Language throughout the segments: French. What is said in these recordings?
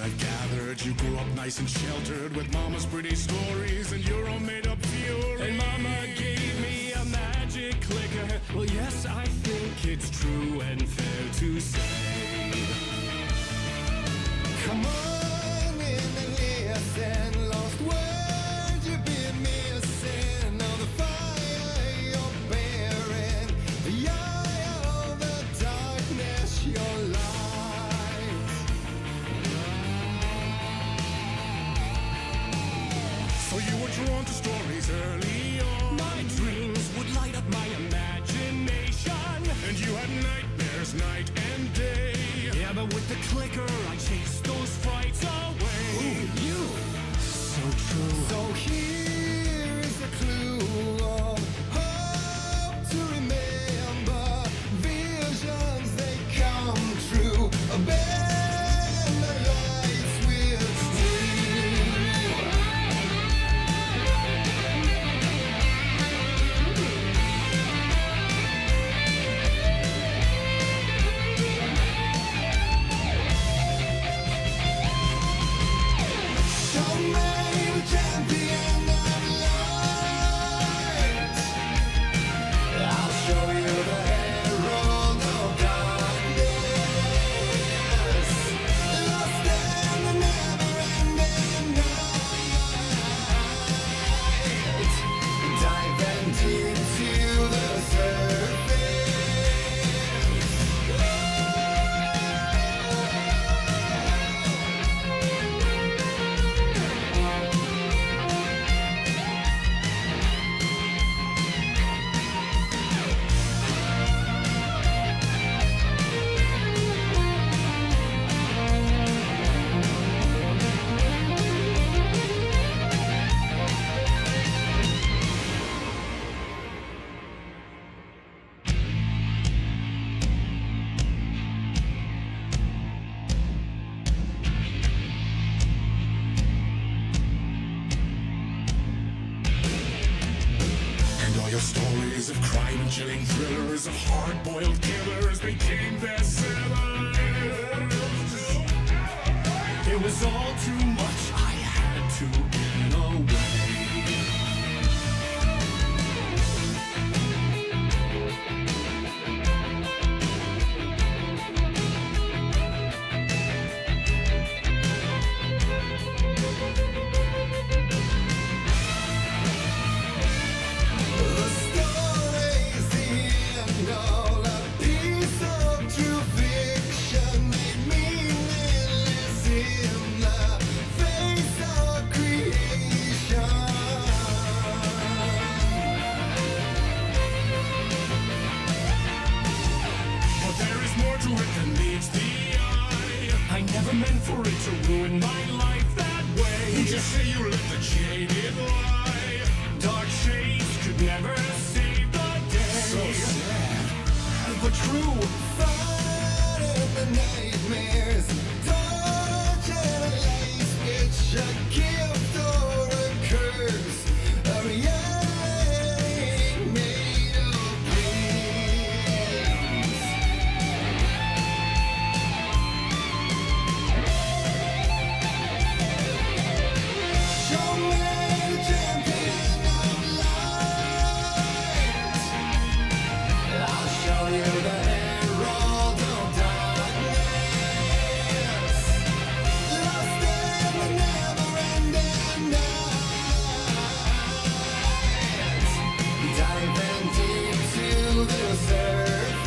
I've gathered, you grew up nice and sheltered with mama's pretty stories and your own made up fury. And mama gave me a magic clicker. Well, yes, I think it's true and fair to say. Come on in and listen, lost words you've been missing. Now the fire you're bearing, the eye of the darkness, your light. So you were drawn to stories early on. My dreams would light up my imagination, and you had nightmares night and day. Yeah, but with the clicker I chased those frights away. Ooh, you, so true. So here is the clue of hope to remember. Visions, they come true. Bend the lights with steel. Show me the champion of light. I'll show you the herald of darkness. Lost in the never-ending night. Diving deep to the surface. And all your stories of crime and chilling thrillers, of hard-boiled killers became bestsellers. It was all too much, I had to get away. The story's the end, all a piece of true fiction, made meaningless in the face of creation. But there is more to it than meets the eye. I never meant for it to ruin my life that way. You just say you let the jaded lie. Dark shades could never save the day. So sad, but true. Fighting the nightmares, dodge and a light switch, a gift or a curse, a reality made of dreams. Show me the champion of light. I'll show you the herald of darkness. Lost in the never-ending night. Diving deep to the surface.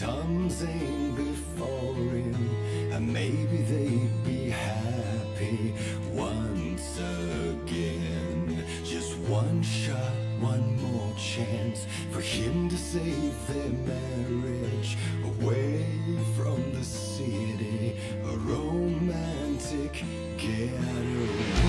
something before him, and maybe they'd be happy once again. Just one shot, one more chance for him to save their marriage, away from the city, a romantic getaway.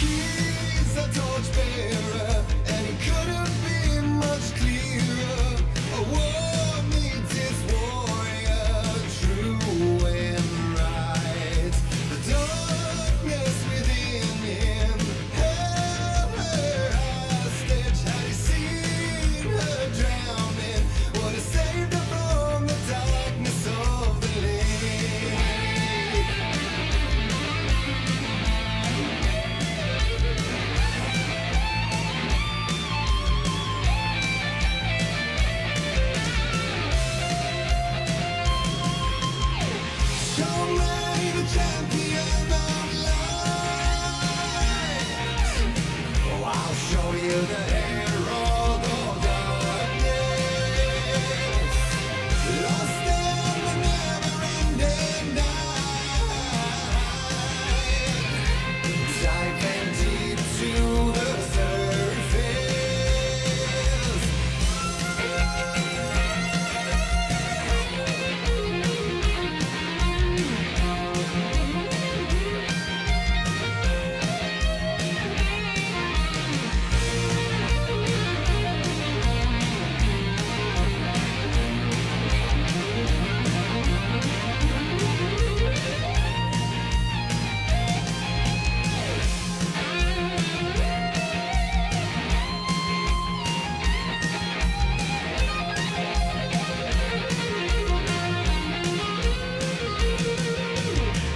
He's a torchbearer, and he couldn't be much clearer. A war needs its warrior, true and right. The darkness within him held her hostage. Had he seen her drowning, would have saved her from the darkness of the lake. Champion of light. Oh, I'll show you the herald of darkness, lost in the never-ending night, diving deep to the surface.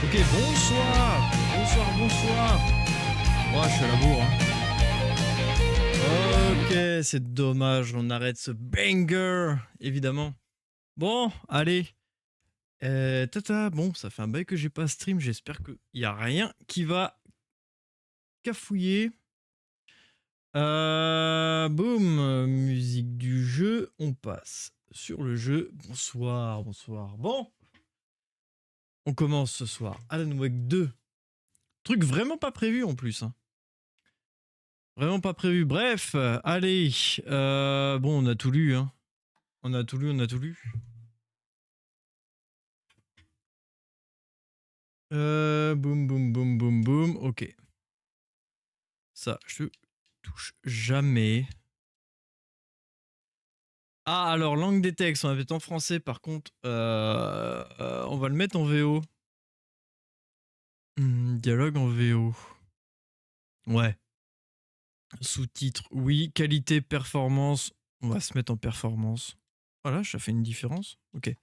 Ok, bonsoir. Oh, je suis à la bourre. Ok, c'est dommage, on arrête ce banger, évidemment. Bon, allez. Bon, ça fait un bail que j'ai pas stream, j'espère qu'il n'y a rien qui va cafouiller. Boum, musique du jeu, on passe sur le jeu. Bonsoir. Bon. On commence ce soir Alan Wake 2. Truc vraiment pas prévu en plus. Hein. Vraiment pas prévu. Bref, allez. Bon, on a tout lu. Hein. On a tout lu. Boum. Ok. Ça, je touche jamais. Ah, alors, langue des textes, on va mettre en français, par contre, on va le mettre en VO. Dialogue en VO. Ouais. Sous-titres, oui. Qualité, performance, on va se mettre en performance. Voilà, ça fait une différence. Ok.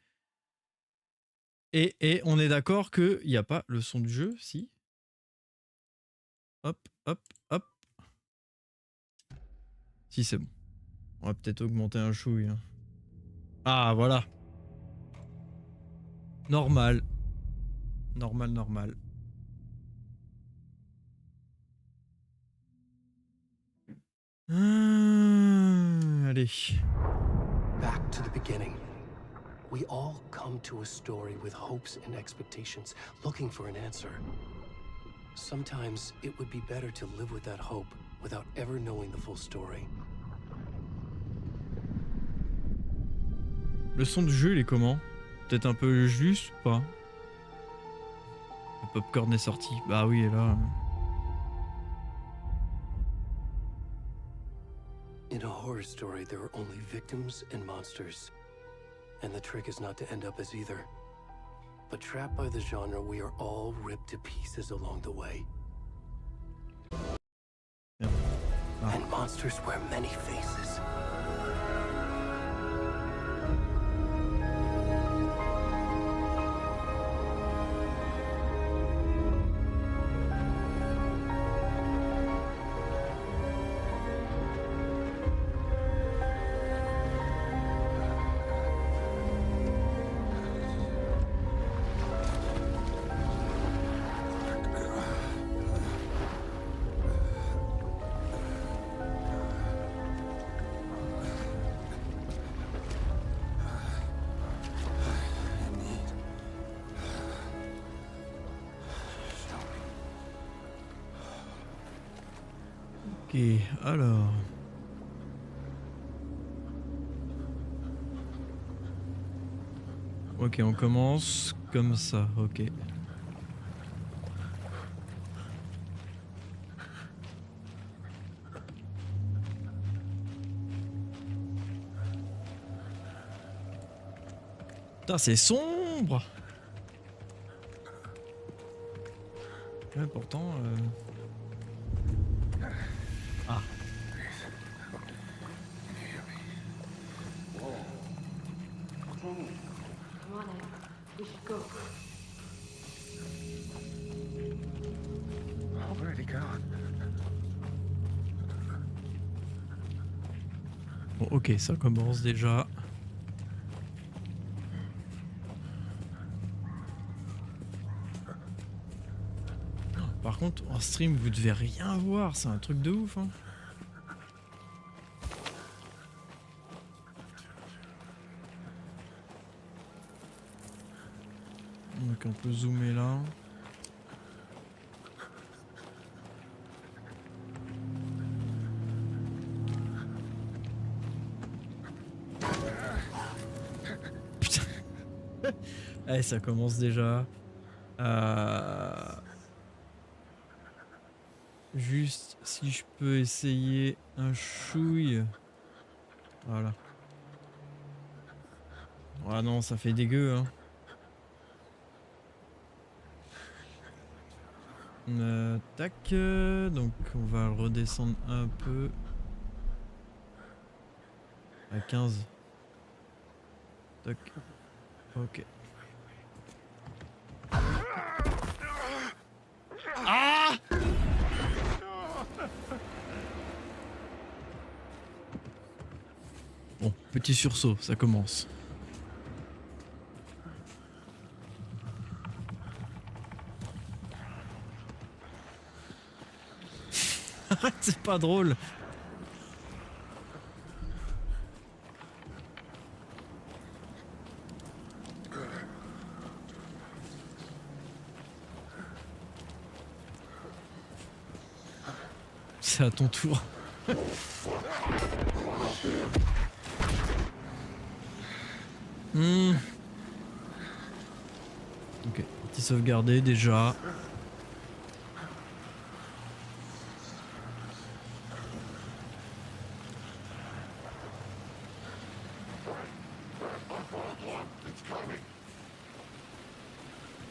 Et on est d'accord qu'il n'y a pas le son du jeu, si. Hop. Si, c'est bon. On va peut-être augmenter un chouille. Hein. Ah, voilà. Normal. Allez. Back to the beginning. We all come to a story with hopes and expectations, looking for an answer. Sometimes it would be better to live with that hope without ever knowing the full story. Le son du jeu, il est comment? Peut-être un peu juste ou pas? Le popcorn est sorti. Bah oui, et là... In a horror story, there are only victims and monsters. And the trick is not to end up as either. But trapped by the genre, we are all ripped to pieces along the way. Yeah. Ah. And monsters wear many faces. Ok, alors. Ok, on commence comme ça, ok. Putain, c'est sombre! Ouais, pourtant... Ah. Come on, Ed. We should go. Already gone. Bon, ok, ça commence déjà. Par contre, en stream, vous devez rien voir, c'est un truc de ouf, hein. Donc on peut zoomer là. Putain. Allez, ça commence déjà. Juste si je peux essayer un chouille. Voilà. Ah non, ça fait dégueu, hein. Tac, donc on va le redescendre un peu à 15. Tac, ok. Ah! Bon, petit sursaut, ça commence. C'est pas drôle. C'est à ton tour. Ok, petit sauvegardé déjà.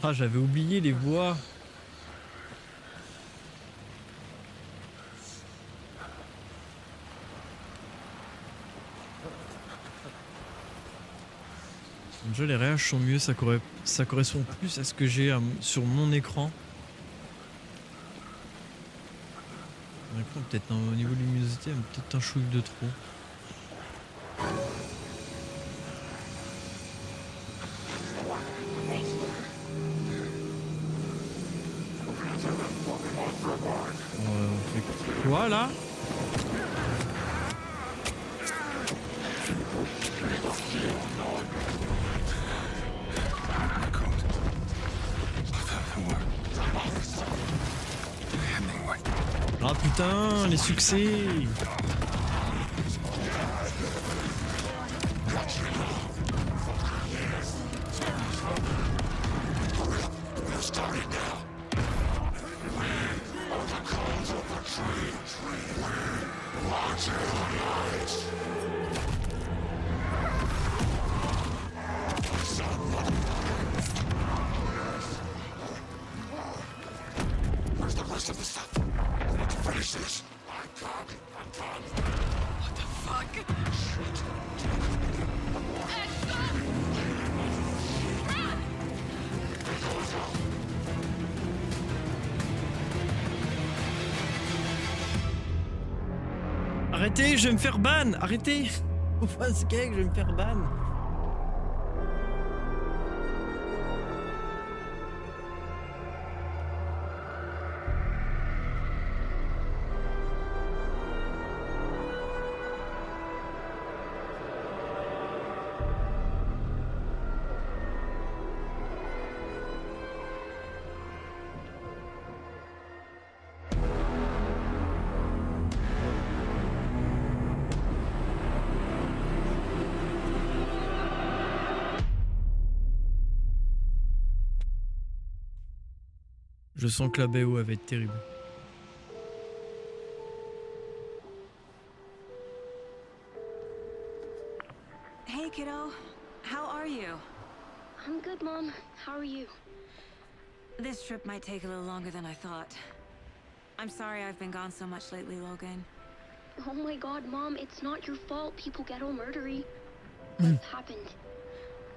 Ah, j'avais oublié les voix. Déjà les réages sont mieux, ça correspond plus à ce que j'ai sur mon écran. Mon écran peut-être au niveau de luminosité, peut-être un chouille de trop. On fait quoi là? Ah putain, les succès! Arrêtez, je vais me faire ban! Arrêtez! Au face cake, je vais me faire ban! Je sens que la BO elle va être terrible. Hey, kiddo. How are you? I'm good, Mom. How are you? This trip might take a little longer than I thought. I'm sorry I've been gone so much lately, Logan. Oh my god, Mom, it's not your fault people get all murdery. What happened?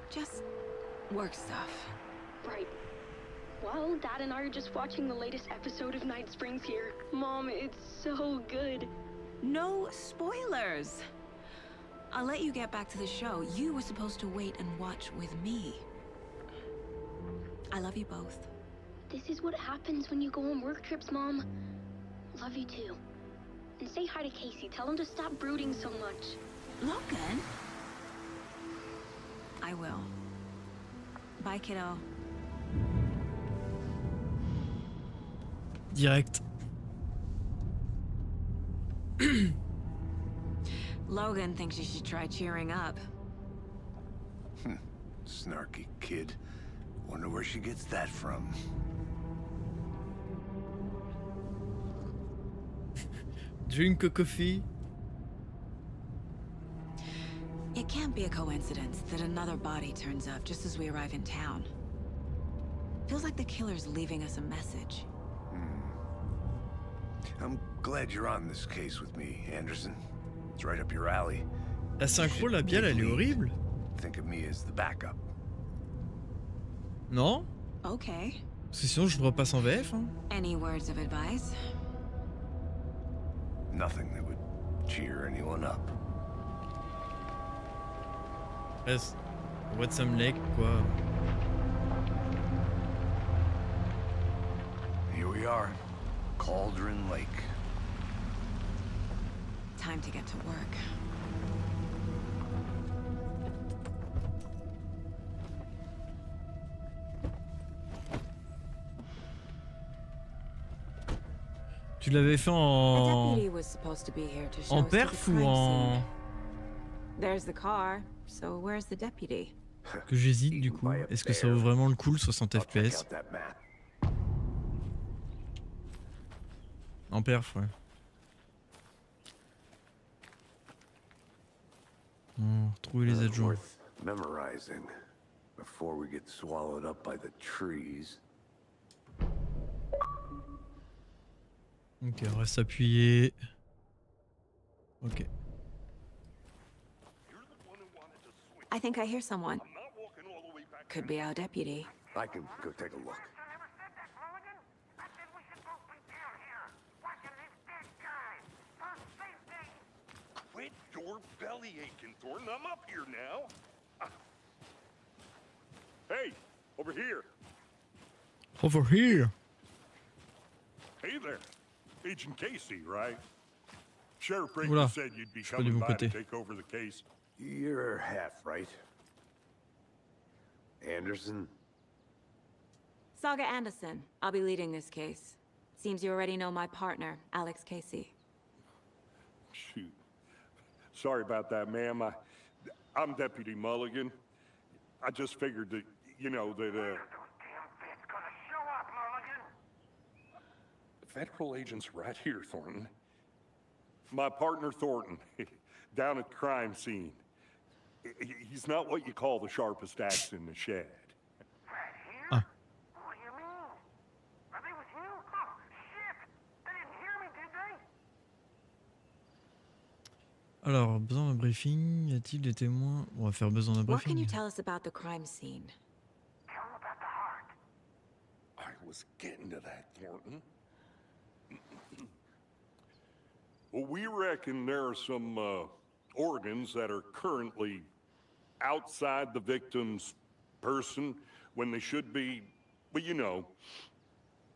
Just work stuff. Right. Well, Dad and I are just watching the latest episode of Night Springs here. Mom, it's so good. No spoilers. I'll let you get back to the show. You were supposed to wait and watch with me. I love you both. This is what happens when you go on work trips, Mom. Love you too. And say hi to Casey. Tell him to stop brooding so much. Logan? I will. Bye, kiddo. Direct. Logan thinks you should try cheering up. Snarky kid. Wonder where she gets that from. Drink a coffee. It can't be a coincidence that another body turns up just as we arrive in town. Feels like the killer's leaving us a message. I'm glad you're on this case with me, Anderson. It's right up your alley. La synchro labiale elle est horrible. Think of me as the backup. Non? Okay. Parce que sinon je le repasse en VF. Hein. Any words of advice? Nothing that would cheer anyone up. Reste. What's some leg quoi. Here we are. Cauldron Lake. Time to get to work. Tu l'avais fait A en deputy was supposed to be here to show en us to the perf ou crime en scene. There's the car, so where's the deputy? que j'hésite du coup. Est-ce que ça vaut vraiment le coup le 60 I'll check FPS? out that map. En perf, ouais. Trouver les adjoints. Worth memorizing before we get swallowed up by the trees. Ok, on reste appuyé. Ok. I think I hear someone. Could be our deputy. I can go take a look. Quit your belly aching, Thornton. I'm up here now. Hey, over here. Over here. Hey there. Agent Casey, right? Sheriff Breaker Oula, said you'd be je suis pas du coming bon by to côté. take over the case. You're half right. Anderson? Saga Anderson. I'll be leading this case. Seems you already know my partner, Alex Casey. Shoot. Sorry about that, ma'am. I'm Deputy Mulligan. I just figured that, you know, that, Federal agents right here, Thornton. My partner, Thornton, down at the crime scene. He's not what you call the sharpest axe in the shed. Right here? Ah. What do you mean? Are they with you? Oh, shit! They didn't hear me, did they? Alors, besoin d'un briefing. Y a-t-il des témoins? On va faire besoin d'un What can you briefing. tell us about the crime scene? Tell them about the heart. I was getting to that, Thornton. Well, we reckon there are some organs that are currently outside the victim's person when they should be, well, you know,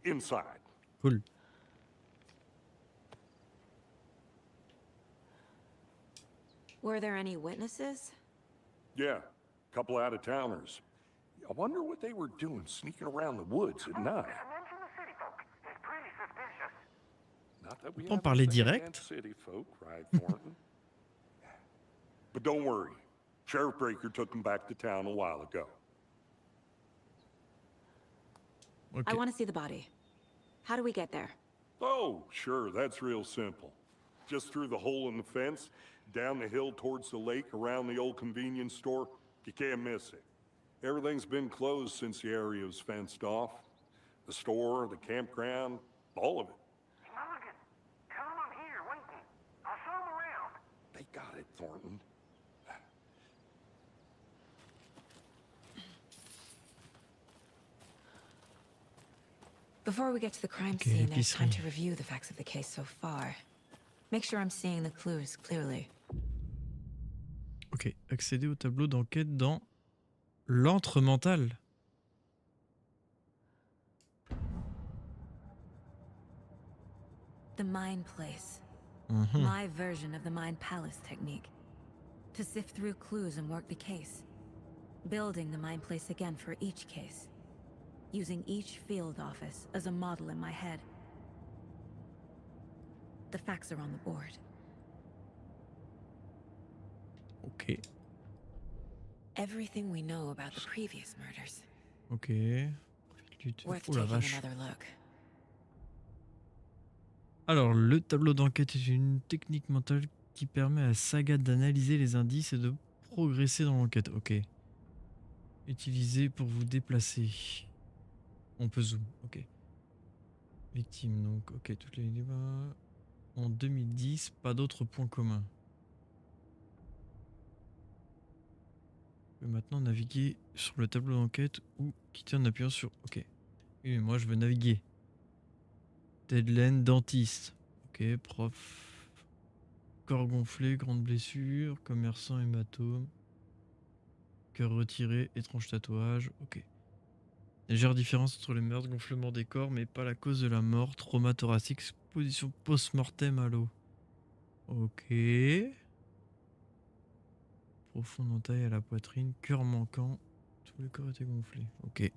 inside. Cool. Were there any witnesses? Yeah, a couple out-of-towners. I wonder what they were doing sneaking around the woods at night. Mention the city folk. It's pretty suspicious. Not that we Peut-on have parler a second-hand direct? city folk, right, Thornton? But don't worry. Sheriff Breaker took them back to town a while ago. Ok. I want to see the body. How do we get there? Oh, sure, that's real simple. Just through the hole in the fence, down the hill towards the lake, around the old convenience store. You can't miss it. Everything's been closed since the area was fenced off. The store, the campground, all of it. Mulligan, tell him I'm here waiting. I'll show him around. They got it, Thornton. Before we get to the crime Okay, scene, there's time épicerie. to review the facts of the case so far. Make sure I'm seeing the clues clearly. Ok, accéder au tableau d'enquête dans l'antre mental. The Mind Place. Mhm. My version of the Mind Palace technique. To sift through clues and work the case. Building the Mind Place again for each case. Using each field office as a model in my head. The facts are on the board. Ok, Everything we know about the previous murders. ok. Worth Oh la taking vache. another look. Alors, le tableau d'enquête est une technique mentale qui permet à Saga d'analyser les indices et de progresser dans l'enquête. Ok. Utilisé pour vous déplacer. On peut zoom. Ok. Victime, donc. Ok, toutes les débats. En 2010, pas d'autres points communs. Je peux maintenant naviguer sur le tableau d'enquête ou quitter en appuyant sur... Ok. Oui, mais moi, je veux naviguer. Deadline, dentiste. Ok, prof. Corps gonflé, grande blessure. Commerçant, hématome. Cœur retiré, étrange tatouage. Ok. Légère différence entre les meurtres, gonflement des corps, mais pas la cause de la mort. Trauma thoracique, exposition post-mortem à l'eau. Ok. Profonde entaille à la poitrine, cœur manquant. Tous les corps étaient gonflés. Ok.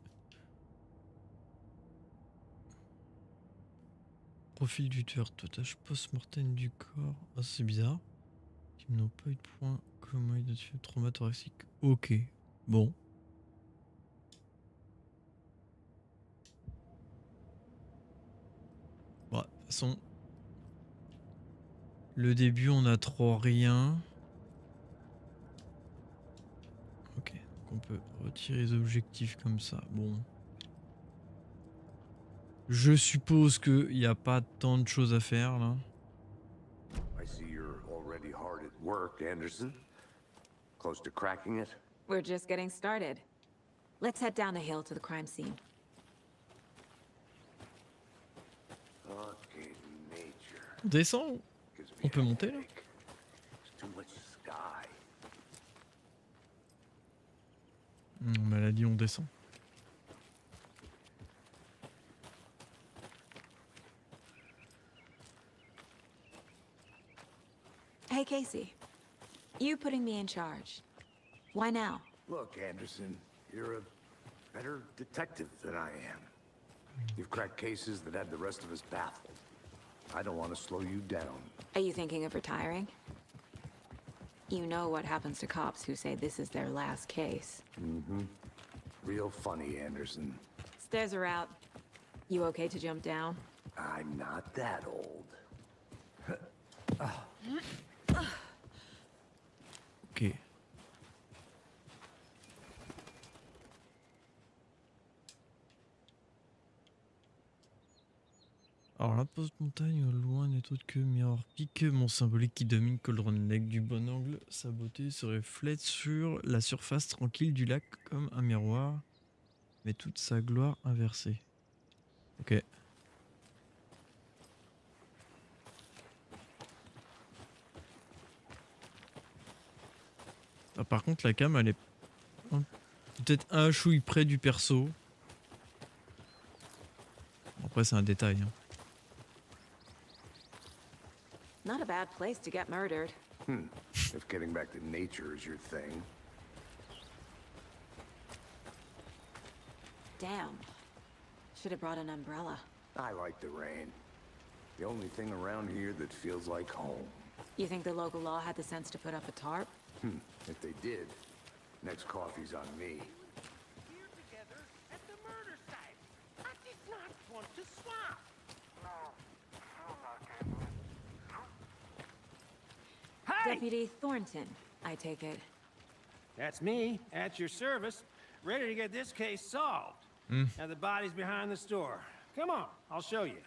Profil du tueur, tatouage post-mortem du corps. Ah, c'est bizarre. Ils n'ont pas eu de points communs identifiés. Trauma thoracique. Ok. Bon. Bon, de toute façon. Le début, on a trop rien. Ok. Donc on peut retirer les objectifs comme ça. Bon. Je suppose qu'il n'y a pas tant de choses à faire là. I see you're already hard at work, Anderson. Close to cracking it? We're just getting started. Let's head down the hill to the crime scene. Fucking nature. On descend. Gives me On peut a monter, là? headache. There's too much sky. On a dit on descend. Hey, Casey. You putting me in charge. Why now? Look, Anderson, you're a better detective than I am. You've cracked cases that had the rest of us baffled. I don't want to slow you down. Are you thinking of retiring? You know what happens to cops who say this is their last case. Mm-hmm. Real funny, Anderson. Stairs are out. You okay to jump down? I'm not that old. Ok. Alors la post-montagne au loin n'est autre que miroir pique, mon symbolique qui domine Cauldron Lake du bon angle. Sa beauté se reflète sur la surface tranquille du lac comme un miroir, mais toute sa gloire inversée. Ok. Ah, par contre la cam elle est peut-être un chouille près du perso. Après c'est un détail. Hein. Not a bad place to get murdered. If getting back to nature is your thing. Damn. Should have brought an umbrella. I like the rain. The only thing around here that feels like home. You think the local law had the sense to put up a tarp? If they did, next coffee's on me. Here together at the murder site. I did not want to swap. Deputy Thornton, I take it. That's me, at your service, ready to get this case solved. Now the body's behind the store. Come on, I'll show you.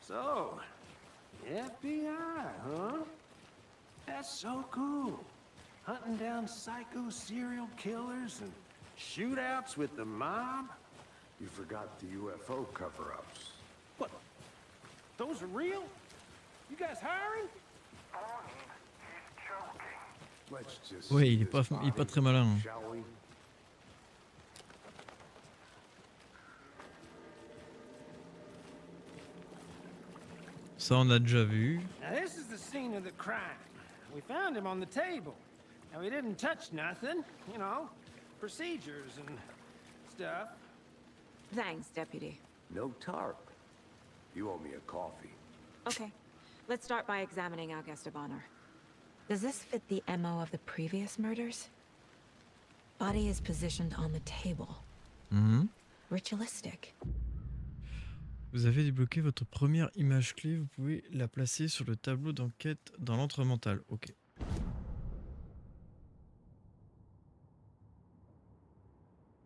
So, FBI, huh? That's so cool. Hunting down psycho serial killers and shootouts with the mob. You forgot the UFO cover-ups. What? Those are real? You guys hiring? Let's just Ouais, see il est pas, this il est pas body, très malin. Hein. shall we? Ça, on a déjà vu. Now this is the scene of the crime. We found him on the table. And we didn't touch nothing, you know, procedures and stuff. Thanks, Deputy. No tarp. You owe me a coffee. Okay, let's start by examining our guest of honor. Does this fit the MO of the previous murders? Body is positioned on the table. Ritualistic. Vous avez débloqué votre première image clé. Vous pouvez la placer sur le tableau d'enquête dans l'entre mental. Ok.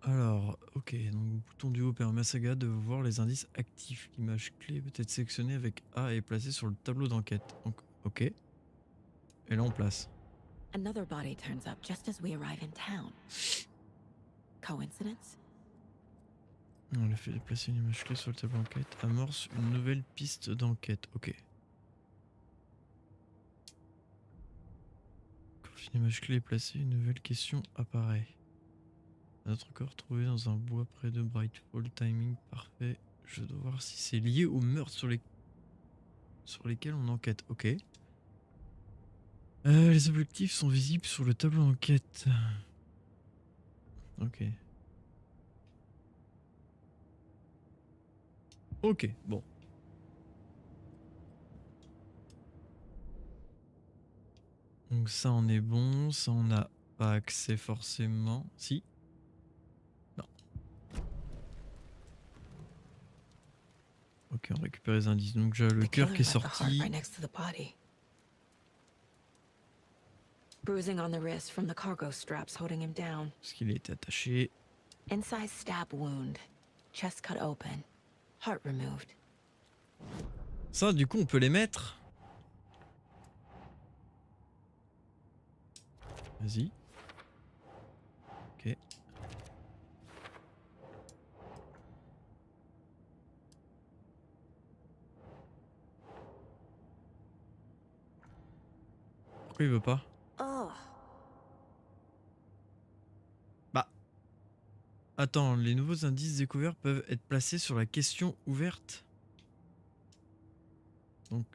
Alors, ok. Donc, le bouton du haut permet à Saga de voir les indices actifs. L'image clé peut être sélectionnée avec A et placée sur le tableau d'enquête. Donc, ok. Et là, on place. Another body turns up just as we arrive in town. Coincidence? Le fait de placer une image clé sur le tableau d'enquête amorce une nouvelle piste d'enquête. Ok. Quand une image clé est placée, une nouvelle question apparaît. Notre corps trouvé dans un bois près de Brightfall. Timing parfait. Je dois voir si c'est lié aux meurtres sur lesquels on enquête. Ok. Les objectifs sont visibles sur le tableau d'enquête. Ok. Ok, bon. Donc ça on est bon, ça on n'a pas accès forcément. Si. Non. Ok, on récupère les indices. Donc j'ai le cœur qui est sorti. Bruising on the wrist from the cargo straps holding him down. Parce qu'il est attaché. Inside stab wound. Chest cut open. Heart removed. Ça, du coup, on peut les mettre. Vas-y. Ok. Pourquoi il veut pas? Oh. Bah. Attends, les nouveaux indices découverts peuvent être placés sur la question ouverte. Donc.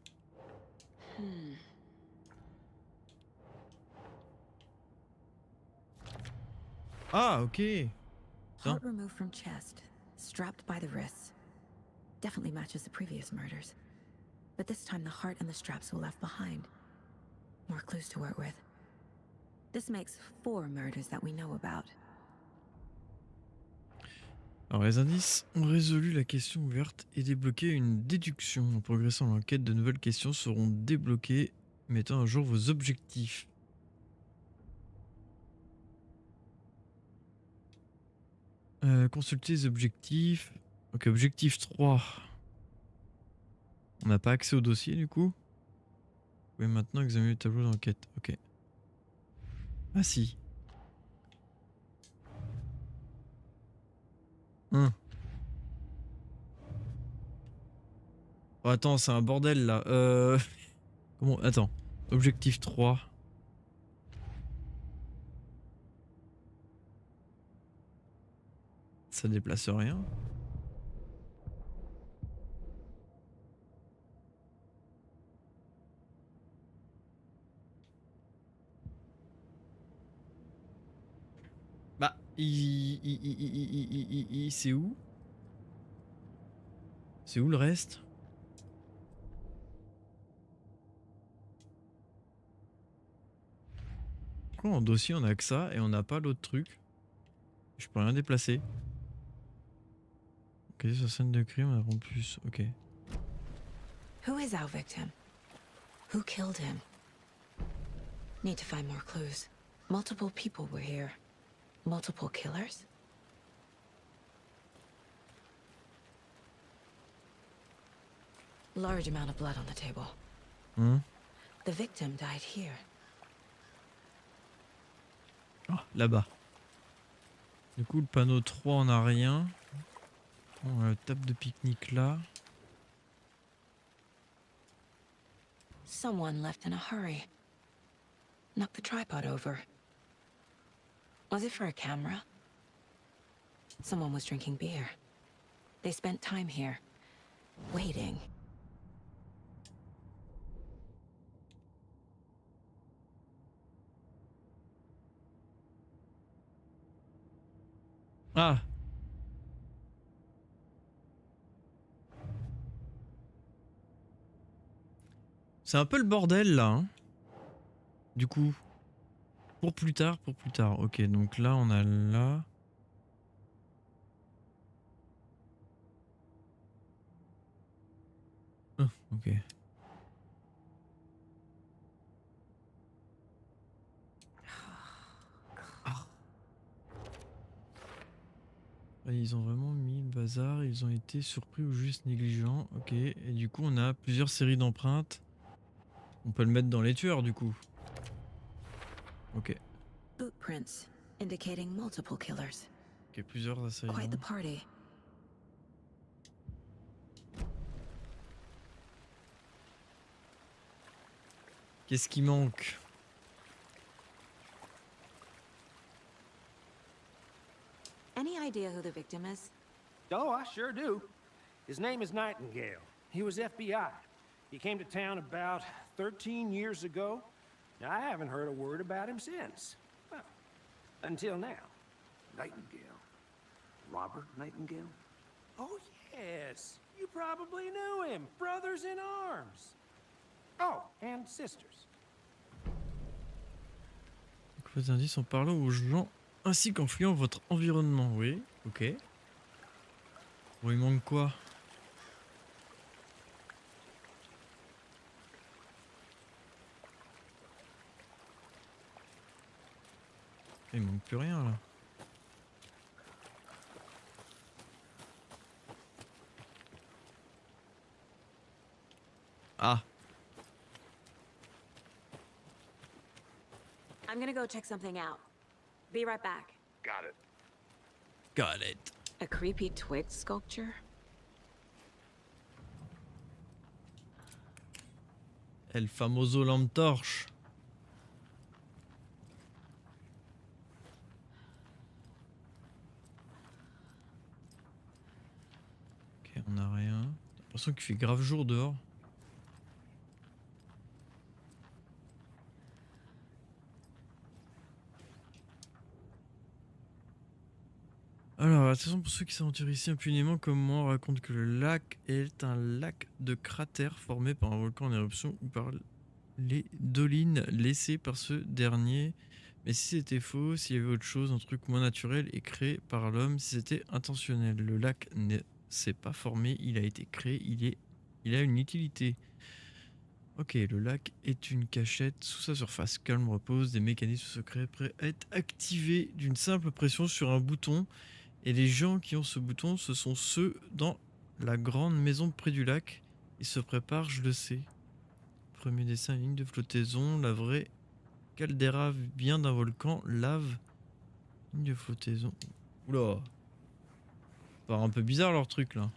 Ah, ok. Heart removed from chest, strapped by the wrists. Definitely matches the previous murders. But this time the heart and the straps were left behind. More clues to work with. This makes 4 murders that we know about. Alors les indices ont résolu la question ouverte et débloqué une déduction. En progressant l'enquête, de nouvelles questions seront débloquées, mettant à jour vos objectifs. Consultez les objectifs. Ok, objectif 3. On n'a pas accès au dossier du coup. Vous pouvez maintenant examiner le tableau d'enquête. Ok. Ah si. Oh, attends, c'est un bordel là. Comment? Attends. Objectif 3. Ça déplace rien. Bah, c'est où? C'est où le reste? Pourquoi en dossier on a que ça et on n'a pas l'autre truc? Je peux rien déplacer. Ok, sur scène de crime on apprend plus. Ok. Who is our victim? Who killed him? Need to find more clues. Multiple people were here. Multiple killers? Large amount of blood on the table. The victim died here. Oh, là-bas. Du coup, le panneau 3, on n'a rien. On a la table de pique-nique là. Someone left in a hurry. Knocked the tripod over. Was it for a camera? Someone was drinking beer. They spent time here, waiting. Ah! C'est un peu le bordel là. Hein. Du coup. Pour plus tard, pour plus tard. Ok, donc là on a là. Ah, ok. Ah. Ils ont vraiment mis le bazar, ils ont été surpris ou juste négligents. Ok, et du coup on a plusieurs séries d'empreintes. On peut le mettre dans les tueurs du coup. Ok. Footprints indicating multiple killers. Ok, plusieurs assaillants. Quite the party. Qu'est-ce qui manque? Any idea who the victim is? Oh, I sure do. His name is Nightingale. He was FBI. He came to town about 13 years ago. I haven't heard a word about him since. Well, until now. Nightingale. Robert Nightingale? Oh, yes. You probably knew him. Brothers in arms. Oh, and sisters. Vos indices en parlant aux gens ainsi qu'en fouillant votre environnement. Oui, ok. Bon, il manque quoi? Il manque plus rien là. Ah. I'm gonna go check something out. Be right back. Got it. Got it. A creepy twig sculpture? El famoso lampe torche. Ok, on a rien. J'ai l'impression qu'il fait grave jour dehors. Alors, attention pour ceux qui s'aventurent ici impunément comme moi, on raconte que le lac est un lac de cratères formé par un volcan en éruption ou par les dolines laissées par ce dernier. Mais si c'était faux, s'il y avait autre chose, un truc moins naturel et créé par l'homme, si c'était intentionnel. Le lac ne s'est pas formé, il a été créé, il a une utilité. Ok, le lac est une cachette sous sa surface. Calme repose des mécanismes secrets prêts à être activés d'une simple pression sur un bouton. Et les gens qui ont ce bouton, ce sont ceux dans la grande maison près du lac. Ils se préparent, je le sais. Premier dessin, ligne de flottaison. La vraie caldeira vient d'un volcan. Lave. Ligne de flottaison. Oula. Ça paraît un peu bizarre leur truc là.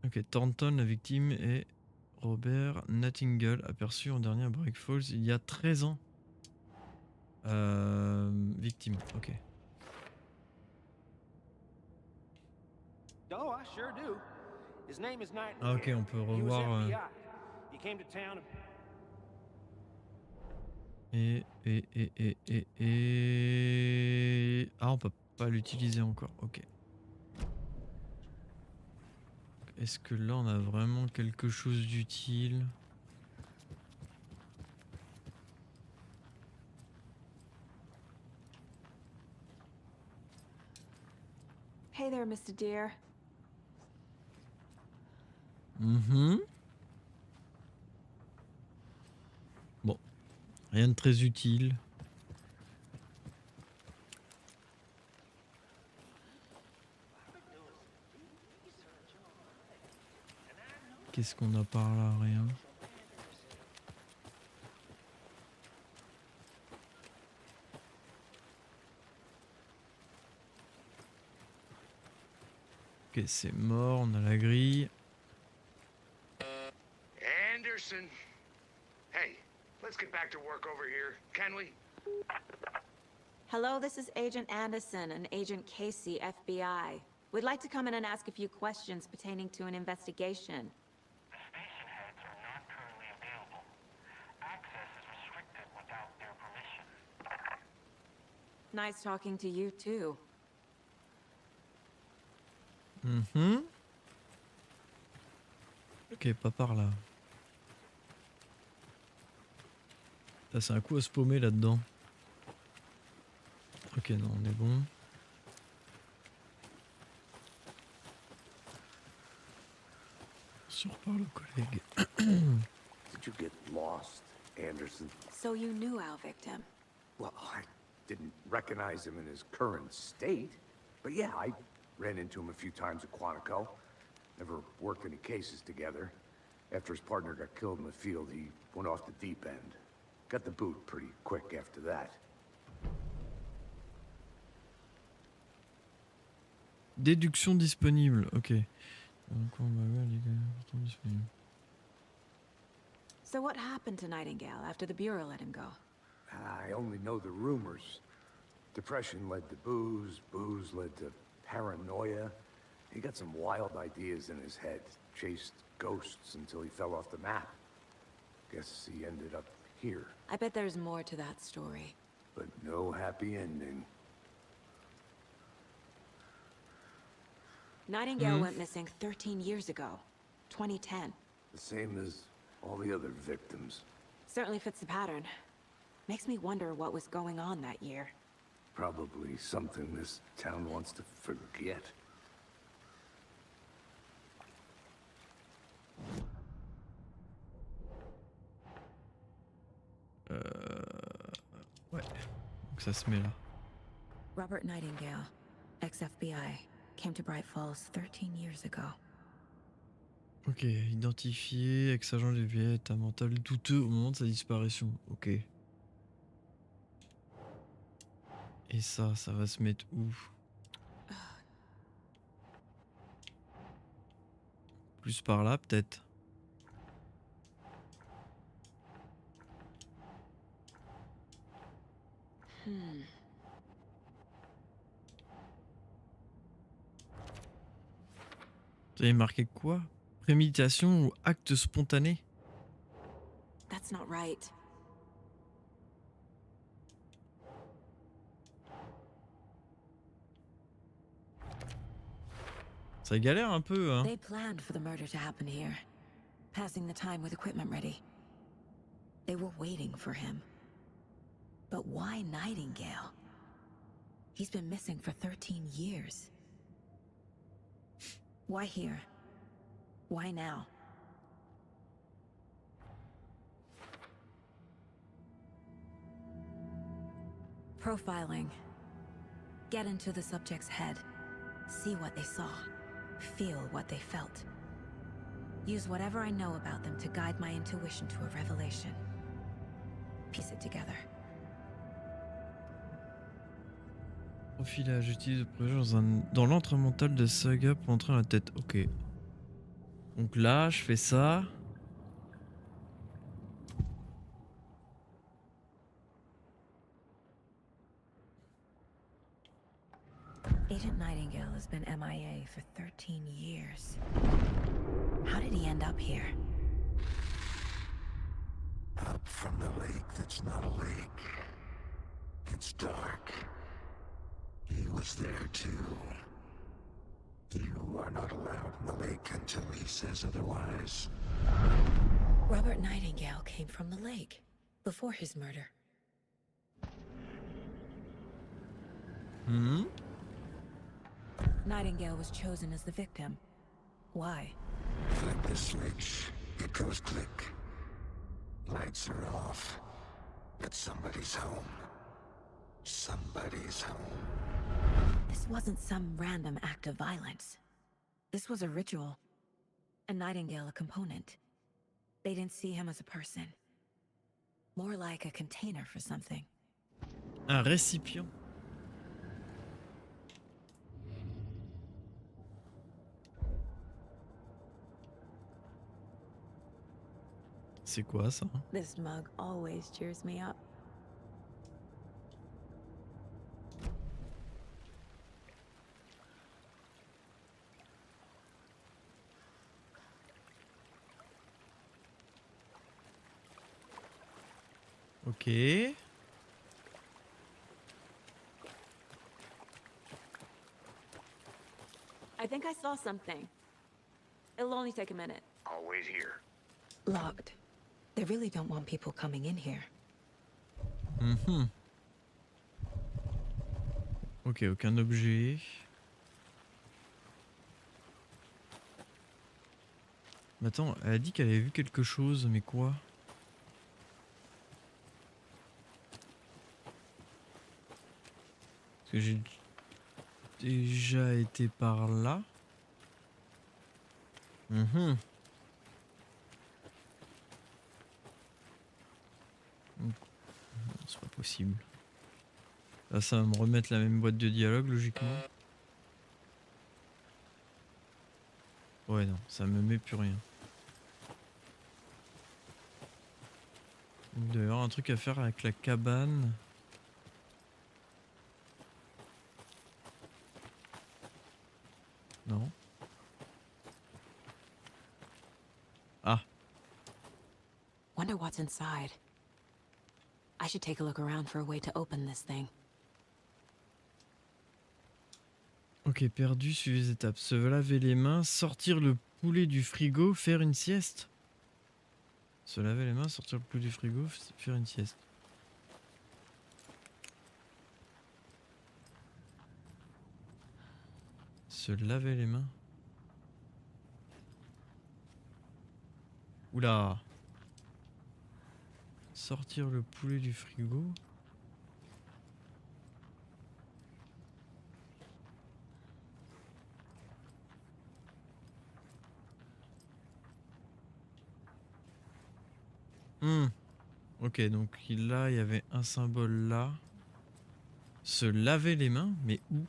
Ok, Thornton, la victime, et Robert Nightingale, aperçu en dernier à Brick Falls il y a 13 ans. Victime, ok. Oh, I sure do. His name is Nightingale. Ah, ok, on peut He was revoir. FBI. He came to town. Ah, on peut pas l'utiliser encore, ok. Est-ce que là on a vraiment quelque chose d'utile? Hey there, Mr. Deer. Mhm. Bon, rien de très utile. Qu'est-ce qu'on a par là? Rien. Ok, c'est mort, on a la grille. Anderson. Hey, let's get back to work over here, can we? Hello, this is Agent Anderson and Agent Casey, FBI. We'd like to come in and ask a few questions pertaining to an investigation. The station heads are not currently available. Access is restricted without their permission. Nice talking to you, too. Mhm. Ok, pas par là. Là, c'est un coup à se paumer là-dedans. Ok, non, on est bon. Si on reparle au collègue. Did you get lost, Anderson? So you knew our victim? Well, I didn't recognize him in his current state. But yeah, I ran into him a few times at Quantico. Never worked any cases together. After his partner got killed in the field, he went off the deep end. Got the boot pretty quick after that. Déduction disponible, ok. So what happened to Nightingale after the Bureau let him go? I only know the rumors. Depression led to booze, booze led to paranoia. He got some wild ideas in his head, chased ghosts until he fell off the map. Guess he ended up here, I bet there's more to that story. but no happy ending. Nightingale went missing 13 years ago, 2010. The same as all the other victims. Certainly fits the pattern. Makes me wonder what was going on that year. Probably something this town wants to forget. Ouais, donc ça se met là. Robert Nightingale, ex-FBI, came to Bright Falls 13 years ago. Ok, identifié, ex-agent de FBI, état mental douteux au moment de sa disparition. Ok. Et ça va se mettre où? Plus par là, peut-être. Vous avez marqué quoi? Préméditation ou acte spontané? That's not right. Ça galère un peu, hein. They planned for the murder to happen here, passing the time with equipment ready. They were waiting for him. But why Nightingale? He's been missing for 13 years. Why here? Why now? Profiling. Get into the subject's head. See what they saw. Feel what they felt. Use whatever I know about them to guide my intuition to a revelation. Piece it together. Profilage, utilise le projet dans l'entre mental de Saga pour entrer dans la tête. Ok. Donc là, je fais ça. Agent Nightingale has been MIA for 13 years. How did he end up here? Up from the lake that's not a lake. It's dark. He was there too. You are not allowed in the lake until he says otherwise. Robert Nightingale came from the lake before his murder. Nightingale was chosen as the victim. Why? Flip the switch, it goes click. Lights are off, but somebody's home. Somebody's home. This wasn't some random act of violence. This was a ritual. A Nightingale a component. They didn't see him as a person. More like a container for something. Un récipient. C'est quoi ça? This mug always cheers me up. Ok. I think I saw something. It'll only take a minute. I'll wait here. Locked. They really don't want people coming in here. Mhm. Ok, aucun objet. Mais attends, elle a dit qu'elle avait vu quelque chose, mais quoi? Parce que j'ai déjà été par là. Mhm. C'est pas possible. Là, ça va me remettre la même boîte de dialogue, logiquement. Ouais, non, ça me met plus rien. Il doit y avoir un truc à faire avec la cabane. Non. Ah. Wonder what's inside. I should take a look around for a way to open this thing. Ok, perdu, suivez les étapes. Se laver les mains, sortir le poulet du frigo, faire une sieste. Se laver les mains, sortir le poulet du frigo, faire une sieste. Se laver les mains. Oula. Sortir le poulet du frigo. Ok, donc là, il y avait un symbole là. Se laver les mains, mais où?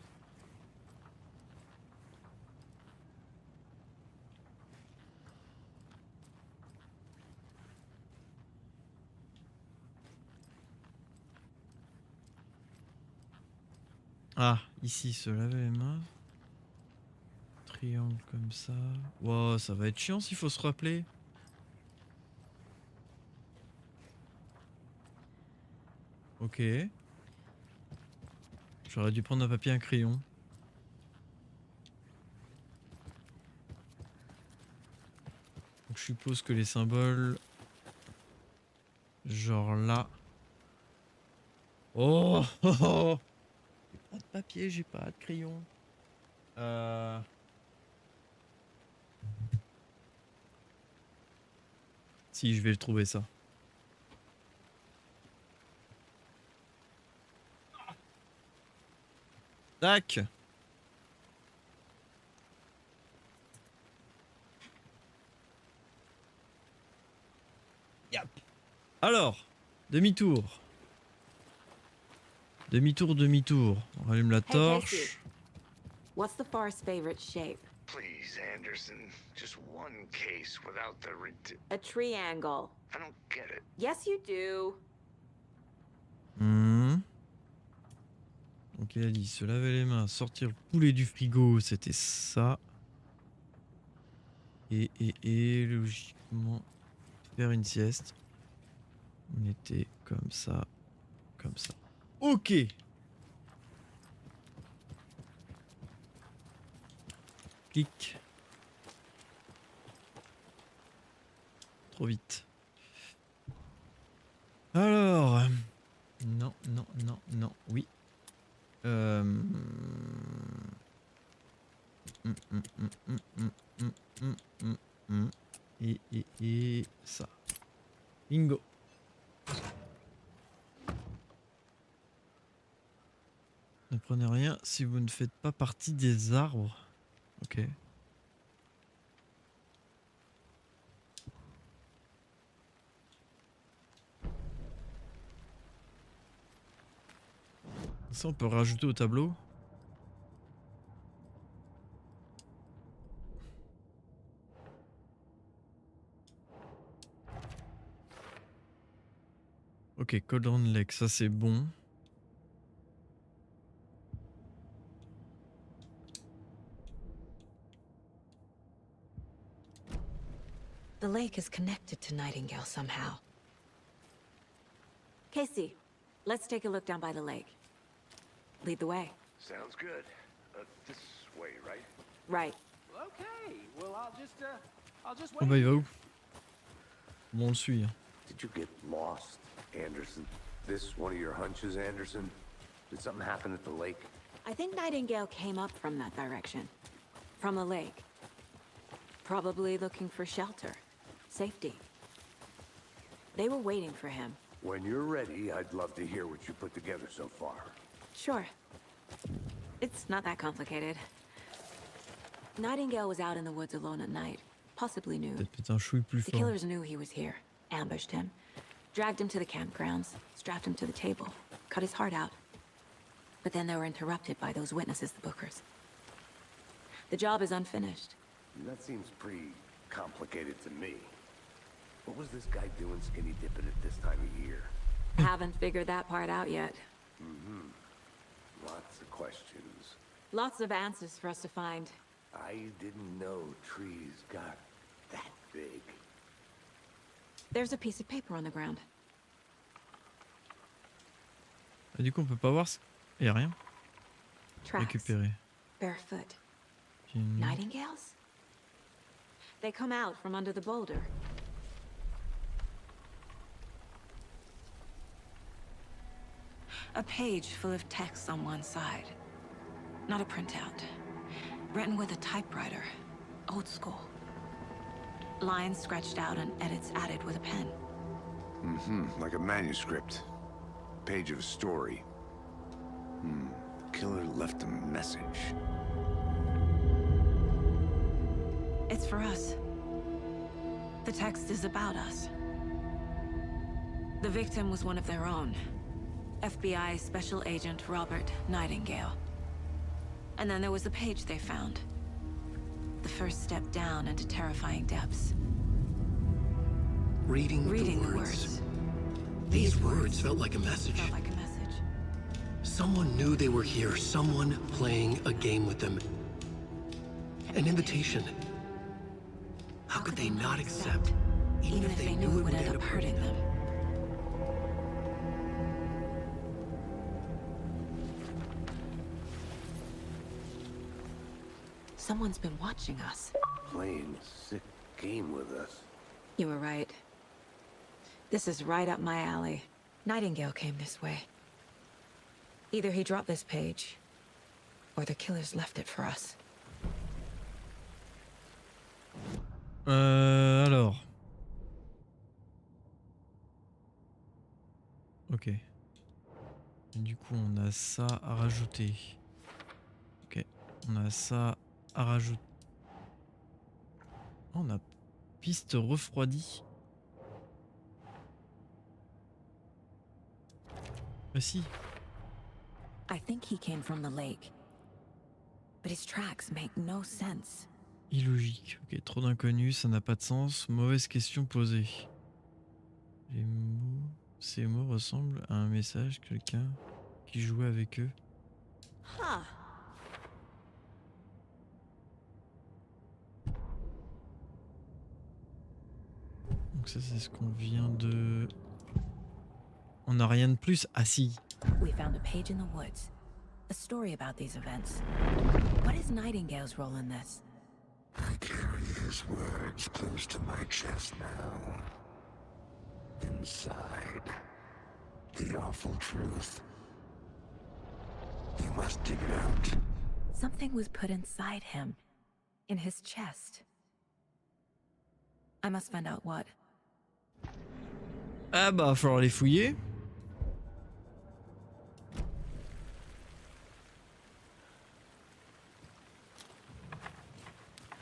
Ah, ici, se laver les mains. Triangle comme ça. Wow, ça va être chiant s'il faut se rappeler. Ok. J'aurais dû prendre un papier et un crayon. Donc je suppose que les symboles... Genre là... Oh, oh, oh. J'ai pas de papier, j'ai pas de crayon. Si, je vais le trouver ça. Tac. Yep. Alors, demi-tour. Demi-tour, demi-tour. On rallume la torche. Casey. What's the forest's favorite shape? Please, Anderson. Just one case without the A triangle. I don't get it. Yes, you do. Donc il a dit se laver les mains, sortir le poulet du frigo, c'était ça. Et logiquement faire une sieste. On était comme ça, comme ça. Ok. Clic. Trop vite. Alors. Non, non, non, non, oui. Et ça. Bingo. Ne prenez rien si vous ne faites pas partie des arbres. Ok. Ça, on peut rajouter au tableau. Ok, Cauldron Lake, ça c'est bon. The lake is connected to Nightingale somehow. Casey, let's take a look down by the lake. Lead the way. Sounds good. This way, right? Right. Okay, well, I'll just Oh wait. bah il va où? Bon, on le suit. Hein. Did you get lost, Anderson? This one of your hunches, Anderson? Did something happen at the lake? I think Nightingale came up from that direction. From the lake. Probably looking for shelter. Safety. They were waiting for him. When you're ready, I'd love to hear what you put together so far. Sure. It's not that complicated. Nightingale was out in the woods alone at night. Possibly nude. Peut-être un chouille plus The fort. killers knew he was here. Ambushed him. Dragged him to the campgrounds. Strapped him to the table. Cut his heart out. But then they were interrupted by those witnesses, the Bookers. The job is unfinished. That seems pretty complicated to me. What was this guy doing skinny dipping at this time of year? Haven't figured that part out yet. Lots of questions. Lots of answers for us to find. I didn't know trees got that big. There's a piece of paper on the ground. Ah, du coup, on peut pas voir. Il y a rien. Tracks. Récupérer. Barefoot. Puis une- Nightingales? They come out from under the boulder. A page full of text on one side. Not a printout. Written with a typewriter. Old school. Lines scratched out and edits added with a pen. Like a manuscript. Page of a story. The killer left a message. It's for us. The text is about us. The victim was one of their own. FBI Special Agent Robert Nightingale. And then there was the page they found. The first step down into terrifying depths. Reading Reading the the words. words. These words felt like a message. Felt like a message. Someone knew they were here, someone playing a game with them. An invitation. How could they not accept, even if they knew it would end up hurting them? Someone's been watching us. Playing a sick game with us. You were right. This is right up my alley. Nightingale came this way. Either he dropped this page, or the killers left it for us. Alors. Ok. Et du coup, on a ça à rajouter. Ok. On a ça à rajouter. Oh, on a piste refroidie. Ah si. I think he came from the lake. But his tracks make no sense. Illogique. Ok, trop d'inconnus, ça n'a pas de sens. Mauvaise question posée. Ces mots ressemblent à un message, quelqu'un qui jouait avec eux. Huh. Donc ça, c'est ce qu'on vient de... On n'a rien de plus. Ah si. We found a page in the woods. A story about these events. What is Nightingale's role in this? I carry his words close to my chest now. Inside, the awful truth. You must dig it out. Something was put inside him. In his chest. I must find out what. Ah bah, va falloir les fouiller.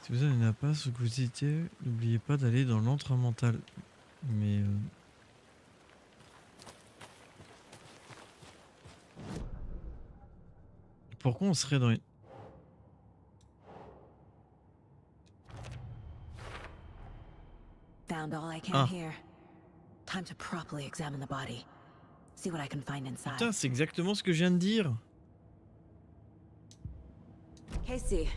Si vous avez une impasse où vous étiez, n'oubliez pas d'aller dans l'antre mental. Mais... Pourquoi on serait dans une... Found all I can Ah. here. Time to properly examine the body. See what I can find inside. Putain, c'est exactement ce que je viens de dire. Casey,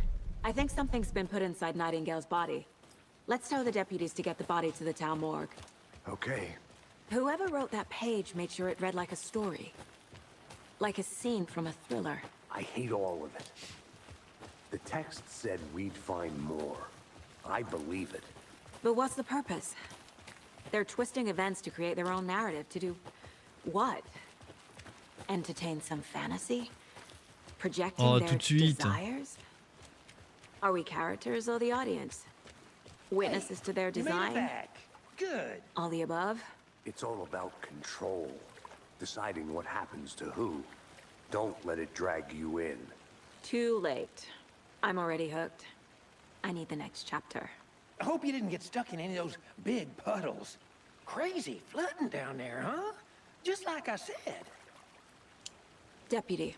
I think something's been put inside Nightingale's body. Let's tell the deputies to get the body to the town morgue. Okay. Whoever wrote that page made sure it read like a story. Like a scene from a thriller. I hate all of it. The text said we'd find more. I believe it. But what's the purpose? They're twisting events to create their own narrative. To do what? Entertain some fantasy? Projecting Oh, their tout de suite. desires? Are we characters or the audience? Witnesses to their You made it design? back. Good. All the above? It's all about control. Deciding what happens to who. Don't let it drag you in. Too late. I'm already hooked. I need the next chapter. I hope you didn't get stuck in any of those big puddles. Crazy flooding down there, huh? Just like I said. Deputy,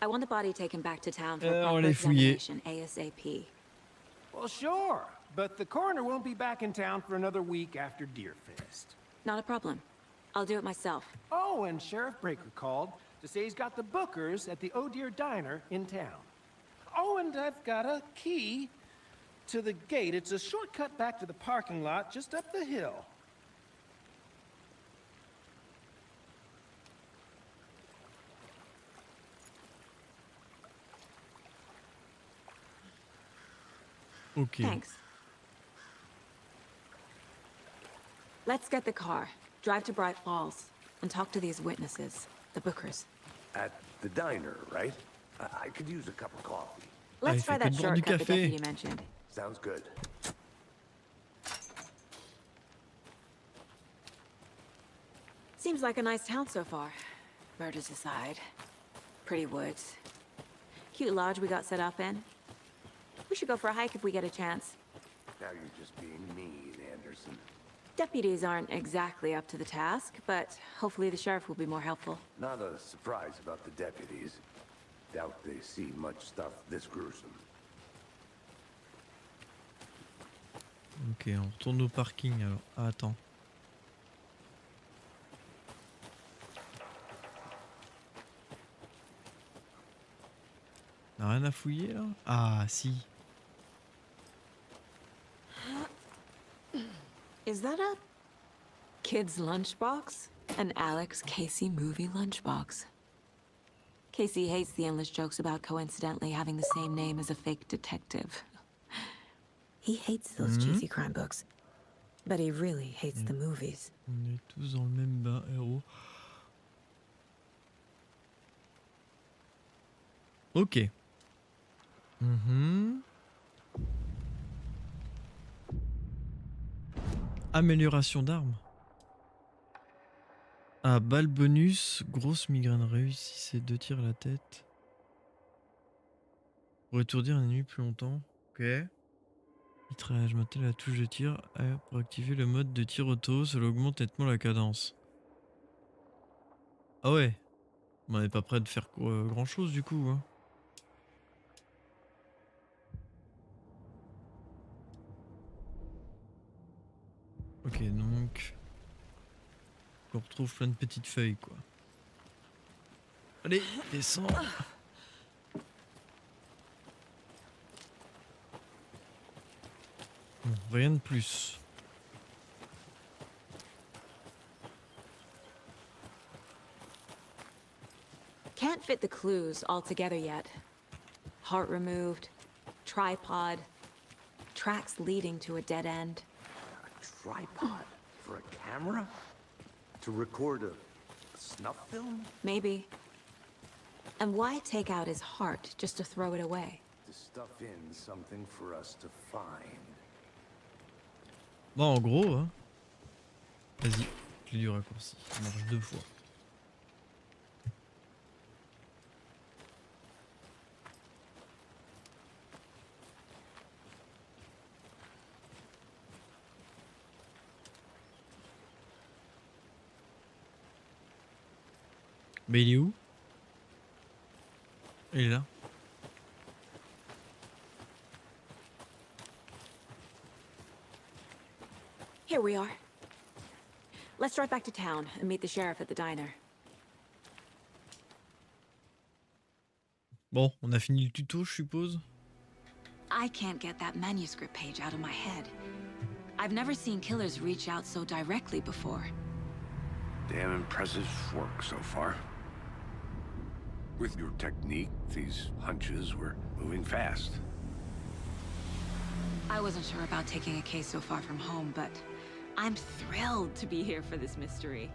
I want the body taken back to town for on proper les fouiller. examination ASAP. Well, sure. But the coroner won't be back in town for another week after Deerfest. Not a problem. I'll do it myself. Oh, and Sheriff Breaker called to say he's got the bookers at the Oh Dear Diner in town. Oh, and I've got a key to the gate. It's a shortcut back to the parking lot just up the hill. Ok. Thanks. Let's get the car, drive to Bright Falls, and talk to these witnesses, the bookers. At the diner, right? I could use a cup of coffee. Let's il try fait que that de boire du shortcut the café. deputy mentioned. Sounds good. Seems like a nice town so far. Murders aside. Pretty woods. Cute lodge we got set up in. We should go for a hike if we get a chance. Now you're just being mean, Anderson. Deputies aren't exactly up to the task, but hopefully the sheriff will be more helpful. Not a surprise about the deputies. Doubt they see much stuff this gruesome. Ok, on retourne au parking alors. Ah, attends. On a rien à fouiller là? Ah, si. Is that a kid's lunchbox? An Alex Casey movie lunchbox. Casey hates the endless jokes about coincidentally having the same name as a fake detective. He hates those cheesy crime books. But he really hates the movies. On est tous dans le même bain, héros. Ok. Amélioration d'armes. Ah, balle bonus, grosse migraine réussissez 2 tirs à la tête. Pour étourdir un ennemi plus longtemps. Ok. Mitraillage, maintenez la touche de tir pour activer le mode de tir auto, cela augmente nettement la cadence. Ah ouais. On n'est pas prêt de faire grand chose du coup. Hein. Ok, donc... On retrouve plein de petites feuilles, quoi. Allez, descends. Bon, rien de plus. Can't fit the clues all together yet. Heart removed, tripod, tracks leading to a dead end. A tripod for a camera? To record a snuff film? Maybe. And why take out his heart just to throw it away? To stuff in something for us to find. Bon, en gros, hein. Vas-y, clé du raccourci. Ça marche 2 fois. Mais il est où? Il est là. Here we are. Let's drive back to town and meet the sheriff at the diner. Bon, on a fini le tuto, je suppose. I can't get that manuscript page out of my head. I've never seen killers reach out so directly before. Damn impressive work so far. With your technique, these hunches were moving fast. I wasn't sure about taking a case so far from home, but I'm thrilled to be here for this mystery.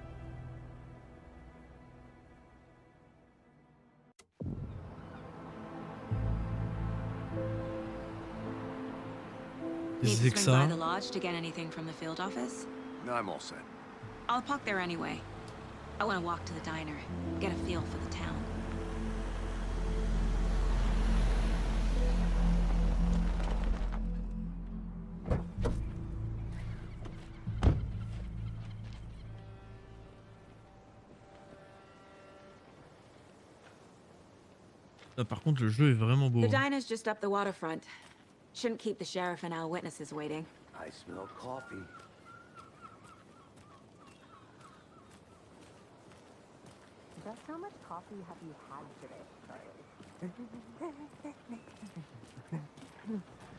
Need Qu'est-ce to que c'est que swing by ça? the lodge to get anything from the field office? No, I'm all set. I'll park there anyway. I want to walk to the diner, get a feel for the town. Ah, par contre, le jeu est vraiment beau. The diner's just up the waterfront. Shouldn't keep the sheriff and our witnesses waiting. I smell coffee. Just how much coffee have you had today, Charlie?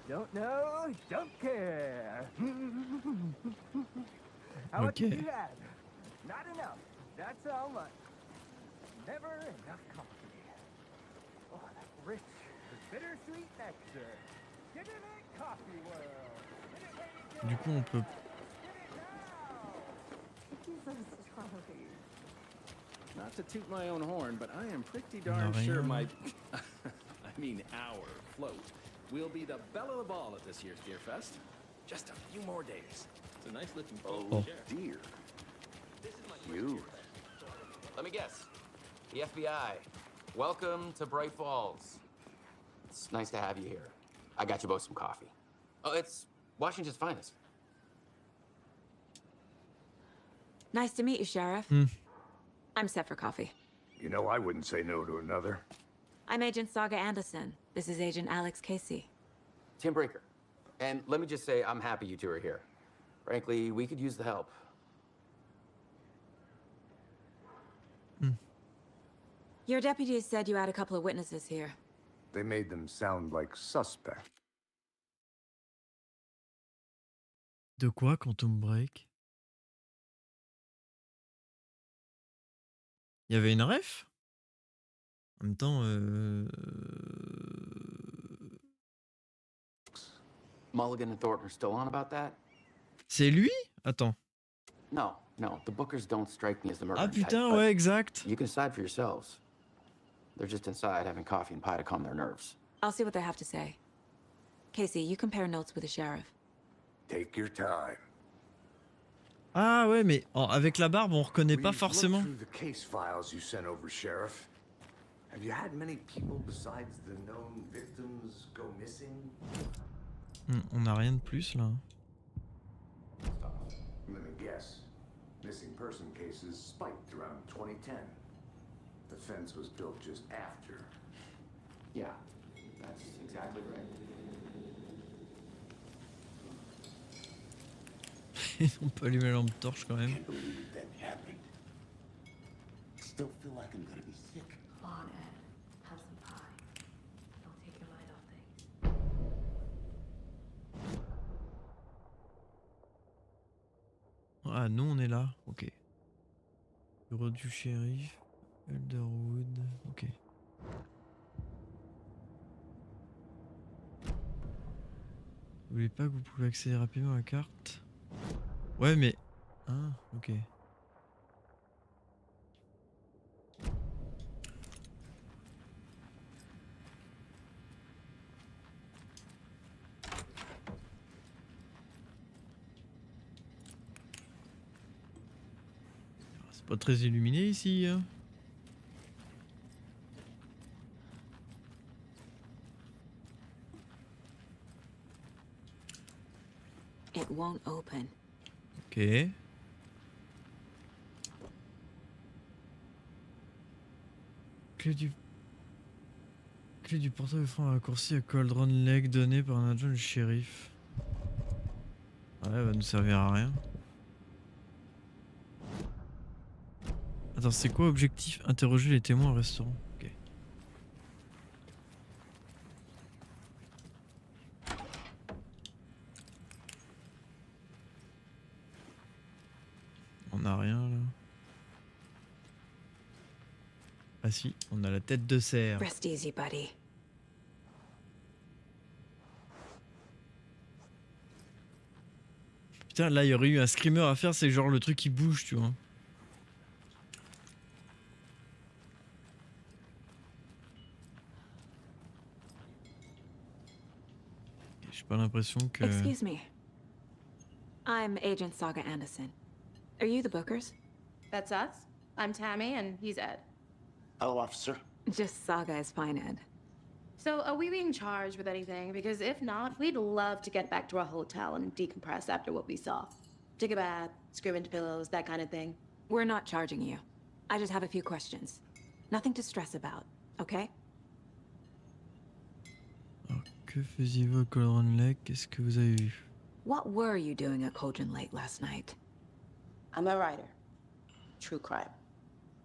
Don't know, don't care. How much have Okay. you had? Not enough. That's all much. Never enough coffee. Oh, that rich, bittersweet nectar. Get in it, coffee world. Get it, lady, Du coup, on peut. Jesus, Charlie. Not to toot my own horn, but I am pretty On a darn sure rien. my... I mean our float will be the belle of the ball at this year's Beer Fest. Just a few more days. It's a nice looking float. Oh, dear. You. Let me guess. The FBI. Welcome to Bright Falls. It's nice to have you here. I got you both some coffee. Oh, it's Washington's finest. Nice to meet you, Sheriff. I'm set for coffee. You know, I wouldn't say no to another. I'm Agent Saga Anderson. This is Agent Alex Casey. Tim Breaker. And let me just say, I'm happy you two are here. Frankly, we could use the help. Your deputies said you had a couple of witnesses here. They made them sound like suspects. De quoi, Quantum Break? Il y avait une ref? En même temps, Mulligan and Thornton are still on about that? c'est lui? Attends. No, the Bookers don't strike me as the murder Ah type, putain, but ouais, exact. you can decide for yourselves. They're just inside having coffee and pie to calm their nerves. I'll see what they have to say. Casey, you compare notes with the sheriff. Take your time. Ah ouais, mais avec la barbe, on reconnaît pas We've forcément. looked through the case files you sent over, Sheriff. Have you had many people besides the known victims go missing? On a rien de plus là. Let me guess. Missing person cases spiked around 2010. The fence was built just after. Yeah, that's exactly right. On peut allumer la lampe torche quand même. Can't believe that happened. Still feel like I'm gonna be sick. Come on, Ed. Have some pie. Don't take your mind off things. Ah, nous on est là, ok. Bureau du shérif, Elderwood, ok. N'oubliez pas que vous pouvez accéder rapidement à la carte. Ouais, mais. Ah, ok. C'est pas très illuminé ici. Hein. It won't open. Ok. Clé du portail offrant un raccourci à Cauldron Lake donné par un adjoint du shérif. Ouais, elle va nous servir à rien. Attends, c'est quoi objectif? Interroger les témoins au restaurant. Ok. On a rien là. Ah si, on a la tête de cerf. Rest easy, buddy. Putain, là il y aurait eu un screamer à faire, c'est genre le truc qui bouge, tu vois. J'ai pas l'impression que... Excuse me. I'm Agent Saga Anderson. Are you the Bookers? That's us. I'm Tammy, and he's Ed. Hello, officer. Just Saga is fine, Ed. So, are we being charged with anything? Because if not, we'd love to get back to our hotel and decompress after what we saw. Take a bath, scream into pillows, that kind of thing. We're not charging you. I just have a few questions. Nothing to stress about, okay? Alors, que faisiez-vous à Cauldron Lake? Qu'est-ce que vous avez vu? What were you doing at Cauldron Lake last night? I'm a writer. True crime.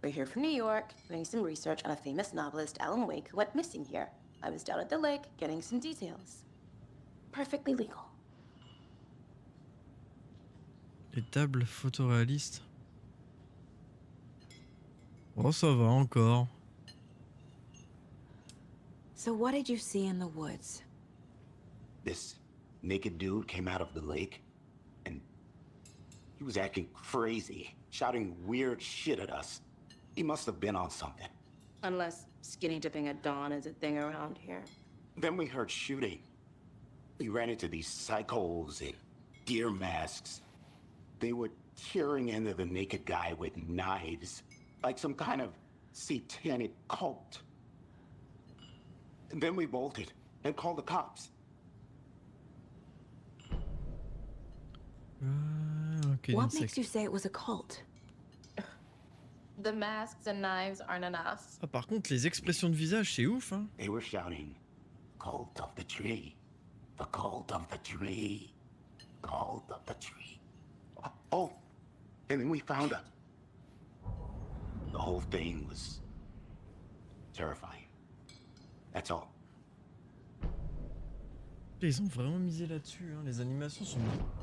We're here from New York, doing some research on a famous novelist, Alan Wake, who went missing here. I was down at the lake, getting some details. Perfectly legal. Les tables photoréalistes. Oh, ça va encore. So what did you see in the woods? This naked dude came out of the lake, and he was acting crazy, shouting weird shit at us. He must have been on something. Unless skinny dipping at dawn is a thing around here. Then we heard shooting. We ran into these psychos in deer masks. They were tearing into the naked guy with knives, like some kind of satanic cult. And then we bolted and called the cops. Okay, What makes you say it was a cult? The masks and knives aren't enough. Ah, par contre, les expressions de visage, c'est ouf, hein. They were shouting, "Cult of the tree, the cult of the tree, cult of the tree." Oh, and then we found out. The whole thing was terrifying. That's all. Ils ont vraiment misé là-dessus, hein. Les animations sont...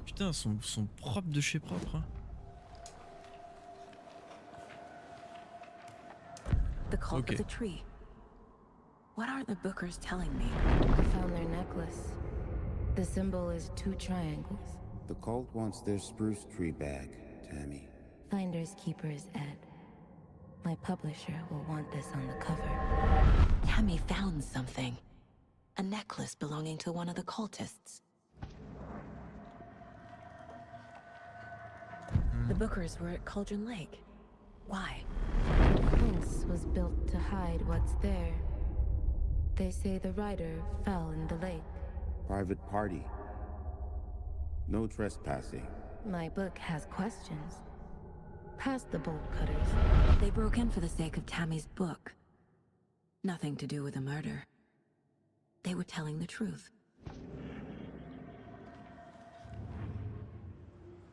Putain, sont propres de chez propre, hein. The cult of the tree. What aren't the Bookers telling me? I found their necklace. The symbol is 2 triangles. The cult wants their spruce tree back, Tammy. Finders keepers, Ed. My publisher will want this on the cover. Tammy found something. A necklace belonging to one of the cultists. The Bookers were at Cauldron Lake. Why? The fence was built to hide what's there. They say the rider fell in the lake. Private party. No trespassing. My book has questions. Past the bolt cutters. They broke in for the sake of Tammy's book. Nothing to do with the murder. They were telling the truth.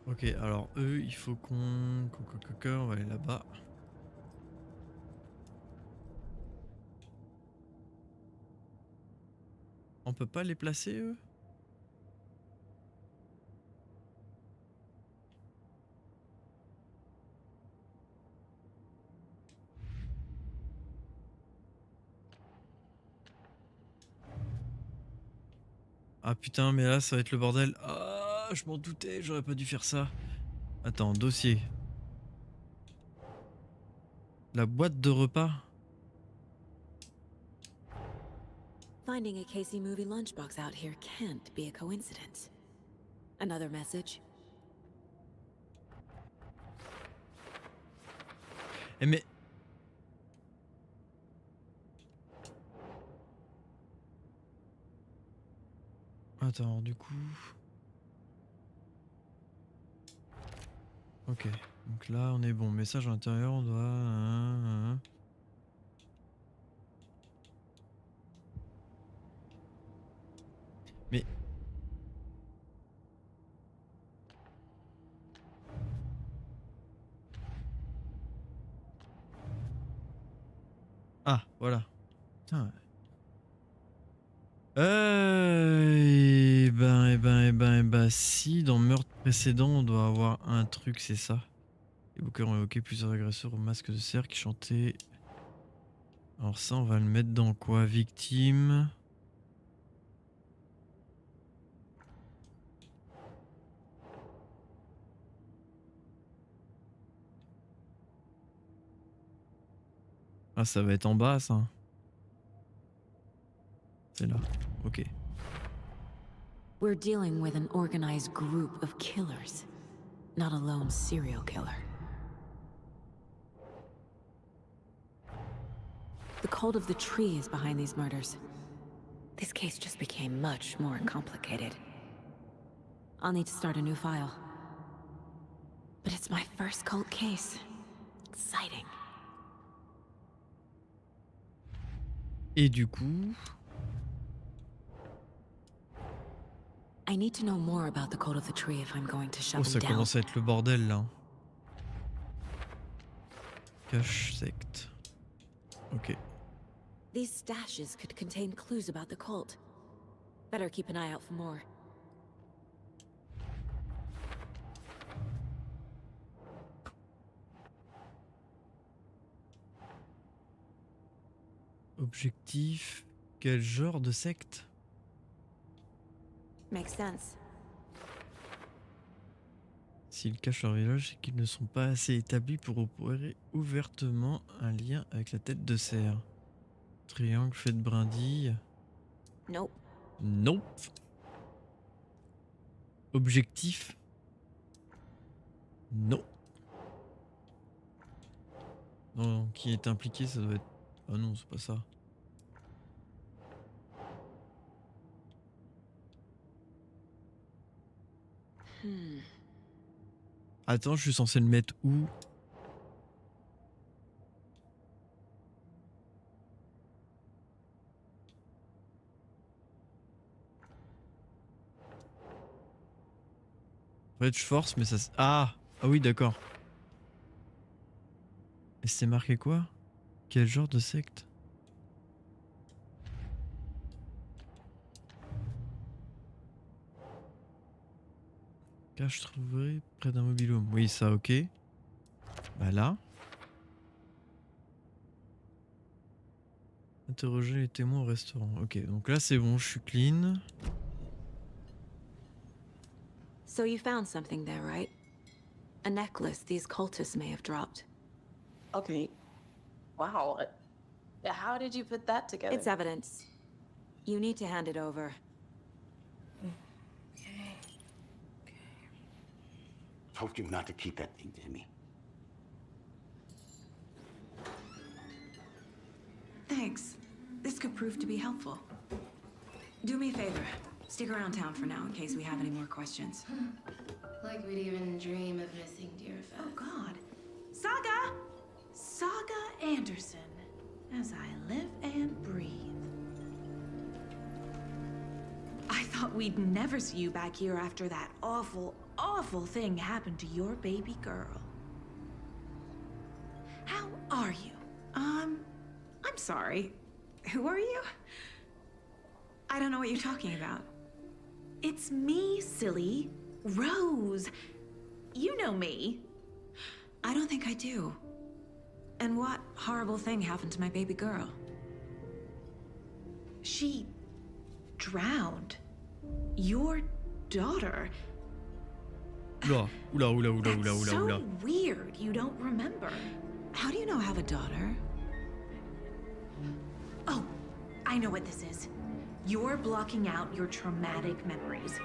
Ok, alors eux, il faut qu'on va aller là-bas. On peut pas les placer, eux? Ah putain, mais là, ça va être le bordel. Ah, je m'en doutais, j'aurais pas dû faire ça. Attends, dossier. La boîte de repas. Finding a Casey movie lunchbox out here can't be a coincidence. Another message. Eh mais... Attends, du coup... Ok, donc là on est bon. Message à l'intérieur, on doit... Mais... Ah, voilà. Putain. Eh ben, si dans meurtre précédent, on doit avoir un truc, c'est ça. Les Booker ont évoqué plusieurs agresseurs au masque de cerf qui chantaient. Alors ça, on va le mettre dans quoi? Victime. Ah, ça va être en bas, ça. C'est là. Ok. We're dealing with an organized group of killers, not a lone serial killer. The cult of the tree is behind these murders. This case just became much more complicated. I'll need to start a new file. But it's my first cult case. Exciting. Et du coup... I need to know more about the cult of the tree if I'm going to shut Oh, them ça down. commence à être le bordel là. Cache secte. Ok. These stashes could contain clues about the cult. Better keep an eye out for more. Objectif... Quel genre de secte? Makes sense. S'ils cachent leur village, c'est qu'ils ne sont pas assez établis pour opérer ouvertement un lien avec la tête de cerf. Triangle fait de brindilles. Nope. Nope. Objectif. Non. Non, qui est impliqué, ça doit être... Ah non, c'est pas ça. Attends, je suis censé le mettre où? En fait, je force, mais ça... Ah! Ah oui, d'accord. Et c'est marqué quoi? Quel genre de secte? Cache trouvé près d'un mobil-home. Oui, ça, ok. Bah là. Interroger les témoins au restaurant. Ok, donc là c'est bon, je suis clean. So you found something there, right? A necklace these cultists may have dropped. Okay. Wow. How did you put that together? It's evidence. You need to hand it over. Told you not to keep that thing to me. Thanks. This could prove to be helpful. Do me a favor. Stick around town for now in case we have any more questions. Like we'd even dream of missing Deerfest. Oh, God. Saga! Saga Anderson. As I live and breathe. I thought we'd never see you back here after that awful thing happened to your baby girl. How are you? I'm sorry. Who are you? I don't know what you're talking about. It's me, silly. Rose. You know me. I don't think I do. And what horrible thing happened to my baby girl? She drowned. Your daughter. Oula. So weird you don't remember. How do you know I have a daughter? Oh, I know what this is. You're blocking out your traumatic memories.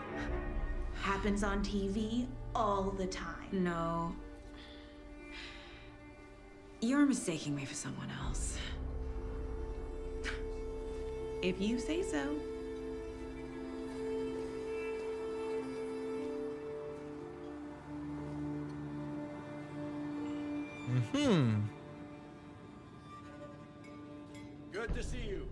Happens on TV all the time. No. You're mistaking me for someone else. If you say so. Good to see you.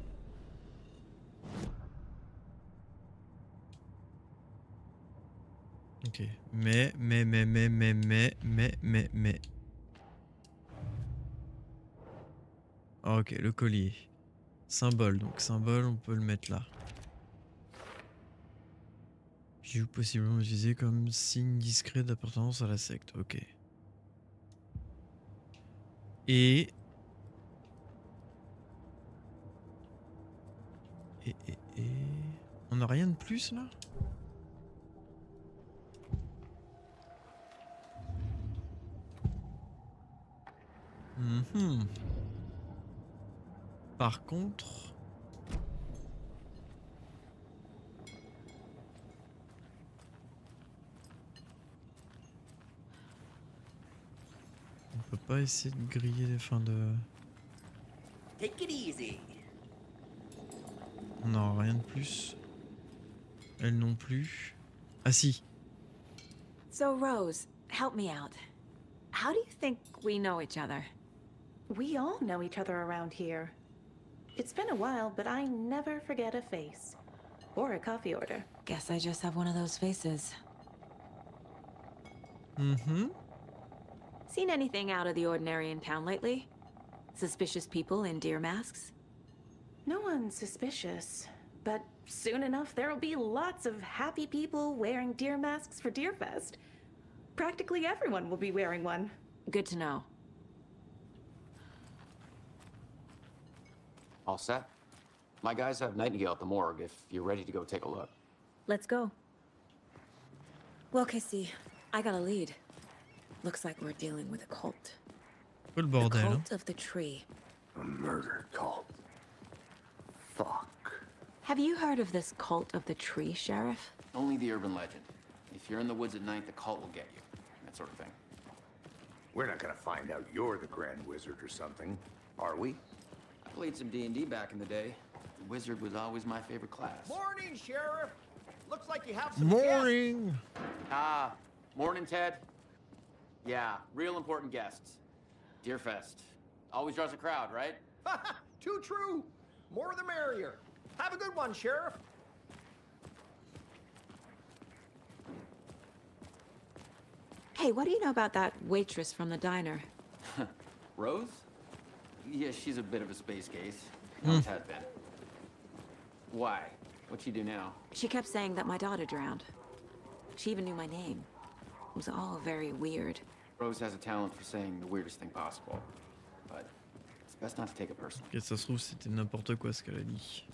Ok. Mais. Ok, le collier. Symbole, donc symbole, on peut le mettre là. Bijou possiblement utilisé comme signe discret d'appartenance à la secte. Ok. Et... On n'a rien de plus là? Par contre... On peut pas essayer de griller les fins de... Take it easy. On n'a rien de plus. Elle non plus. Ah si. So, Rose, help me out. How do you think we know each other? We all know each other around here. It's been a while, but I never forget a face. Or a coffee order. Guess I just have one of those faces. Seen anything out of the ordinary in town lately? Suspicious people in deer masks? No one's suspicious. But soon enough, there'll be lots of happy people wearing deer masks for Deerfest. Practically everyone will be wearing one. Good to know. All set? My guys have Nightingale at the morgue if you're ready to go take a look. Let's go. Well, Casey, I got a lead. Looks like we're dealing with a cult. Le The bordel. Hein. cult of the tree. A murder cult. Fuck. Have you heard of this cult of the tree, Sheriff? Only the urban legend. If you're in the woods at night, the cult will get you. That sort of thing. We're not gonna find out you're the Grand Wizard or something, are we? I played some D&D back in the day. The wizard was always my favorite class. Morning, Sheriff. Looks like you have some Morning. Ah, morning, Ted. Yeah, real important guests. Deerfest. Always draws a crowd, right? guests. Too true. More the merrier. Have a good one, Sheriff. Hey, what do you know about that waitress from the diner? Rose? Yeah, she's a bit of a space case. Always has been. Why? What'd she do now? She kept saying that my daughter drowned. She even knew my name. It was all very weird. Rose has a talent for saying the weirdest thing possible. But it's best not to take it personally. Et ça se trouve c'était n'importe quoi ce qu'elle a dit.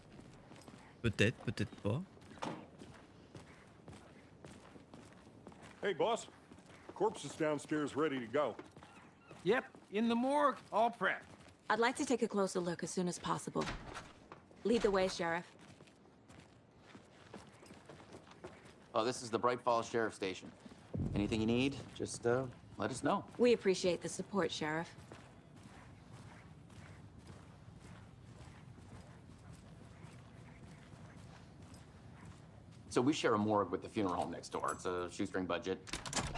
Peut-être, peut-être pas. Hey, boss. Corpse is downstairs ready to go. Yep, in the morgue, all prepped. I'd like to take a closer look as soon as possible. Lead the way, Sheriff. Oh, this is the Bright Falls Sheriff Station. Anything you need, just let us know. We appreciate the support, Sheriff. So we share a morgue with the funeral home next door. It's a shoestring budget.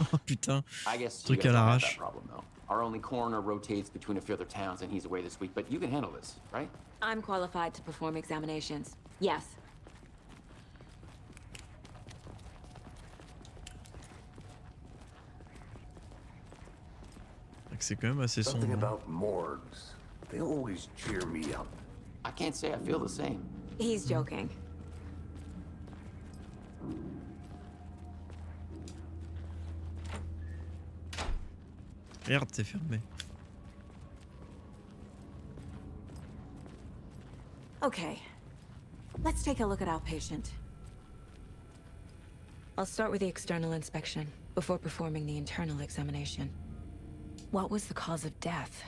Oh putain. I guess you Truc guys à don't have l'arrache. that problem though. Our only coroner rotates between a few other towns and he's away this week, but you can handle this, right? I'm qualified to perform examinations. Yes. C'est quand même assez Something sombre. about morgues. They always cheer me up. I can't say I feel the same. He's joking. Regarde, c'est fermé. Okay. Let's take a look at our patient. I'll start with the external inspection before performing the internal examination. What was the cause of death?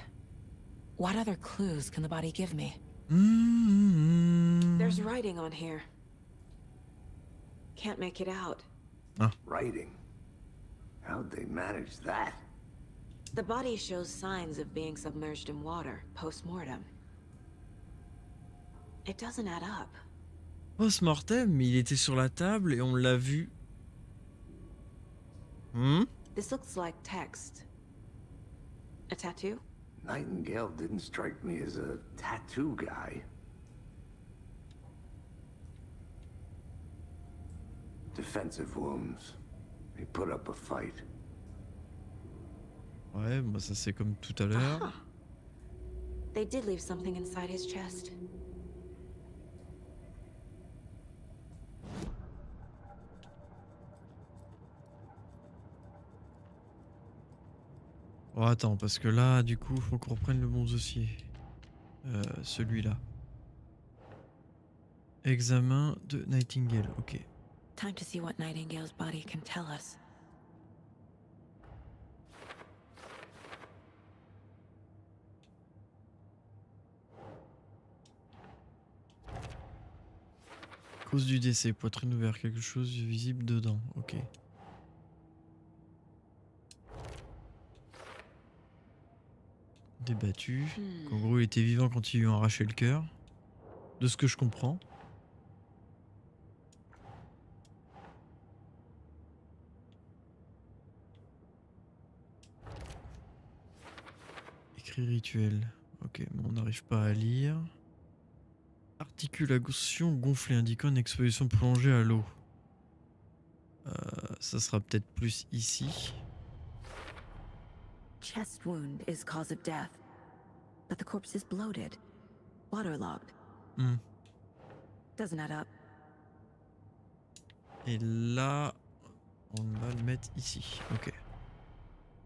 What other clues can the body give me? There's writing on here. Can't make it out. Writing? How'd they manage that? The body shows signs of being submerged in water post-mortem. It doesn't add up. Post-mortem, il était sur la table et on l'a vu. This looks like text. A tattoo? Nightingale didn't strike me as a tattoo guy. Defensive wounds. He put up a fight. Ouais, bah ça c'est comme tout à l'heure. Aha. They did leave something inside his chest. Oh, attends, parce que là, du coup, faut qu'on reprenne le bon dossier. Celui-là. Examen de Nightingale, ok. Time to see what Nightingale's body can tell us. Cause du décès, poitrine ouverte, quelque chose visible dedans, ok. Débattu. En gros, il était vivant quand ils lui ont arraché le cœur. De ce que je comprends. Écrit rituel. Ok, mais on n'arrive pas à lire. Articulation gonflée indiquant une exposition plongée à l'eau. Ça sera peut-être plus ici. Chest wound is cause of death, but the corpse is bloated, waterlogged. Doesn't add up. Et là, on va le mettre ici. Ok.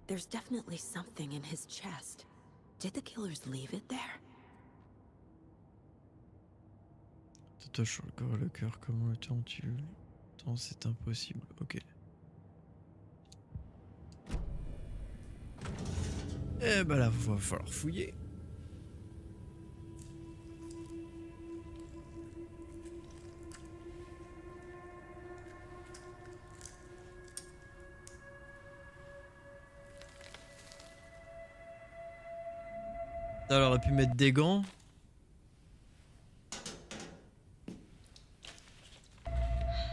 There's definitely something in his chest. Did the killers leave it there? Tatouage sur le corps et le cœur, comment le temps-tu? Attends, c'est impossible. Ok. Eh ben là, va falloir fouiller. Ça, elle aurait pu mettre des gants.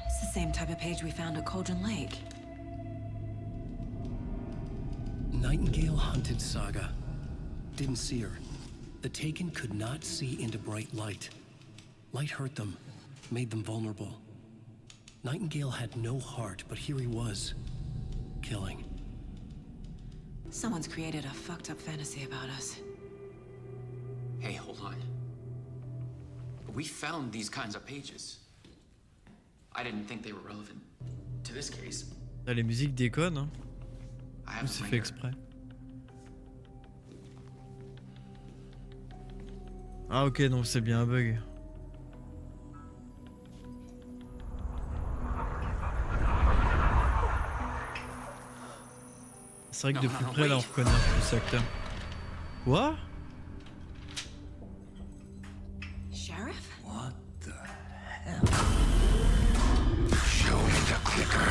It's the same type of page we found at Cauldron Lake. Nightingale hunted Saga. Didn't see her. The Taken could not see into bright light. Light hurt them, made them vulnerable. Nightingale had no heart, but here he was, killing. Someone's created a fucked up fantasy about us. Hey, hold on. We found these kinds of pages. I didn't think they were relevant to this case. Là, les musiques déconnent, hein. I have C'est a fait ringer. exprès. Ah ok, donc c'est bien un bug. C'est vrai que de plus près là on reconnaît un peu plus l'acteur. Quoi? Sheriff? What the hell? Show me the clicker.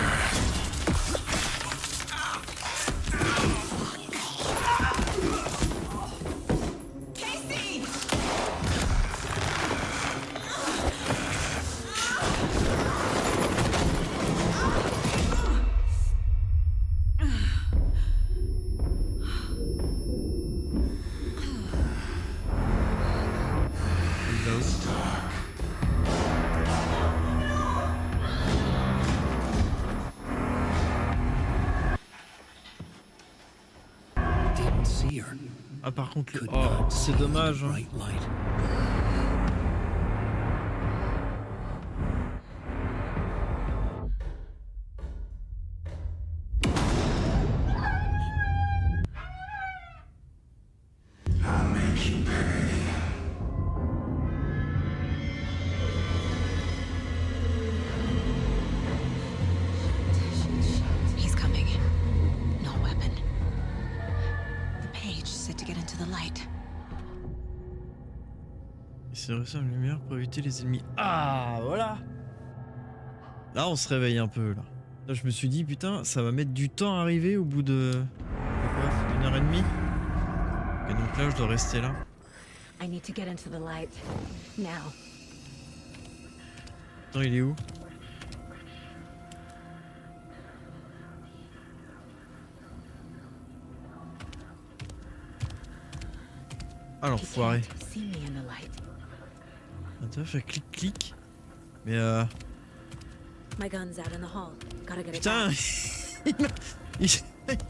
Ah par contre, oh, c'est dommage. Hein. He's coming. No weapon. The page said to get into the light. Il s'est réussi à une lumière pour éviter les ennemis. Ah voilà. Là on se réveille un peu là. Là je me suis dit putain ça va mettre du temps à arriver au bout de... quoi, 1h30. Et donc là, je dois rester là. I need to get into the light. Now. Attends, il est où? Ah l'enfoiré. See me in the light. Attends, faire clic-clic. Mais My gun's out in the hall. Gotta get it putain. back.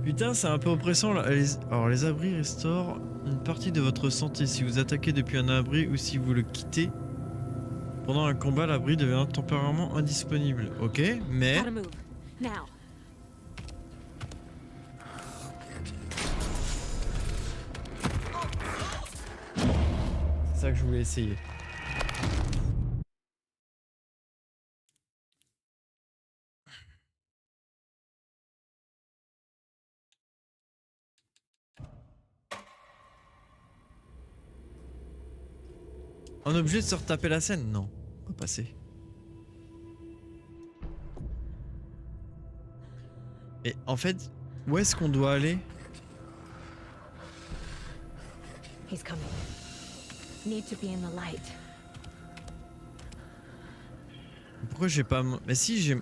Putain, c'est un peu oppressant là. Alors, les abris restaurent une partie de votre santé si vous attaquez depuis un abri ou si vous le quittez. Pendant un combat, l'abri devient temporairement indisponible. Ok, mais. Gotta move. Now. C'est ça que je voulais essayer. On est obligé de se retaper la scène? Non, on va passer. Et en fait, où est-ce qu'on doit aller? He's coming. Need to be in the light. Pourquoi j'ai pas... Mais si j'ai...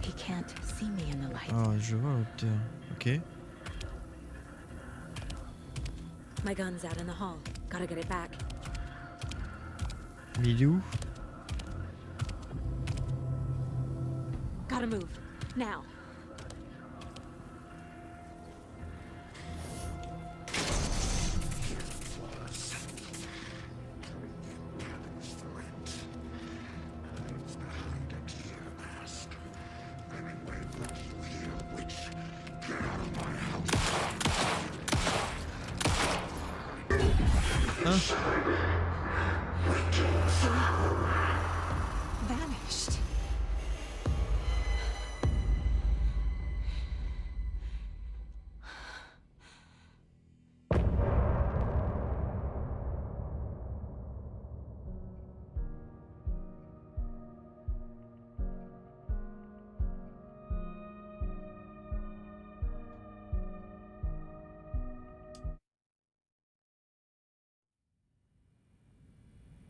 He can't see me in the light. Ah, je vois l'auteur. Ok. My gun's out in the hall. Gotta get it back. Mais il est où? Gotta move. Now. Vanished.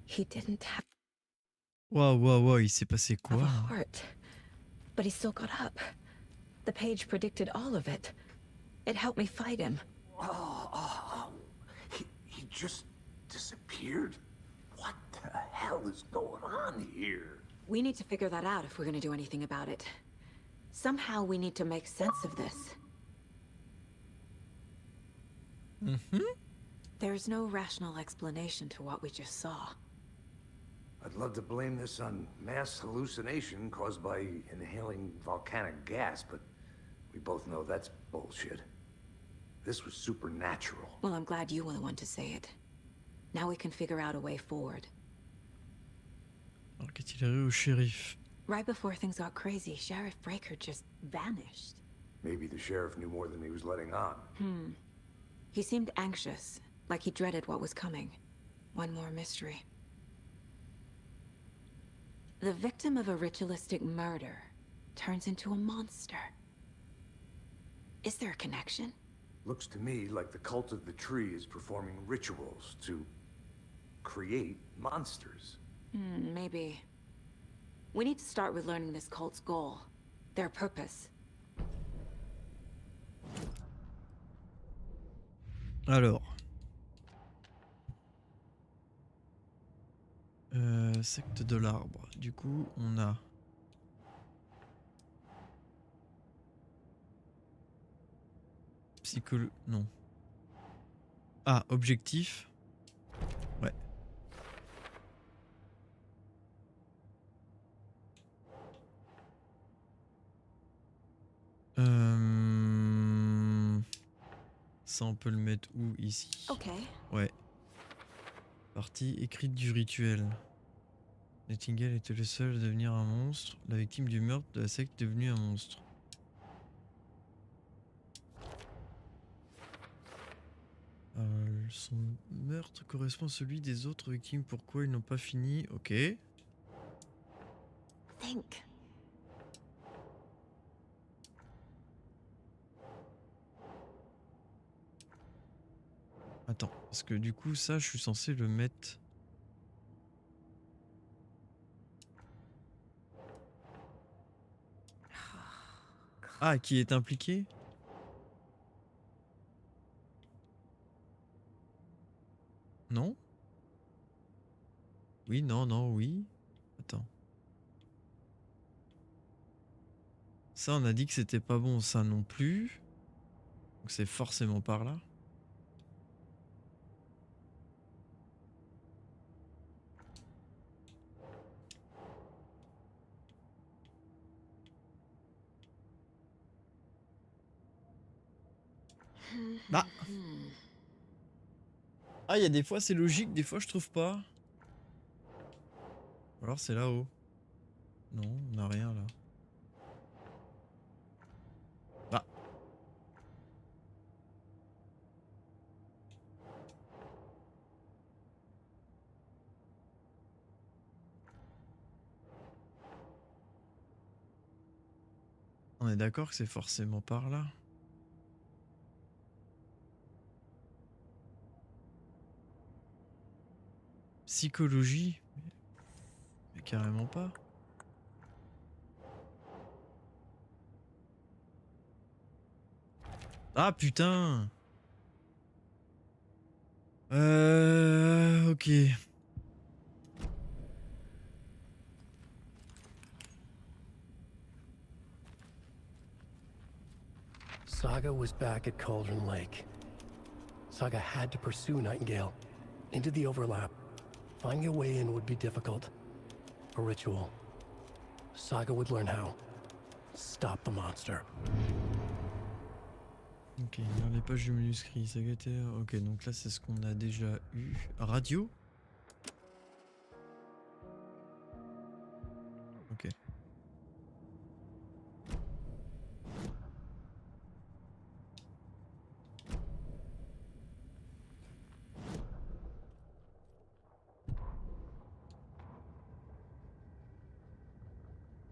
He didn't have Waouh, il s'est passé a quoi? heart, but he still got up. The page predicted all of it. It helped me fight him. He just disappeared? What the hell is going on here? We need to figure that out if we're gonna do anything about it. Somehow we need to make sense of this. There's no rational explanation to what we just saw. I'd love to blame this on mass hallucination caused by inhaling volcanic gas, but we both know that's bullshit. This was supernatural. Well, I'm glad you were the one to say it. Now we can figure out a way forward. Alors qu'est-il arrivé au shérif? Right before things got crazy, Sheriff Breaker just vanished. Maybe the sheriff knew more than he was letting on. He seemed anxious, like he dreaded what was coming. One more mystery. The victim of a ritualistic murder turns into a monster. Is there a connection? Looks to me like the cult of the tree is performing rituals to create monsters. Maybe. We need to start with learning this cult's goal. Their purpose. Alors. Secte de l'arbre. Du coup, on a... Non. Ah, objectif. Ouais. Ça, on peut le mettre où? Ici. Ok. Ouais. Partie écrite du rituel. Nightingale était le seul à devenir un monstre. La victime du meurtre de la secte est devenue un monstre. Son meurtre correspond à celui des autres victimes. Pourquoi ils n'ont pas fini? Ok. Think. Attends, parce que du coup, ça, je suis censé le mettre... Ah, qui est impliqué? Non? Oui, non, non, oui. Attends. Ça, on a dit que c'était pas bon, ça non plus. Donc c'est forcément par là. Ah. Ah, il y a des fois c'est logique, des fois je trouve pas. Ou alors c'est là-haut. Non, on n'a rien là. Ah. On est d'accord que c'est forcément par là. Psychologie? Mais carrément pas. Ah putain! Ok. Saga was back at Cauldron Lake. Saga had to pursue Nightingale into the overlap. Finding a way in would be difficult. A ritual. Saga would learn how. Stop the monster. Ok, dans les pages du manuscrit, Saga était... Ok, donc là c'est ce qu'on a déjà eu. Radio? Ok.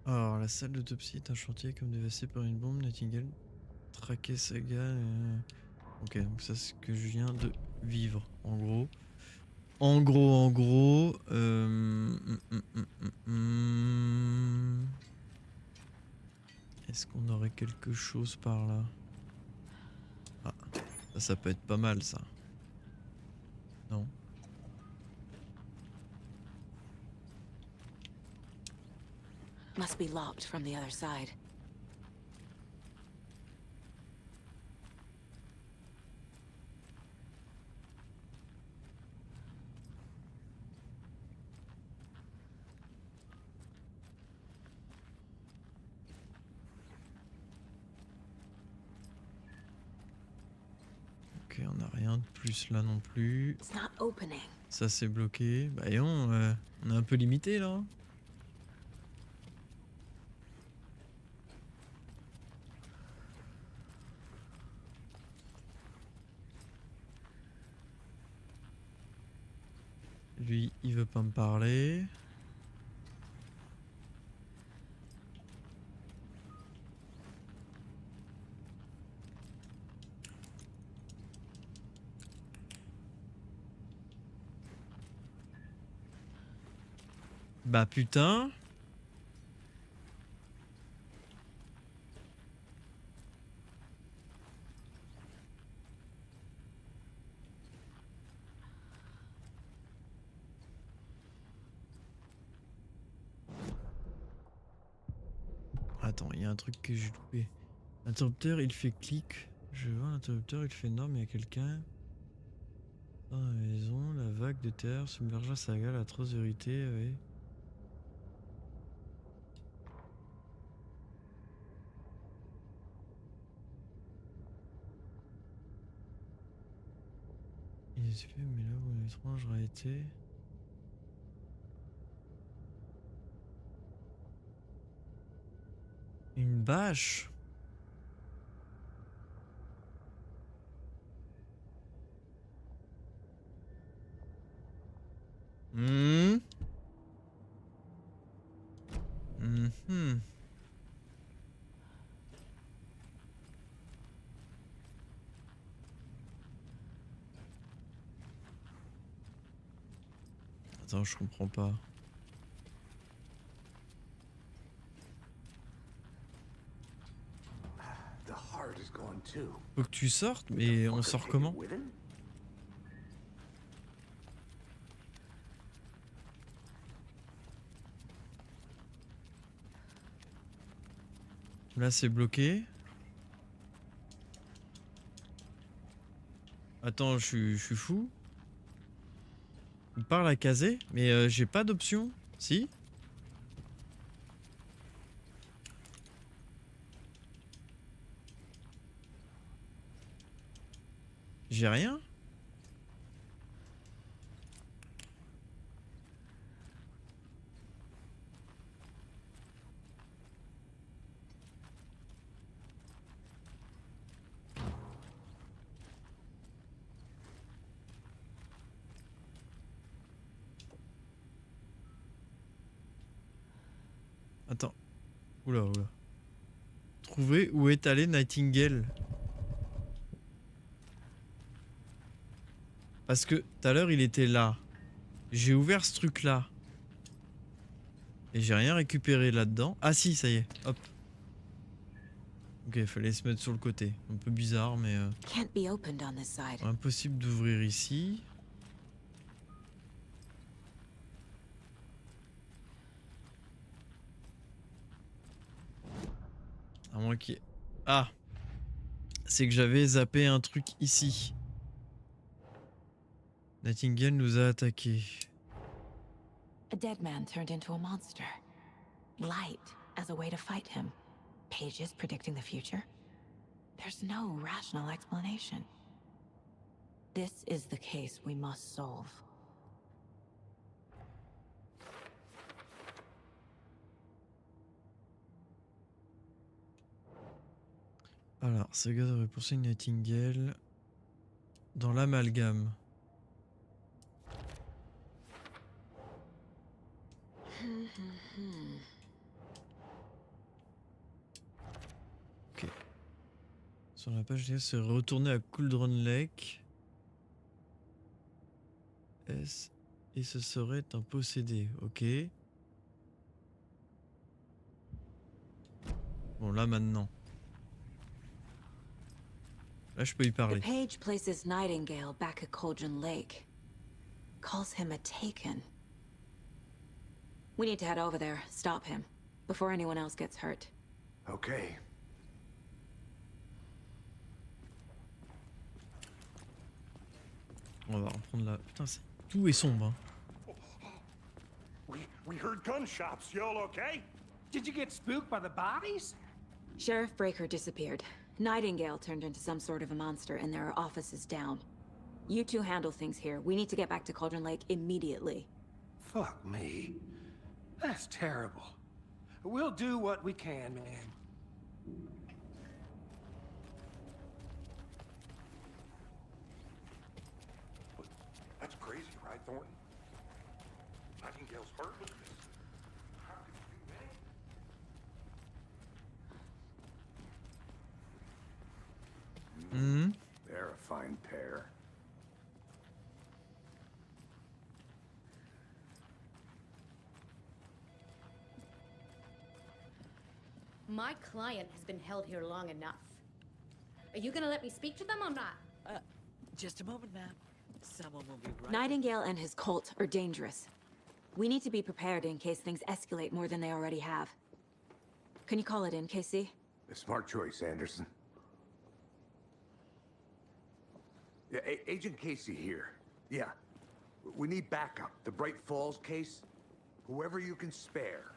Alors, la salle d'autopsie est un chantier comme dévasté par une bombe. Nightingale traquait Saga. Ok, donc ça c'est ce que je viens de vivre, en gros. En gros... Est-ce qu'on aurait quelque chose par là? Ah, ça peut être pas mal, ça. Non? Must be locked from the other side. Ok, on n'a rien de plus là non plus. It's not opening. Ça c'est bloqué. Bah et on est un peu limité là. Lui, il veut pas me parler. Bah putain. Attends, il y a un truc que j'ai loupé. L'interrupteur, il fait clic. Je vois l'interrupteur, il fait non, mais il y a quelqu'un. Dans la maison, la vague de terre submergea Saga, l'atroce vérité, oui. Il est fait, mais là où l'étrange aurait été. Une bâche. Hmm. Mhm. Attends, je comprends pas. The heart is gone too. Faut que tu sortes, mais on sort comment? With him? Là, c'est bloqué. Attends, je suis fou. Il parle à caser, mais j'ai pas d'option. Si? J'ai rien? Attends. Oula, oula. Trouver où est allé Nightingale. Parce que tout à l'heure, il était là. J'ai ouvert ce truc-là. Et j'ai rien récupéré là-dedans. Ah si, ça y est. Hop. Ok, il fallait se mettre sur le côté. Un peu bizarre, mais... Can't be opened on this side. impossible d'ouvrir ici. À moins qu'il y ait... Ah! C'est que j'avais zappé un truc ici. Nightingale nous a attaqués. A dead man turned into a monster. Light as a way to fight him. Pages predicting the future. There's no rational explanation. This is the case we must solve. Alors, ce gars devrait poursuivre Nightingale dans l'amalgame. Ok. Sur la page, c'est retourner à Cauldron Lake. S. Et ce serait un possédé. Ok. Bon, là maintenant. Là, je peux y The parler. page places Nightingale back at Cauldron Lake. Calls him a Taken. We need to head over there, stop him, before anyone else gets hurt. Okay. On va reprendre la... Putain, tout est sombre. Hein. We heard gunshots. You all okay? Did you get spooked by the bodies? Sheriff Breaker disappeared. Nightingale turned into some sort of a monster, and there are offices down. You two handle things here. We need to get back to Cauldron Lake immediately. Fuck me. That's terrible. We'll do what we can, man. That's crazy, right, Thornton? Nightingale's hurt. Look at this. How could you do that? Hmm. They're a fine pair. My client has been held here long enough. Are you gonna let me speak to them or not? Just a moment, ma'am. Someone will be right. Nightingale and his cult are dangerous. We need to be prepared in case things escalate more than they already have. Can you call it in, KC? A smart choice, Anderson. Yeah, Agent Casey here. Yeah. We need backup. The Bright Falls case. Whoever you can spare.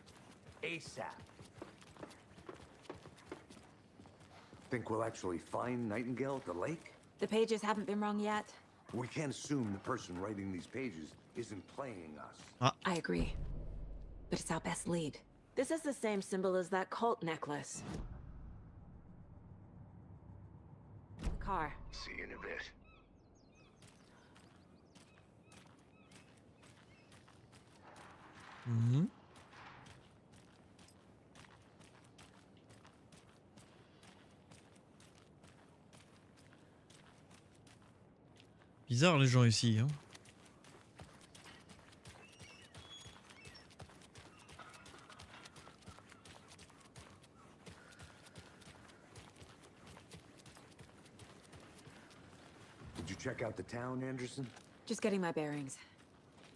ASAP. Think we'll actually find Nightingale at the lake? The pages haven't been rung yet. We can't assume the person writing these pages isn't playing us. I agree. But it's our best lead. This is the same symbol as that cult necklace. Car. See you in a bit. Mhm. Bizarre les gens ici, hein. Did you check out the town, Anderson? Just getting my bearings.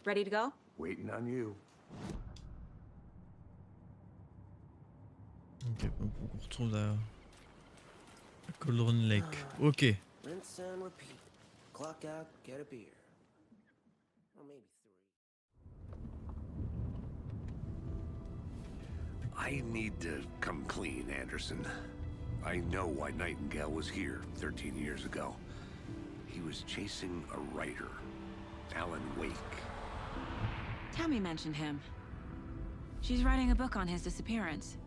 Ready to go? Waiting on you. Ok, bon, on retrouve la Cauldron Lake. Ok. Rinse and repeat. Clock out, get a beer. Or maybe 3. I need to come clean, Anderson. I know why Nightingale was here 13 years ago. He was chasing a writer, Alan Wake. Tammy mentioned him. She's writing a book on his disappearance.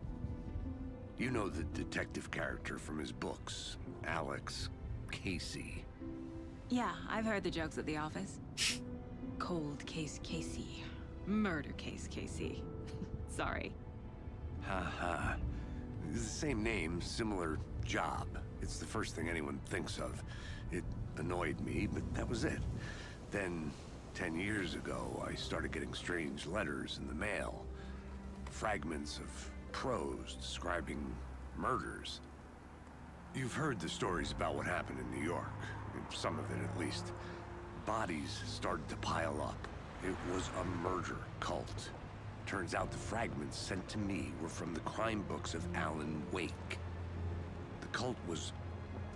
You know the detective character from his books, Alex Casey. Yeah, I've heard the jokes at the office. Cold case Casey. Murder case Casey. Sorry. Ha. It's the same name, similar job. It's the first thing anyone thinks of. It annoyed me, but that was it. Then, 10 years ago, I started getting strange letters in the mail. Fragments of prose describing murders. You've heard the stories about what happened in New York. Some of it, at least. Bodies started to pile up. It was a murder cult. Turns out the fragments sent to me were from the crime books of Alan Wake. The cult was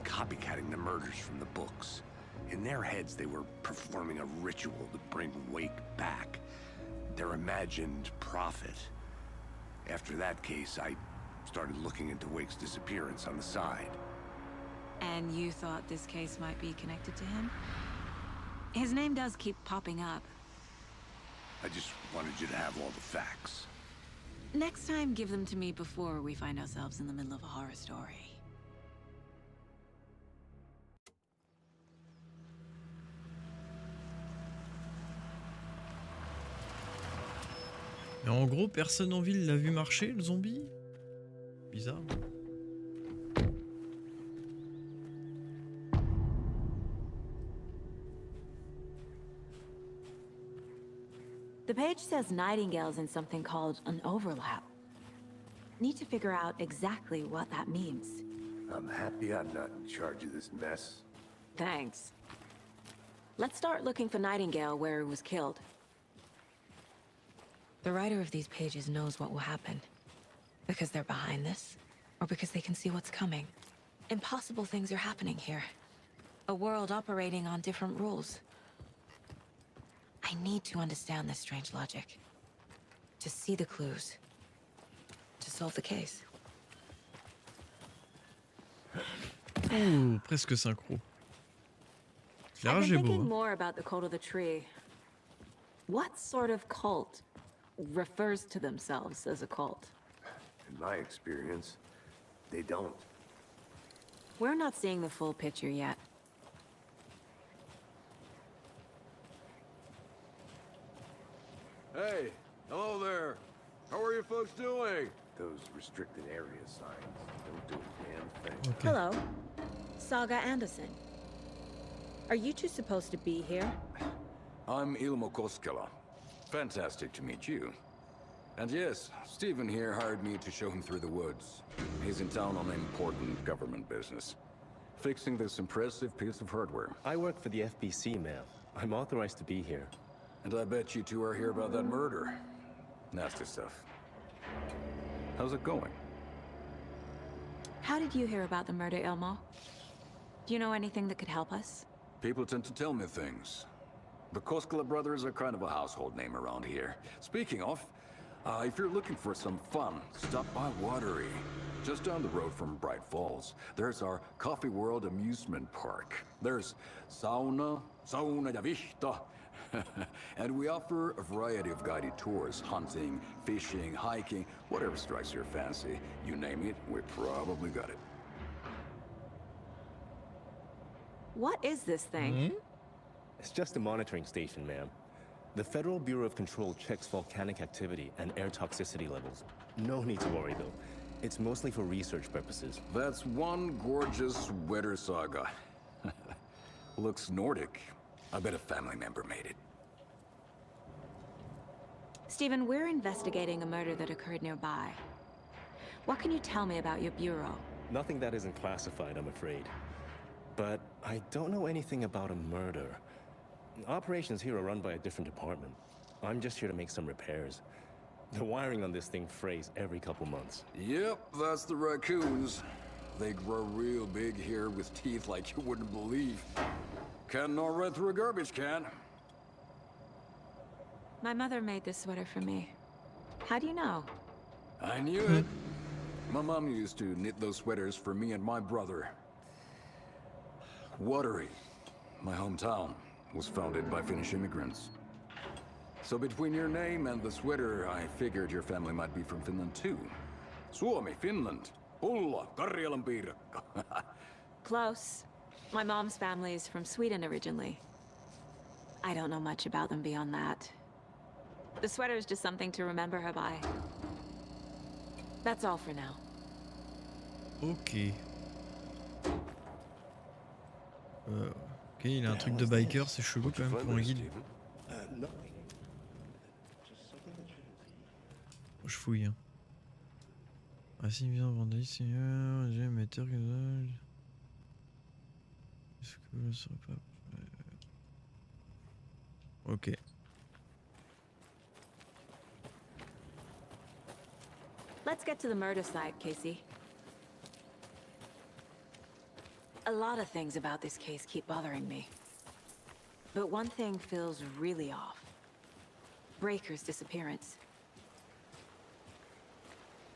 copycatting the murders from the books. In their heads, they were performing a ritual to bring Wake back. Their imagined prophet. After that case, I started looking into Wake's disappearance on the side. And you thought this case might be connected to him? His name does keep popping up. I just wanted you to have all the facts. Next time, give them to me before we find ourselves in the middle of a horror story. Et en gros, personne en ville l'a vu marcher, le zombie? Bizarre. The page says Nightingale's in something called an overlap. Need to figure out exactly what that means. I'm happy I'm not in charge of this mess. Thanks. Let's start looking for Nightingale where he was killed. The writer of these pages knows what will happen. Because they're behind this, or because they can see what's coming. Impossible things are happening here. A world operating on different rules. I need to understand this strange logic. To see the clues. To solve the case. Oh, presque synchro. I've been L'éclairage est beau. thinking Hein. more about the cult of the tree. What sort of cult refers to themselves as a cult? In my experience, they don't. We're not seeing the full picture yet. Hey, hello there. How are you folks doing? Those restricted area signs don't do a damn thing. Okay. Hello, Saga Anderson. Are you two supposed to be here? I'm Ilmo Koskela. Fantastic to meet you. And yes, Stephen here hired me to show him through the woods. He's in town on important government business. Fixing this impressive piece of hardware. I work for the FBC, ma'am. I'm authorized to be here. And I bet you two are here about that murder. Nasty stuff. How's it going? How did you hear about the murder, Ilmo? Do you know anything that could help us? People tend to tell me things. The Koskela brothers are kind of a household name around here. Speaking of, if you're looking for some fun, stop by Watery. Just down the road from Bright Falls, there's our Coffee World amusement park. There's sauna ja vihta. And we offer a variety of guided tours, hunting, fishing, hiking, whatever strikes your fancy. You name it, we probably got it. What is this thing? It's just a monitoring station, ma'am. The Federal Bureau of Control checks volcanic activity and air toxicity levels. No need to worry, though. It's mostly for research purposes. That's one gorgeous sweater saga. Looks Nordic. I bet a family member made it. Stephen, we're investigating a murder that occurred nearby. What can you tell me about your bureau? Nothing that isn't classified, I'm afraid. But I don't know anything about a murder. Operations here are run by a different department. I'm just here to make some repairs. The wiring on this thing frays every couple months. Yep, that's the raccoons. They grow real big here with teeth like you wouldn't believe. Can't gnaw right through a garbage can. My mother made this sweater for me. How do you know? I knew it. My mom used to knit those sweaters for me and my brother. Watery, my hometown, was founded by Finnish immigrants. So between your name and the sweater, I figured your family might be from Finland too. Suomi, Finland. Pulla, Karjalan piirakka. Close. My mom's family is from Sweden originally. I don't know much about them beyond that. The sweater is just something to remember her by. That's all for now. Ok. Ok, il a un truc de biker, c'est chelou quand même pour un guide. Je fouille. Hein. Ah si, bien vandalisme, Seigneur, j'ai mes terres. Est-ce que je ne serais pas. Ok. Let's get to the murder site, Casey. A lot of things about this case keep bothering me. But one thing feels really off. Breaker's disappearance.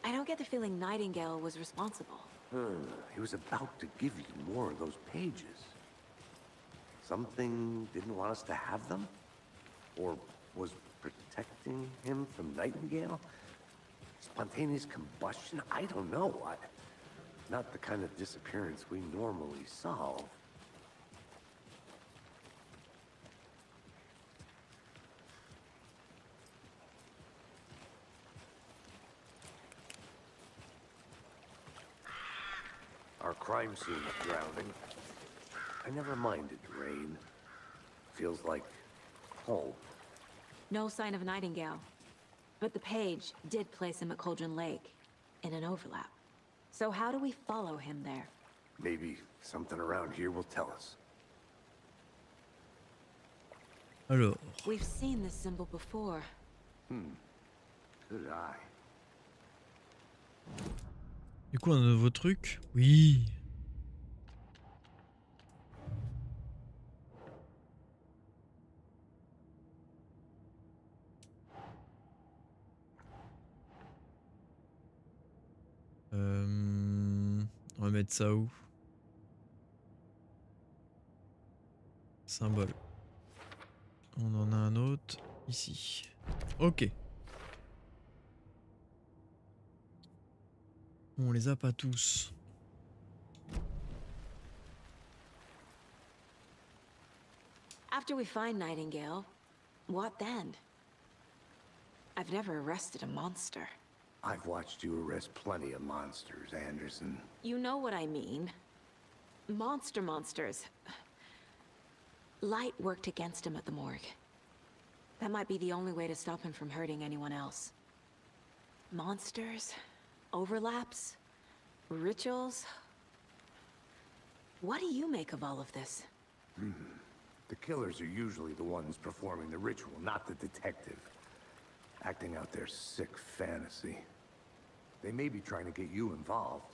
I don't get the feeling Nightingale was responsible. He was about to give you more of those pages. Something didn't want us to have them? Or was protecting him from Nightingale? Spontaneous combustion? I don't know. Not the kind of disappearance we normally solve. Our crime scene of drowning. I never minded rain. Feels like home. No sign of Nightingale. But the page did place him at Cauldron Lake, in an overlap. So how do we follow him there? Maybe something around here will tell us. Alors. We've seen this symbol before. Good eye. Du coup, un nouveau truc? Oui. On va mettre ça où? Symbole. On en a un autre ici. Ok. On les a pas tous. After we find Nightingale, what then? I've never arrested a monster. I've watched you arrest plenty of monsters, Anderson. You know what I mean. Monsters. Light worked against him at the morgue. That might be the only way to stop him from hurting anyone else. Monsters? Overlaps? Rituals? What do you make of all of this? The killers are usually the ones performing the ritual, not the detective. Acting out their sick fantasy. They may be trying to get you involved,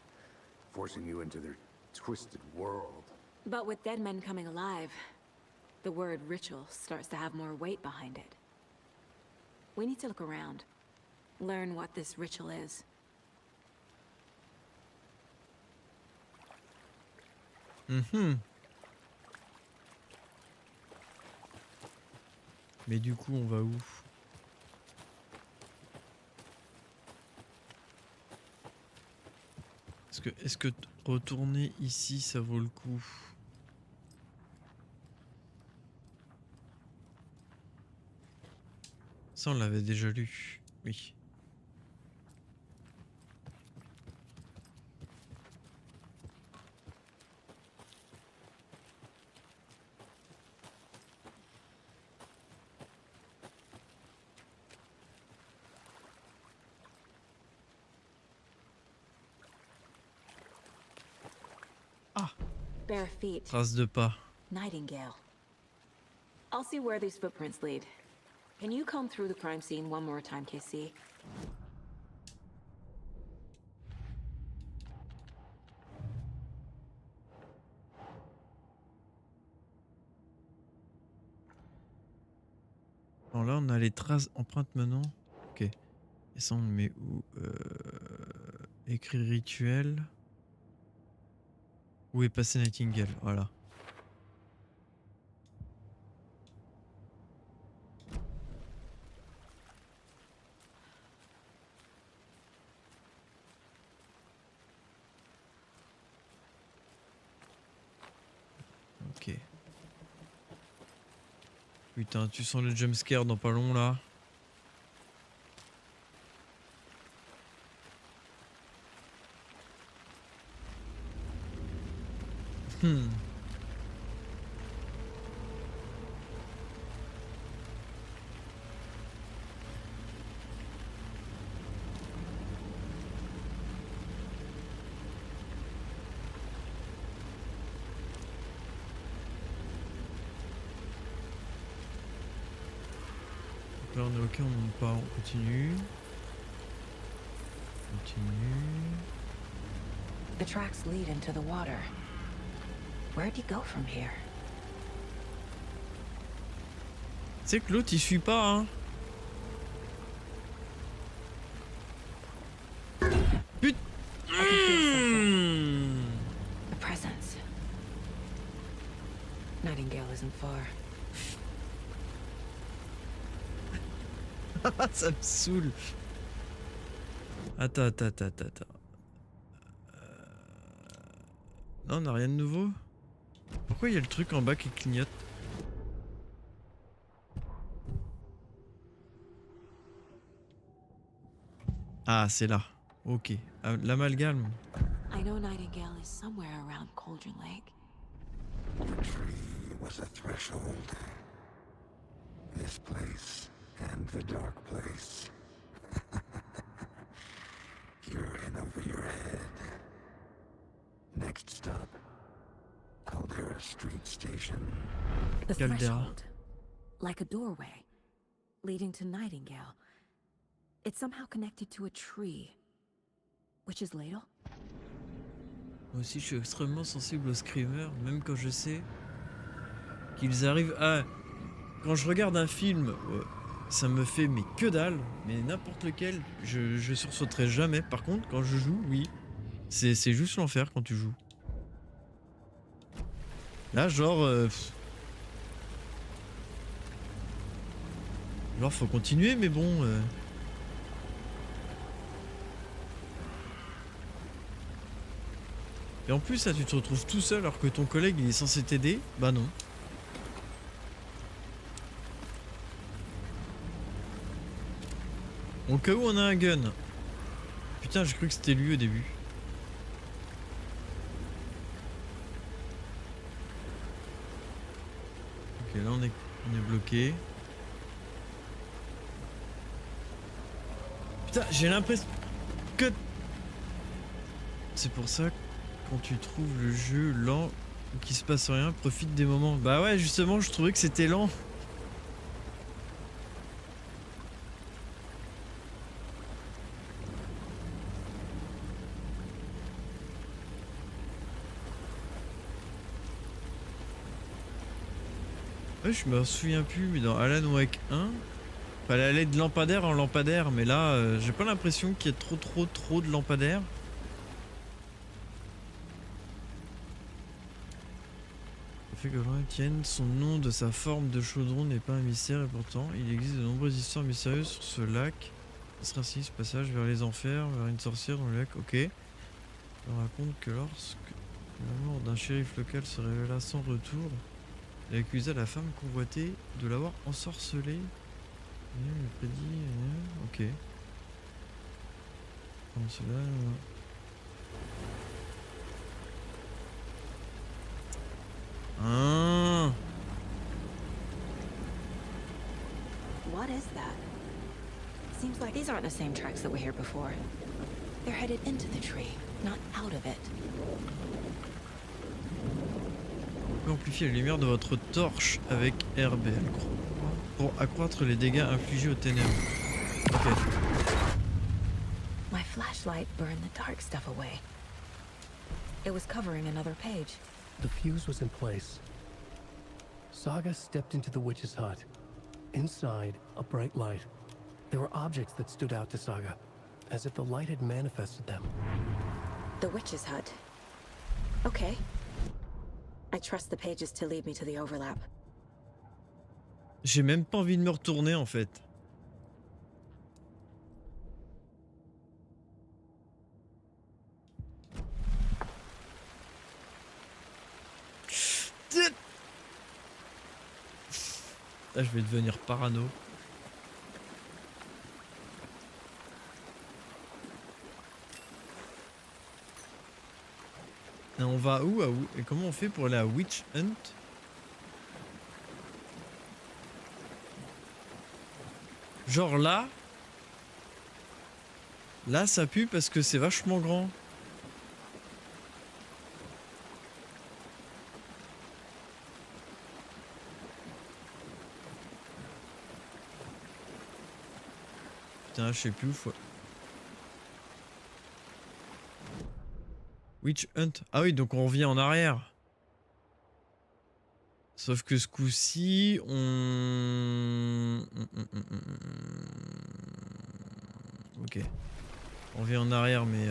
forcing you into their twisted world. But with dead men coming alive, the word ritual starts to have more weight behind it. We need to look around, learn what this ritual is. Mais du coup, on va où? Est-ce que retourner ici, ça vaut le coup? Ça, on l'avait déjà lu. Oui. Bare feet. Trace de pas. Nightingale. I'll see where these footprints lead. Can you comb through the crime scene one more time, KC? Bon, là, on a les traces empreintes maintenant. Ok. Et ça, on le met où écrit rituel. Où est passé Nightingale? Voilà. Ok. Putain, tu sens le jumpscare dans pas long là. Là on est ok, on monte pas, on continue. Continue. The tracks lead into the water. Where'd he go from here? Tu sais que l'autre il suit pas hein. Putain. The presence. Nightingale isn't far. Ça me saoule. Attends. Non, on n'a rien de nouveau. Pourquoi il y a le truc en bas qui clignote? Ah, c'est là. Ok. Ah, l'amalgame. I know Nightingale is somewhere around Cauldron Lake. The tree was a threshold. This place and the dark place. You're in over your head. Next stop, Caldera Street Station. The threshold, like a doorway, leading to Nightingale. It's somehow connected to a tree. Which is Ladle? Moi aussi, je suis extrêmement sensible aux screamers, même quand je sais qu'ils arrivent à... Quand je regarde un film, ça me fait mais que dalle, mais n'importe lequel, je sursauterai jamais. Par contre, quand je joue, oui, c'est juste l'enfer quand tu joues. Là, genre... Genre, faut continuer, mais bon... Et en plus, là, tu te retrouves tout seul alors que ton collègue, il est censé t'aider. Bah non. Au cas où on a un gun. Putain, j'ai cru que c'était lui au début. Ok, là on est bloqué. Putain, j'ai l'impression que... C'est pour ça que quand tu trouves le jeu lent ou qu'il se passe rien, profite des moments. Bah ouais, justement, je trouvais que c'était lent. Ouais, je me souviens plus, mais dans Alan Wake 1, fallait aller de lampadaire en lampadaire, mais là, j'ai pas l'impression qu'il y ait trop de lampadaires. Le fait que l'on tienne son nom de sa forme de chaudron n'est pas un mystère, et pourtant, il existe de nombreuses histoires mystérieuses sur ce lac. Ce sera ainsi, ce passage vers les enfers, vers une sorcière dans le lac, ok. On raconte que lorsque la mort d'un shérif local se révéla sans retour, il accusa la femme convoitée de l'avoir ensorcelé. Le prédit. Ok. Comment cela Ah. What is that? Seems like these aren't the same tracks that were here before. They're headed into the tree, not out of it. Amplifiez la lumière de votre torche avec RBL pour accroître les dégâts infligés aux ténèbres. Ok. My flashlight burned the dark stuff away. It was covering another page. The fuse was in place. Saga stepped into the witch's hut. Inside, a bright light. There were objects that stood out to Saga, as if the light had manifested them. The witch's hut. Okay. I trust the pages to lead me to the overlap. J'ai même pas envie de me retourner en fait. Là, je vais devenir parano. Et on va où, et comment on fait pour aller à Witch Hunt? Genre là. Là ça pue parce que c'est vachement grand. Putain, je sais plus où faut... Witch Hunt. Ah oui, donc on revient en arrière. Sauf que ce coup-ci, on... Ok. On revient en arrière, mais...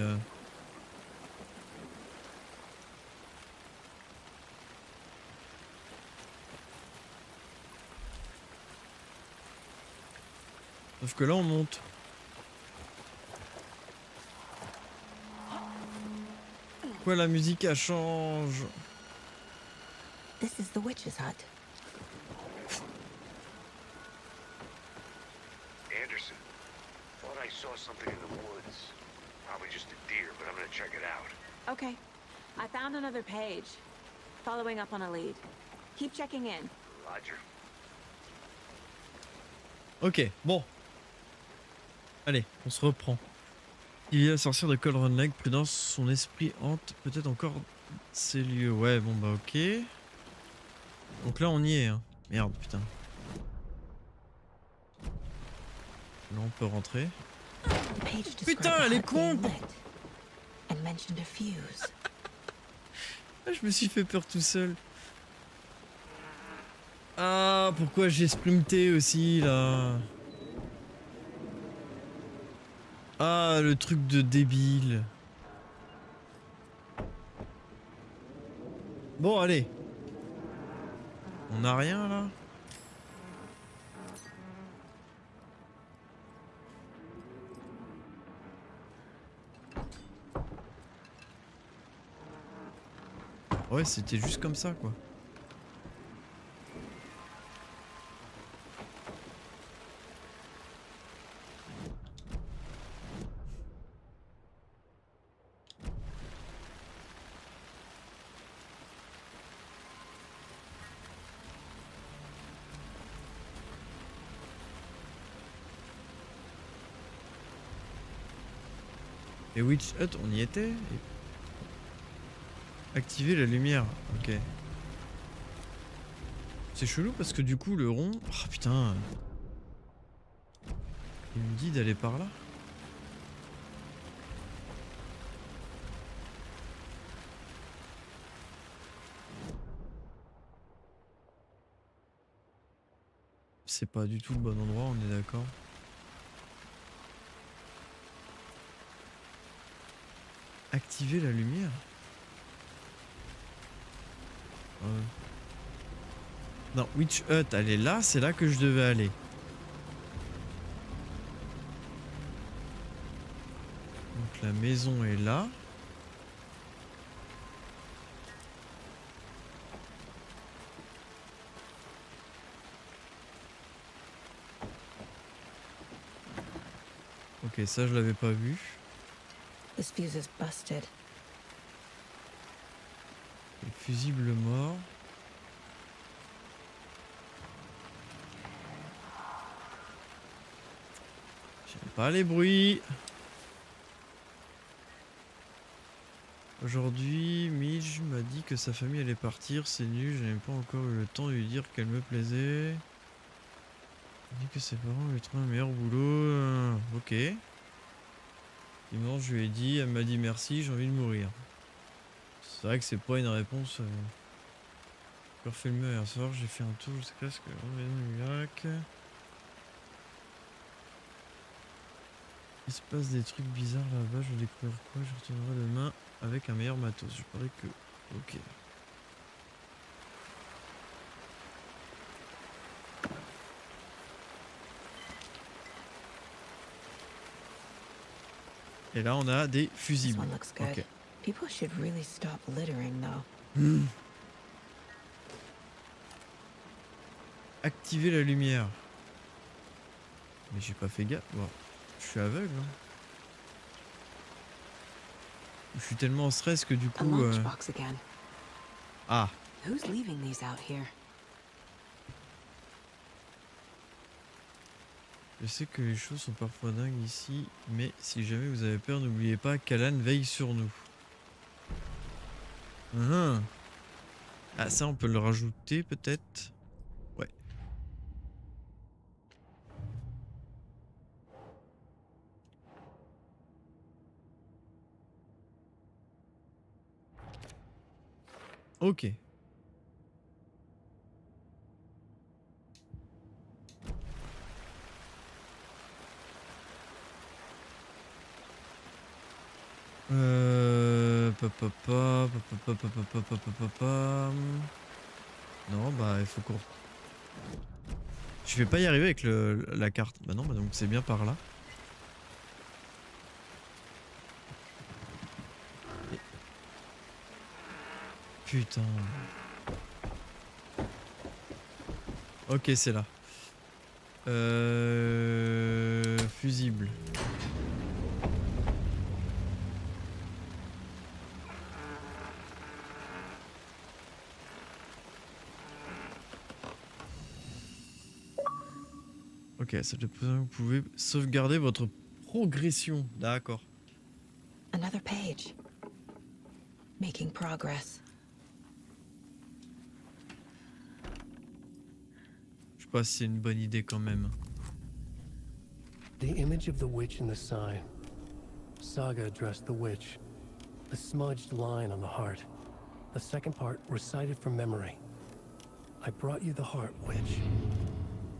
Sauf que là, on monte. Pourquoi la musique, elle change? This is the witch's hut. Anderson, thought I saw something in the woods. Probably just a deer, but I'm gonna check it out. Okay. I found another page. Following up on a lead. Keep checking in. Roger. Ok, bon. Allez, on se reprend. Il y a la sorcière de Cold Run Lake, prudence, son esprit hante peut-être encore ces lieux. Ouais, bon bah ok. Donc là on y est, hein. Merde, putain. Là on peut rentrer. Putain, elle est con! And mentioned a fuse. Ah, je me suis fait peur tout seul. Ah, pourquoi j'ai sprinté aussi là? Ah, le truc de débile. Bon, allez. On a rien là? Ouais, c'était juste comme ça quoi. Et Witch Hut, on y était. Activer la lumière, ok. C'est chelou parce que du coup le rond... Oh putain. Il me dit d'aller par là. C'est pas du tout le bon endroit, on est d'accord. Activer la lumière. Non, Witch Hut, elle est là, c'est là que je devais aller. Donc la maison est là. Ok, ça je l'avais pas vu. This fuse is busted. Le fusible mort. J'aime pas les bruits. Aujourd'hui, Midge m'a dit que sa famille allait partir. C'est nul, je n'avais pas encore eu le temps de lui dire qu'elle me plaisait. Il dit que ses parents lui trouvé un meilleur boulot. Ok. Dimanche, je lui ai dit, elle m'a dit merci, j'ai envie de mourir. C'est vrai que c'est pas une réponse. J'ai refait le mur hier soir, j'ai fait un tour jusqu'à ce que on vienne du lac. Il se passe des trucs bizarres là-bas, je vais découvrir quoi, je retournerai demain avec un meilleur matos. Je parie que... Ok. Et là on a des fusibles. Ok. People should really stop littering though. Activer la lumière. Mais j'ai pas fait gaffe. Wow. Je suis aveugle. Hein. Je suis tellement en stress que du coup. Ah. Who's leaving these out here? Je sais que les choses sont parfois dingues ici, mais si jamais vous avez peur, n'oubliez pas qu'Alan veille sur nous. Ah, ça on peut le rajouter peut-être. Ouais. Ok. Non, bah il faut qu'on... Je vais pas y arriver avec la carte. Bah non, bah donc c'est bien par là. Et... Putain. Ok, c'est là. Fusible. Ok, ça te pose, vous pouvez sauvegarder votre progression. D'accord. Another page. Making progress. Je sais pas si c'est une bonne idée quand même. The image of the witch in the sign. Saga addressed the witch. The smudged line on the heart. The second part recited from memory. I brought you the heart, witch.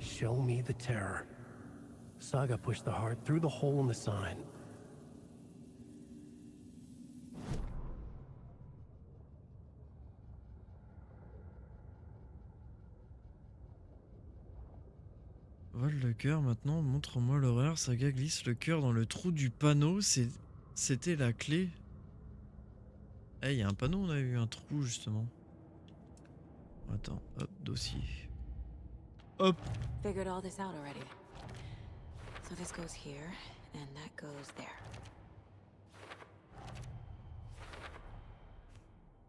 Show me the terror. Saga pushed the heart through the hole in the sign. Vole le cœur maintenant, montre-moi l'horreur. Saga glisse le cœur dans le trou du panneau. C'était la clé. Eh, il y a un panneau, on a eu un trou justement. Attends, hop, dossier. Hop. Figured all this out already. So this goes here, and that goes there.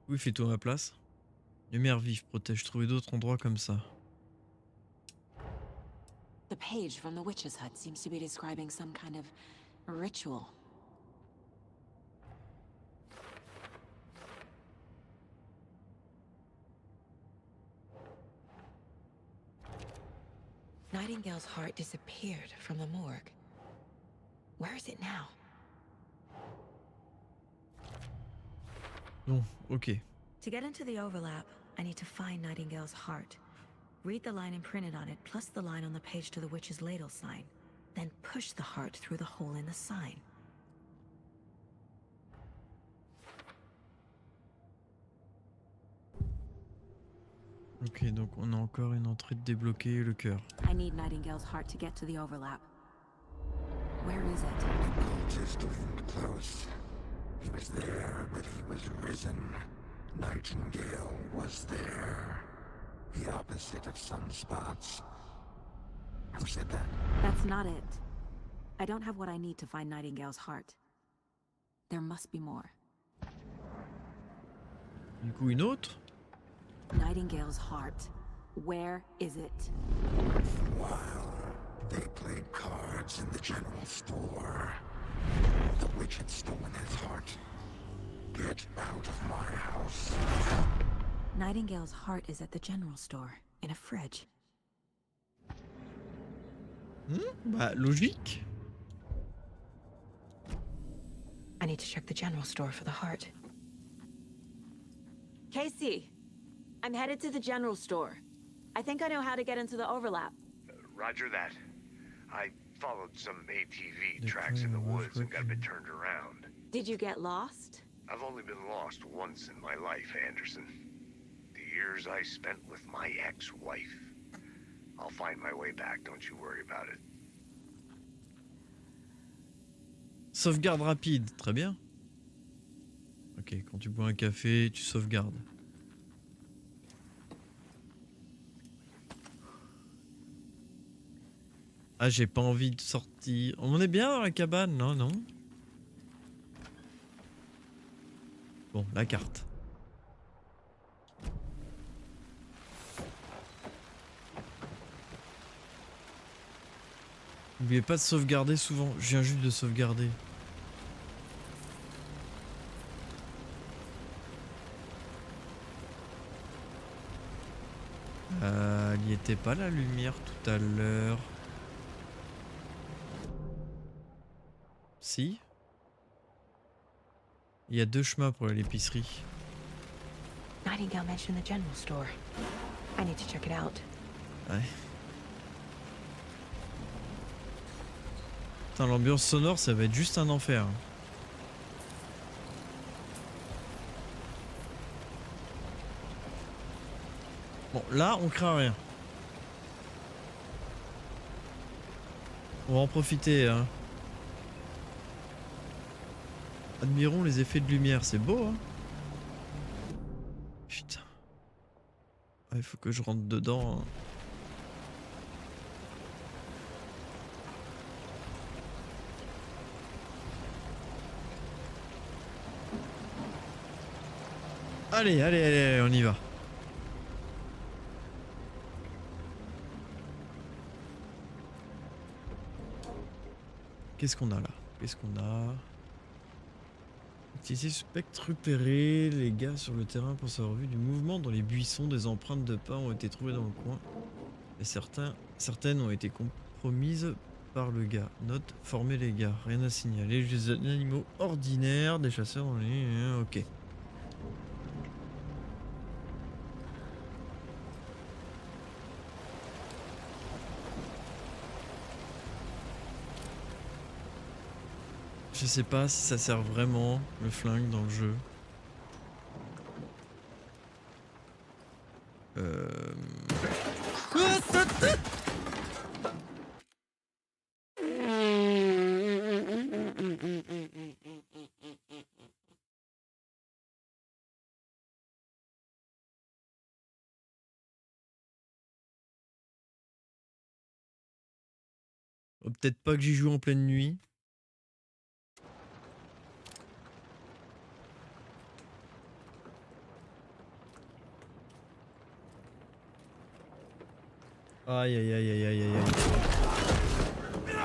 Oui, fais-toi ma place. Lumière vive, protège. Trouver d'autres endroits comme ça. The page from the witch's hut seems to be describing some kind of ritual. Nightingale's heart disappeared from the morgue. Where is it now? Bon, ok. To get into the overlap, I need to find Nightingale's heart. Read the line imprinted on it, plus the line on the page to the witch's ladle sign. Then push the heart through the hole in the sign. Ok, donc on a encore une entrée de débloquer, le cœur. I need Nightingale's heart to get to the overlap. Where is it? Cultist isn't close. He was there, but he was risen. Nightingale was there. The opposite of sunspots. Who said that? That's not it. I don't have what I need to find Nightingale's heart. There must be more. Du coup, une autre? Nightingale's heart. Where is it? While they played cards in the general store, the witch had stolen his heart. Get out of my house. Nightingale's heart is at the general store, in a fridge. Bah, logique. I need to check the general store for the heart. Casey, I'm headed to the general store. I think I know how to get into the overlap. Roger that. I followed some ATV tracks in the woods and got a bit turned around. Did you get lost? I've only been lost once in my life, Anderson. The years I spent with my ex-wife. I'll find my way back, don't you worry about it. Sauvegarde rapide, très bien. Ok, quand tu bois un café, tu sauvegardes. Ah, j'ai pas envie de sortir. On est bien dans la cabane, non, non. Bon, la carte. N'oubliez pas de sauvegarder souvent. Je viens juste de sauvegarder. Il n'y était pas la lumière tout à l'heure. Si. Il y a 2 chemins pour aller à l'épicerie. Nightingale mentioned the general store. I need to check it out. Ouais. Putain, l'ambiance sonore, ça va être juste un enfer. Bon, là, on craint rien. On va en profiter, hein. Admirons les effets de lumière, c'est beau, hein. Putain. Ah, il faut que je rentre dedans. Hein. Allez, allez, allez, on y va. Qu'est-ce qu'on a là? Qu'est-ce qu'on a? Utiliser spectre repéré, les gars sur le terrain pour savoir vu du mouvement dans les buissons, des empreintes de pas ont été trouvées dans le coin. Et certaines ont été compromises par le gars. Note, former les gars, rien à signaler. Les animaux ordinaires, des chasseurs dans les... Ok. Je sais pas si ça sert vraiment, le flingue, dans le jeu. Oh, peut-être pas que j'y joue en pleine nuit. Aïe aïe aïe aïe aïe aïe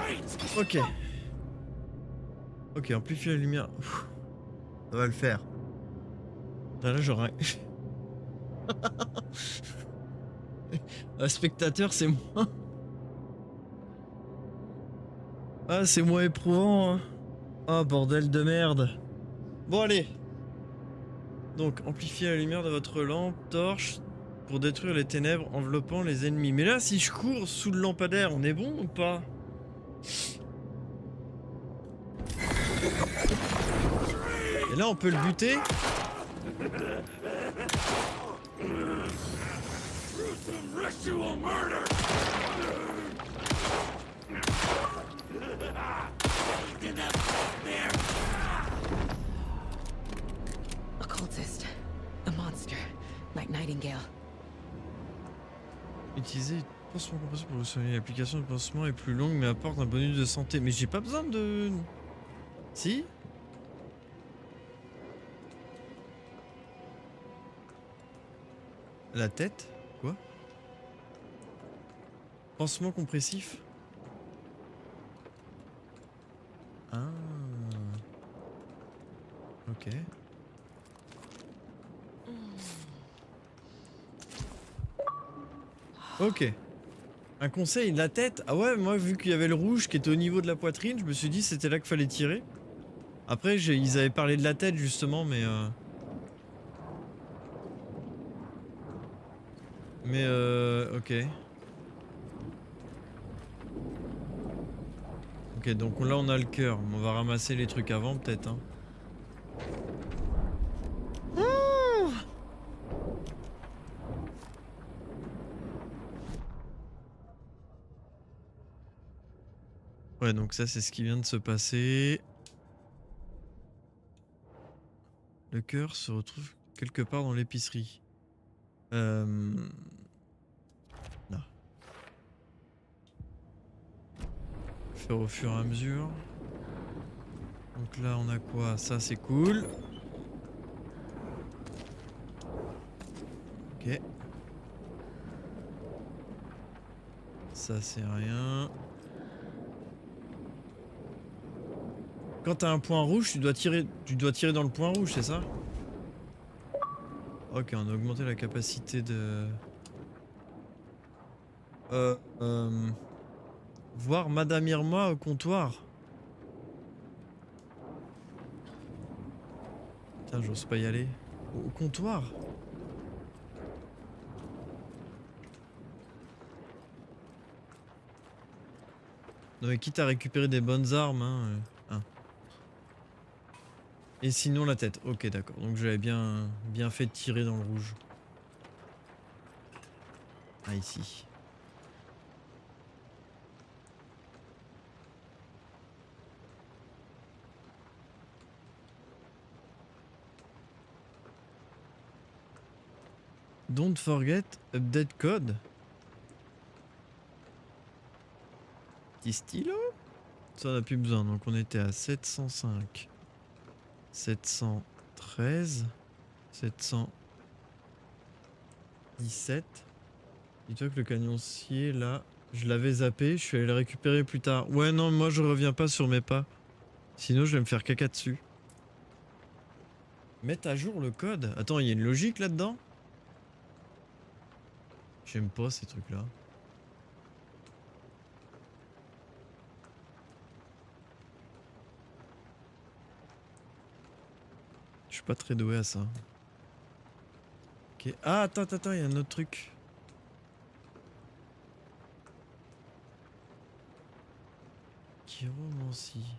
aïe. Ok. Ok, amplifier la lumière. Ouf. Ça va le faire. Là j'aurais... Un spectateur c'est moi. Ah c'est moins éprouvant hein. Ah bordel de merde. Bon allez. Donc amplifier la lumière de votre lampe torche pour détruire les ténèbres enveloppant les ennemis. Mais là, si je cours sous le lampadaire, on est bon ou pas? Et là, on peut le buter. Occultist. A monster. Like Nightingale. Utiliser Pansement compressé pour le sommeil. L'application de pansement est plus longue mais apporte un bonus de santé. Mais j'ai pas besoin de... Si? La tête? Quoi? Pansement compressif? Ah. Ok. Ok. Un conseil, la tête? Ah ouais, moi vu qu'il y avait le rouge qui était au niveau de la poitrine, je me suis dit c'était là qu'il fallait tirer. Après, ils avaient parlé de la tête justement, mais... ok. Ok, donc là on a le cœur. On va ramasser les trucs avant peut-être. Hein. Ouais, donc ça c'est ce qui vient de se passer. Le cœur se retrouve quelque part dans l'épicerie. Là. Faire au fur et à mesure. Donc là on a quoi? Ça c'est cool. Ok. Ça c'est rien. Quand t'as un point rouge, tu dois tirer dans le point rouge, c'est ça? Ok, on a augmenté la capacité de... Voir Madame Irma au comptoir. Putain, j'ose pas y aller. Au comptoir? Non mais quitte à récupérer des bonnes armes, hein. Et sinon la tête. Ok, d'accord. Donc j'avais bien fait de tirer dans le rouge. Ah, ici. Don't forget update code. Petit stylo. Ça on a plus besoin. Donc on était à 705. 713, 717. Dis-toi que le canoncier là, je l'avais zappé, je suis allé le récupérer plus tard. Ouais non, moi je reviens pas sur mes pas. Sinon je vais me faire caca dessus. Mettre à jour le code. Attends, il y a une logique là-dedans? J'aime pas ces trucs là. Je suis pas très doué à ça. Ok. Ah, attends, il y a un autre truc. Chiromancie.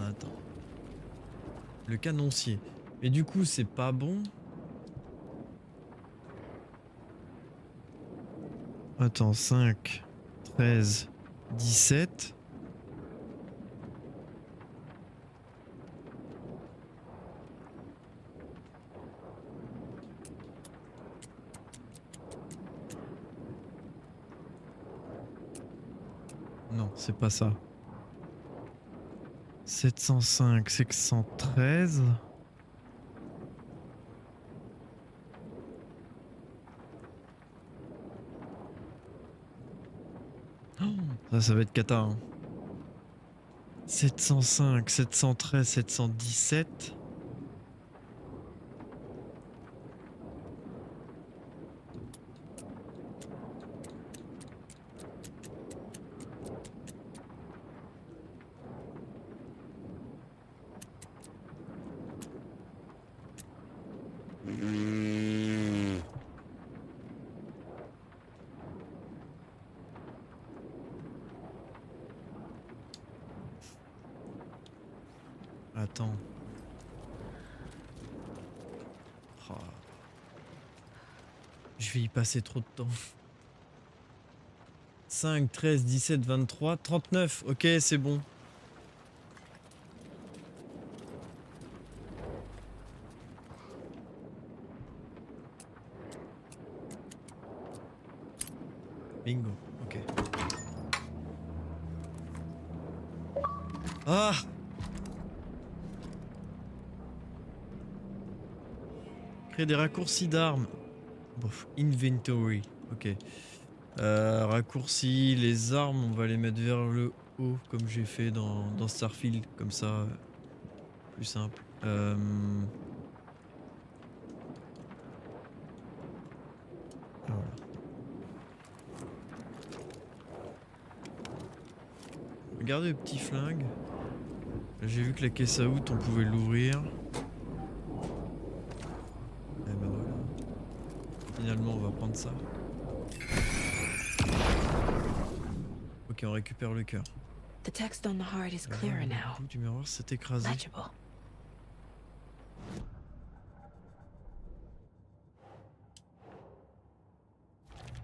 Attends. Le canoncier. Mais du coup, c'est pas bon. Attends, 5, 13, 17. Non, c'est pas ça. 705, 713. Ça va être cata. Hein. 705, 713, 717. Attends. Oh. Je vais y passer trop de temps. 5, 13, 17, 23, 39. Ok, c'est bon. Bingo, ok. Ah! Créer des raccourcis d'armes. Bof, inventory, ok. Raccourcis, les armes, on va les mettre vers le haut, comme j'ai fait dans Starfield, comme ça, plus simple. Voilà. Regardez le petit flingue. J'ai vu que la caisse à out, on pouvait l'ouvrir. Et ben voilà. Finalement, on va prendre ça. Ok, on récupère le cœur. The text on the heart is clearer now. Le bout du miroir s'est écrasé. Legible.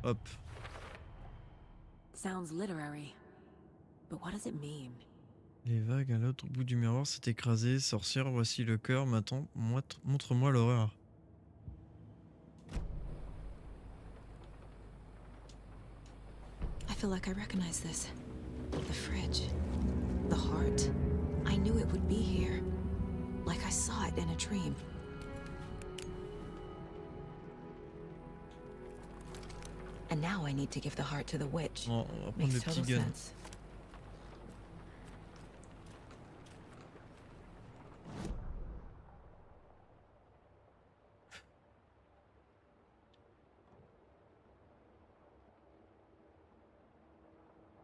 Hop. Sounds literary. But what does it mean? Les vagues à l'autre bout du miroir s'est écrasé. Sorcière, voici le cœur. Maintenant, montre-moi l'horreur. I feel like I recognize this. The fridge. The heart. I knew it would be here. Like I saw it in a dream. And now I need to give the heart to the witch. On va prendre Makes le petit total gun. sense.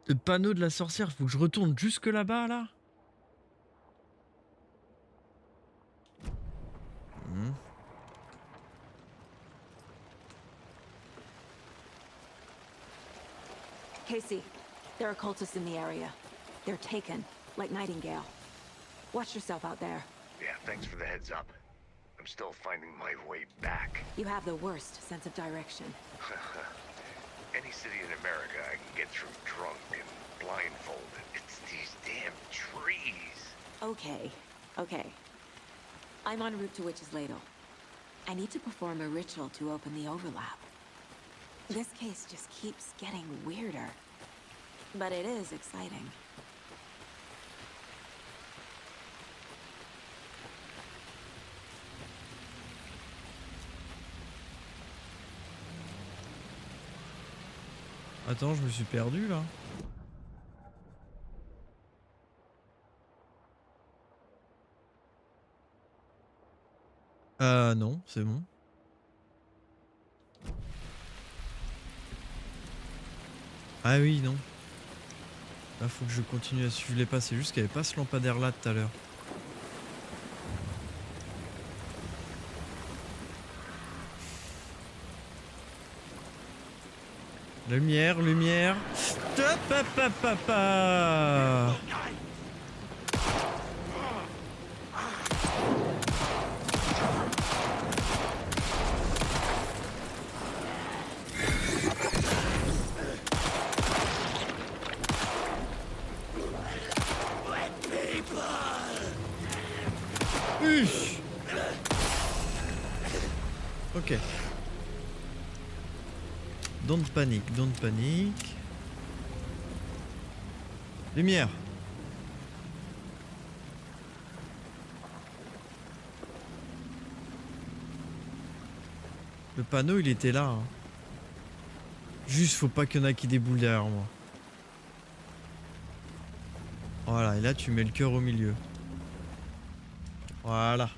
Le panneau de la sorcière, faut que je retourne jusque là-bas, là. Casey, there are cultists in the area. They're taken, like Nightingale. Watch yourself out there. Yeah, thanks for the heads up. I'm still finding my way back. You have the worst sense of direction. Any city in America I can get through drunk and blindfolded. It's these damn trees. Okay, okay. I'm en route to Witch's Ladle. I need to perform a ritual to open the overlap. This case just keeps getting weirder. But it is exciting. Attends, je me suis perdu là. Non, c'est bon. Ah oui, non. Là, faut que je continue à suivre les pas. C'est juste qu'il n'y avait pas ce lampadaire là tout à l'heure. Lumière, lumière. Top, pa, pa, pa, pa. Ok. Don't panic, don't panic. Lumière. Le panneau, il était là. Hein. Juste, faut pas qu'il y en a qui déboulent derrière moi. Voilà, et là, tu mets le cœur au milieu. Voilà.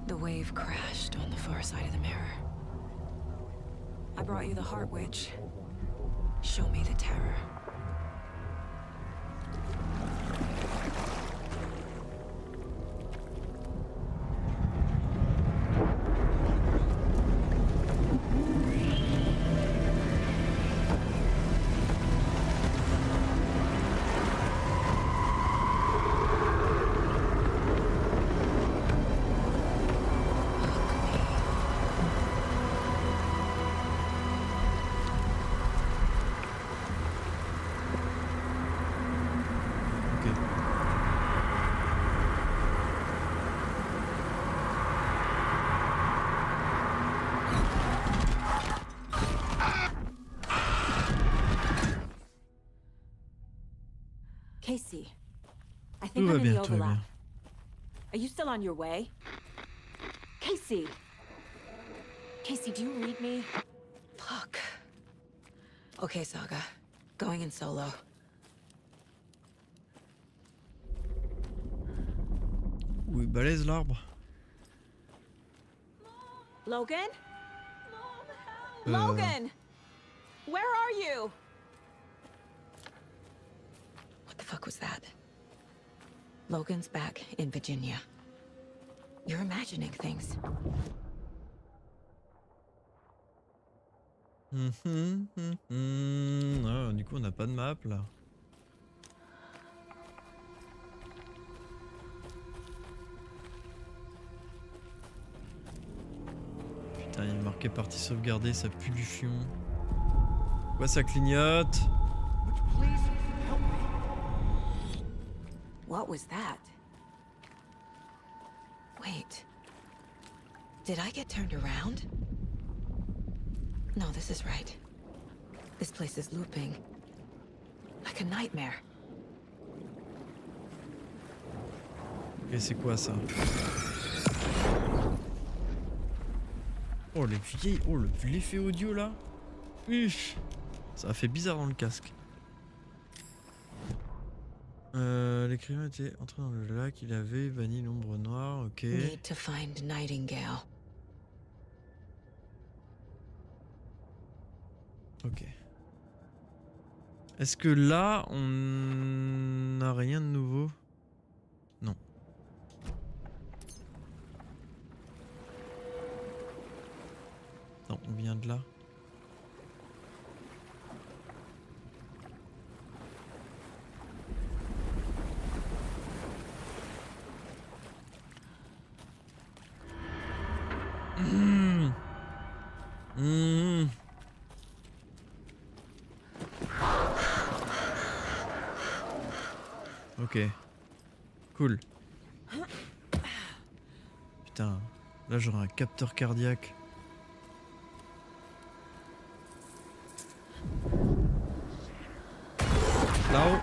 The wave crashed on the far side of the mirror. I brought you the Heart Witch. Show me the terror. Casey, I Tout think va I'm in bien, the tout va overlap. bien. Are you still on your way? Casey! Casey, do you read me? Fuck. Okay, Saga. Going in solo. Oui, balèze l'arbre. Logan? Logan! Where are you? What the fuck was that? Logan's back in Virginia. You're imagining things. Ah, du coup, on n'a pas de map là. Putain, il est marqué partie sauvegardée, ça pue du fion. Quoi, ça clignote? What was that? Wait. Did I get turned around? No, this is right. This place is looping. Like a nightmare. Ok, c'est quoi ça? Oh, les vieilles... Oh, l'effet audio là. Uff. Ça a fait bizarre dans le casque. L'écrivain était entré dans le lac, il avait banni l'ombre noire, ok. Need to find Nightingale. Ok. Est-ce que là, on n'a rien de nouveau? Non. Non, on vient de là. Ok. Cool. Putain, là j'aurai un capteur cardiaque. Là-haut.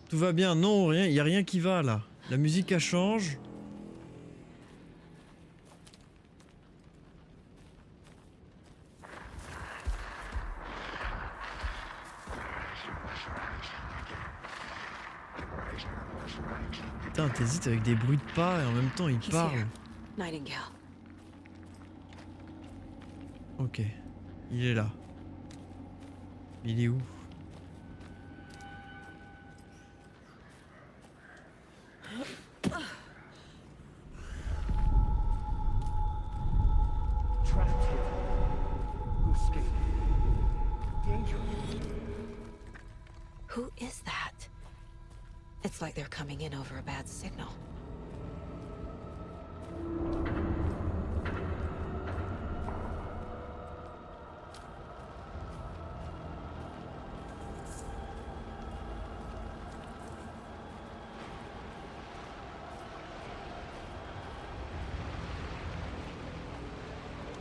Tout va bien, non, rien, y a rien qui va là. La musique elle change. Putain, t'hésites avec des bruits de pas et en même temps il parle. Nightingale. Ok, il est là. Il est où? Who is that? It's like they're coming in over a bad signal.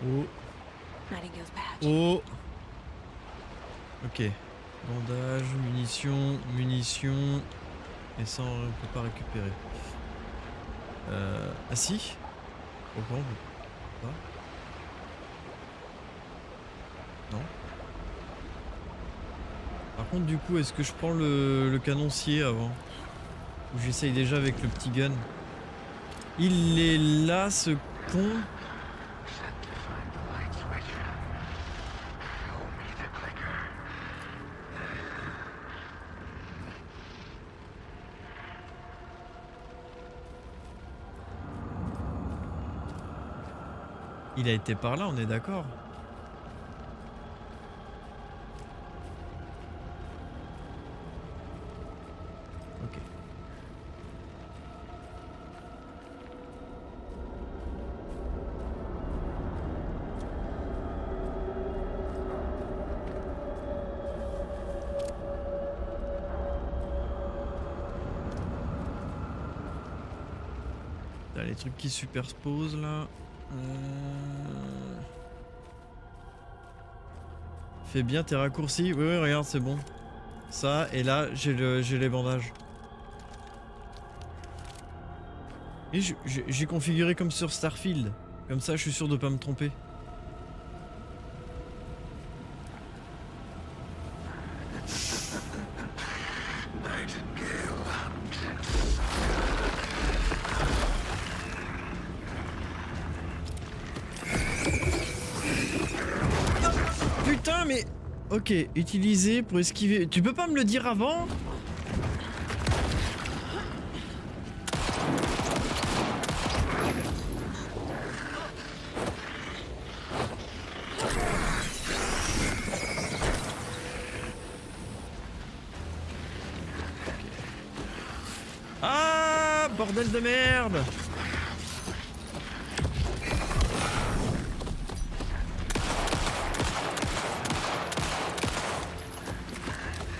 Oh. Nightingale's badge. Oh. Ok. Bandage, munitions, munitions. Et ça, on peut pas récupérer. Ah si. Pourquoi on peut pas? Non. Par contre, du coup, est-ce que je prends le canoncier avant? Ou j'essaye déjà avec le petit gun? Il est là, ce con. Il a été par là, on est d'accord? Ok. T'as les trucs qui superposent là. Fais bien tes raccourcis. Oui, oui, regarde, c'est bon. Ça, et là, j'ai les bandages. Et j'ai configuré comme sur Starfield. Comme ça, je suis sûr de pas me tromper. Putain, mais... Ok, utiliser pour esquiver... Tu peux pas me le dire avant ? Ah, bordel de merde!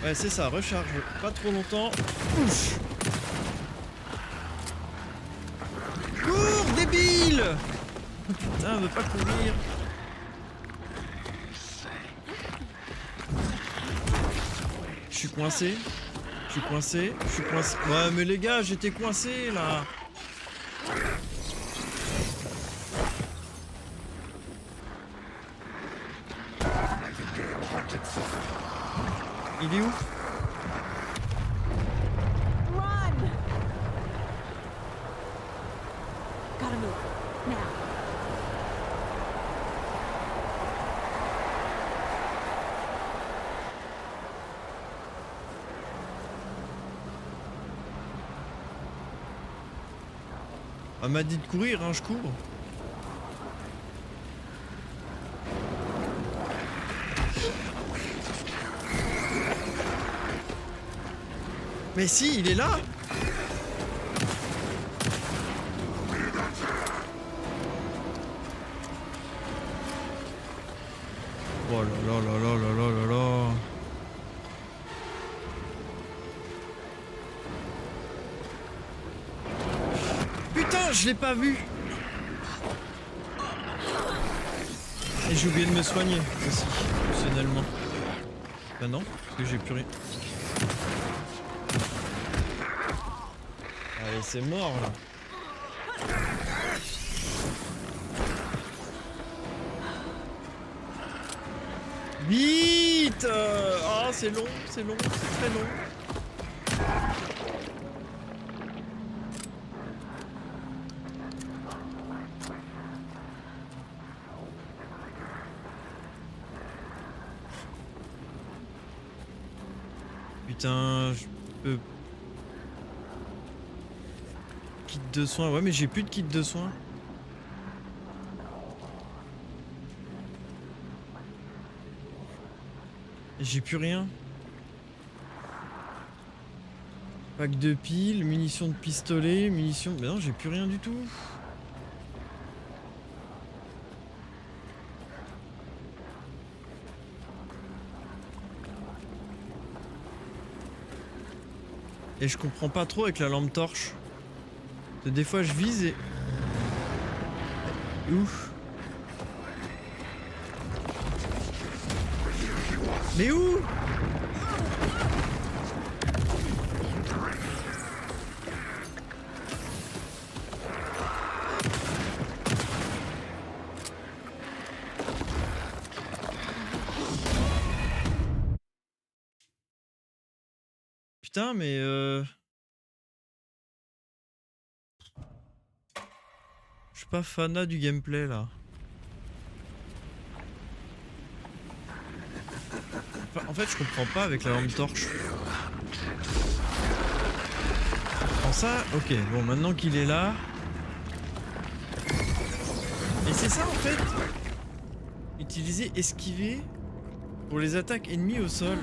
Ouais, c'est ça, recharge pas trop longtemps. Ouch. Cours, débile! Putain, veut pas courir. Je suis coincé. Je suis coincé. Je suis coincé. Ouais, mais les gars, j'étais coincé là. Il est où? Run! Gotta move. Now. On m'a dit de courir, hein, je cours. Mais si, il est là. Oh là là là là là là là là. Putain, je l'ai pas vu. Et j'ai oublié de me soigner aussi, optionnellement. Bah non, parce que j'ai plus rien. Allez, c'est mort là. Vite! Oh, c'est long, c'est long, c'est très long. Putain, je peux... Kit de soins, ouais mais j'ai plus de kit de soins. J'ai plus rien. Pack de piles, munitions de pistolet, munitions... Mais non, j'ai plus rien du tout. Et je comprends pas trop avec la lampe torche. Des fois je vise et... Ouf. Mais où? Putain, mais je suis pas fanat du gameplay là. Enfin, en fait, je comprends pas avec la lampe torche. Prends ça, ok. Bon, maintenant qu'il est là. Et c'est ça en fait. Utiliser esquiver pour les attaques ennemies au sol.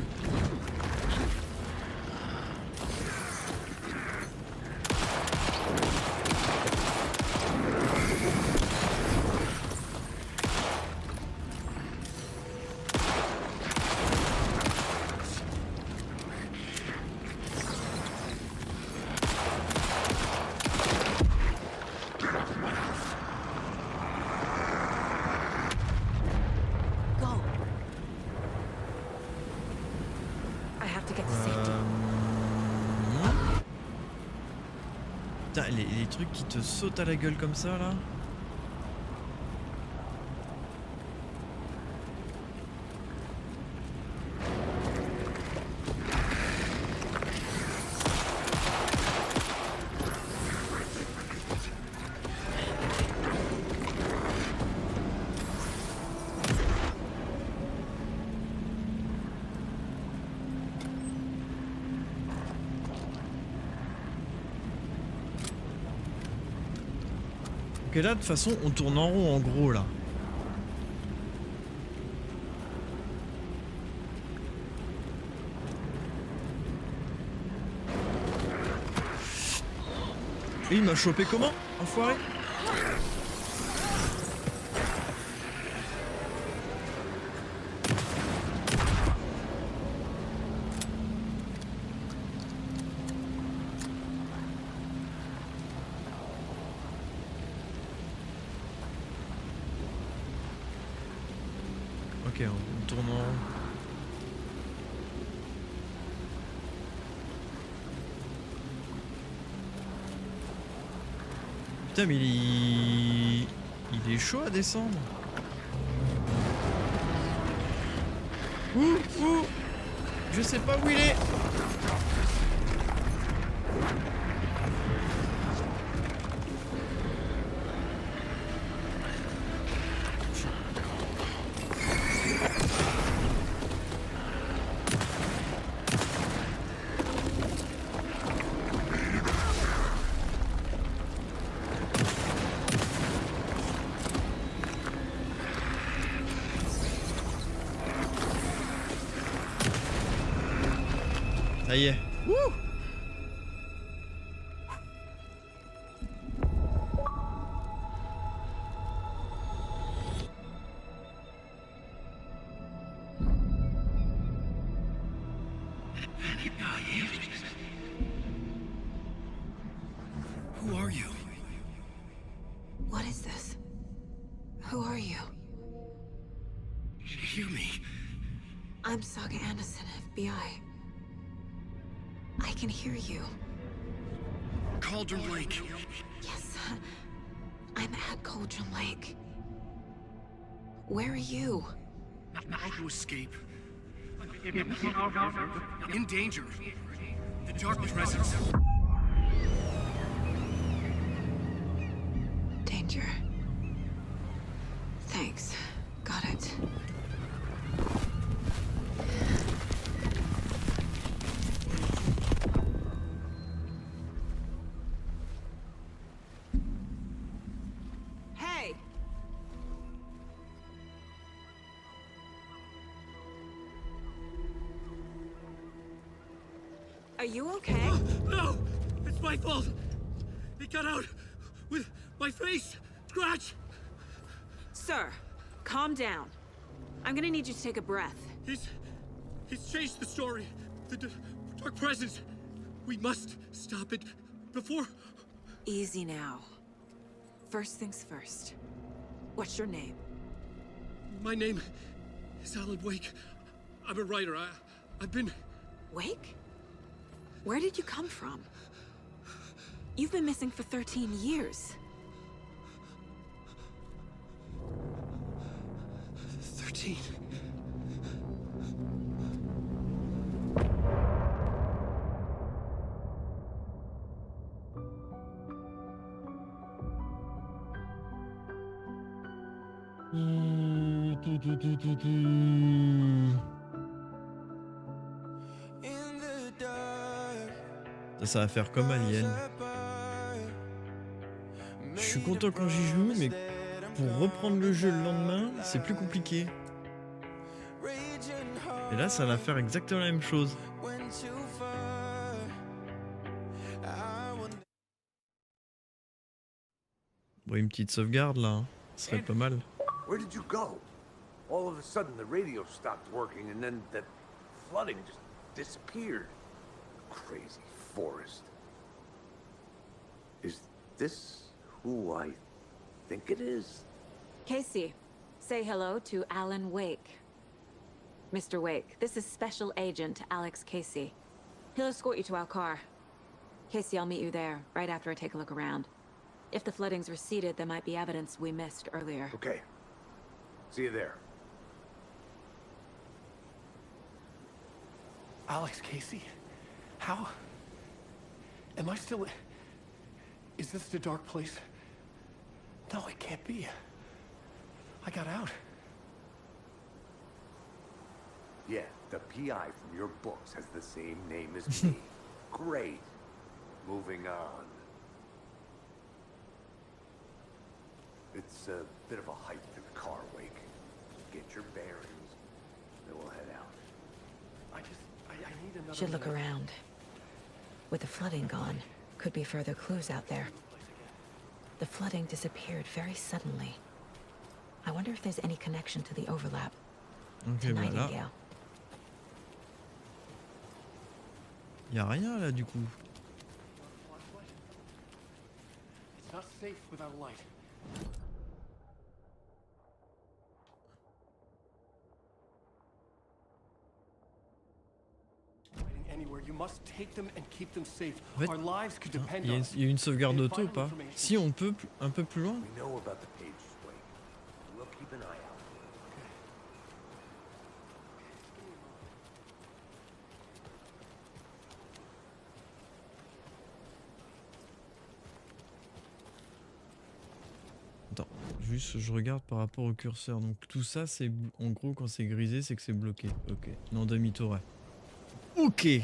to get to safety. Putain, les trucs qui te sautent à la gueule comme ça là. Ok, là de toute façon on tourne en rond en gros là. Et il m'a chopé comment, enfoiré? Ok, on tourne en rond. Putain, mais il est chaud à descendre. Ouh, je sais pas où il est. Ça y est. Wouh! Who are you? What is this? Who are you? Hear me. I'm Saga Anderson, FBI. I can hear you. Cauldron Lake. Yes, I'm at Cauldron Lake. Where are you? How to escape. In danger. The dark presence. Danger. Thanks. Got it. Hey! Are you okay? No! It's my fault! It got out with my face scratch! Sir, calm down. I'm gonna need you to take a breath. He's changed the story. The dark presence. We must stop it before... Easy now. First things first. What's your name? My name is Alan Wake. I'm a writer. I've been... Wake? Where did you come from? You've been missing for 13 years. 13. Ça va faire comme Alien. Je suis content quand j'y joue, mais pour reprendre le jeu le lendemain, c'est plus compliqué. Et là, ça va faire exactement la même chose. Bon, une petite sauvegarde là, hein. Ce serait pas mal. Where did you go? All of a sudden the radio stopped working and then that flooding just disappeared. Crazy forest. Is this who I think it is? Casey, say hello to Alan Wake. Mr. Wake, this is Special Agent Alex Casey. He'll escort you to our car. Casey, I'll meet you there, right after I take a look around. If the flooding's receded, there might be evidence we missed earlier. Okay. See you there. Alex Casey? How? Am I still... Is this the dark place? No, it can't be. I got out. Yeah, the PI from your books has the same name as me. Great. Moving on. It's a bit of a hike to the car, Wake. Get your bearings, then we'll head out. I need another... Should look around. With the flooding gone, could be further clues out there. The flooding disappeared very suddenly. I wonder if there's any connection to the overlap. Ok, To bah là, Nightingale. y a rien là du coup. It's not safe without a light. Hiding anywhere, you must take them and keep them safe. En fait, Our lives could putain, depend il y on a, it. il y a une sauvegarde And auto ou final pas? information. Si on peut un peu plus loin. We know about the pages, Wake. We'll keep an eye out. Attends, juste je regarde par rapport au curseur. Donc tout ça, c'est en gros quand c'est grisé, c'est que c'est bloqué. Ok. Non, demi-tour. Ouais. Ok.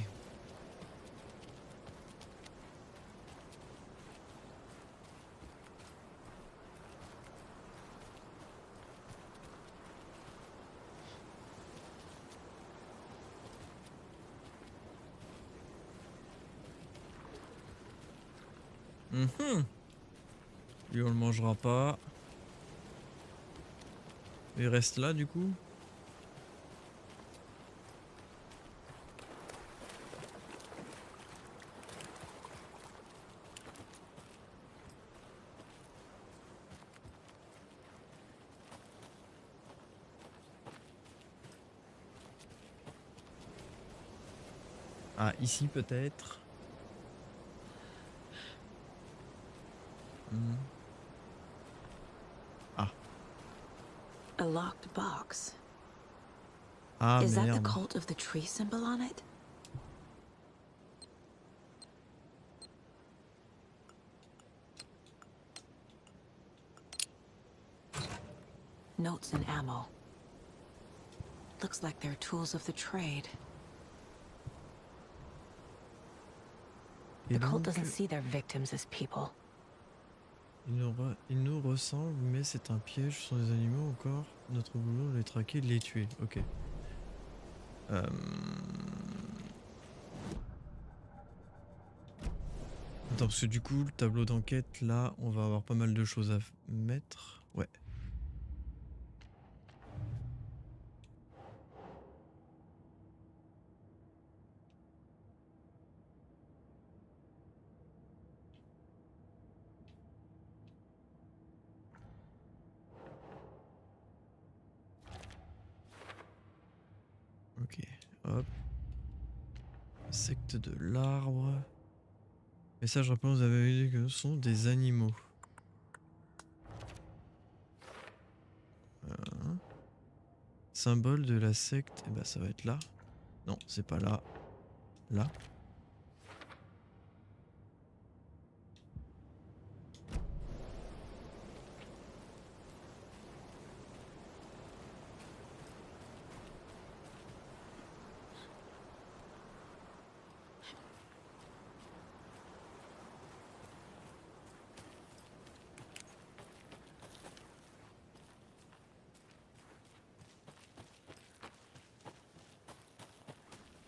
Lui on le mangera pas. Il reste là du coup. Ah, ici peut-être. Ah. A locked box. Ah, Is that the merde. cult of the tree symbol on it? Notes and ammo. Looks like they're tools of the trade. Et The cult donc, doesn't see their victims as people. il nous ressemble, mais c'est un piège. Ce sont des animaux encore. Notre boulot, les traquer, les tuer. Ok. Attends, parce que du coup, le tableau d'enquête, là, on va avoir pas mal de choses à mettre. Ouais. Ok, hop. Secte de l'arbre. Message rappelant, vous avez dit que ce sont des animaux. Symbole de la secte, et bah ça va être là. Non, c'est pas là. Là.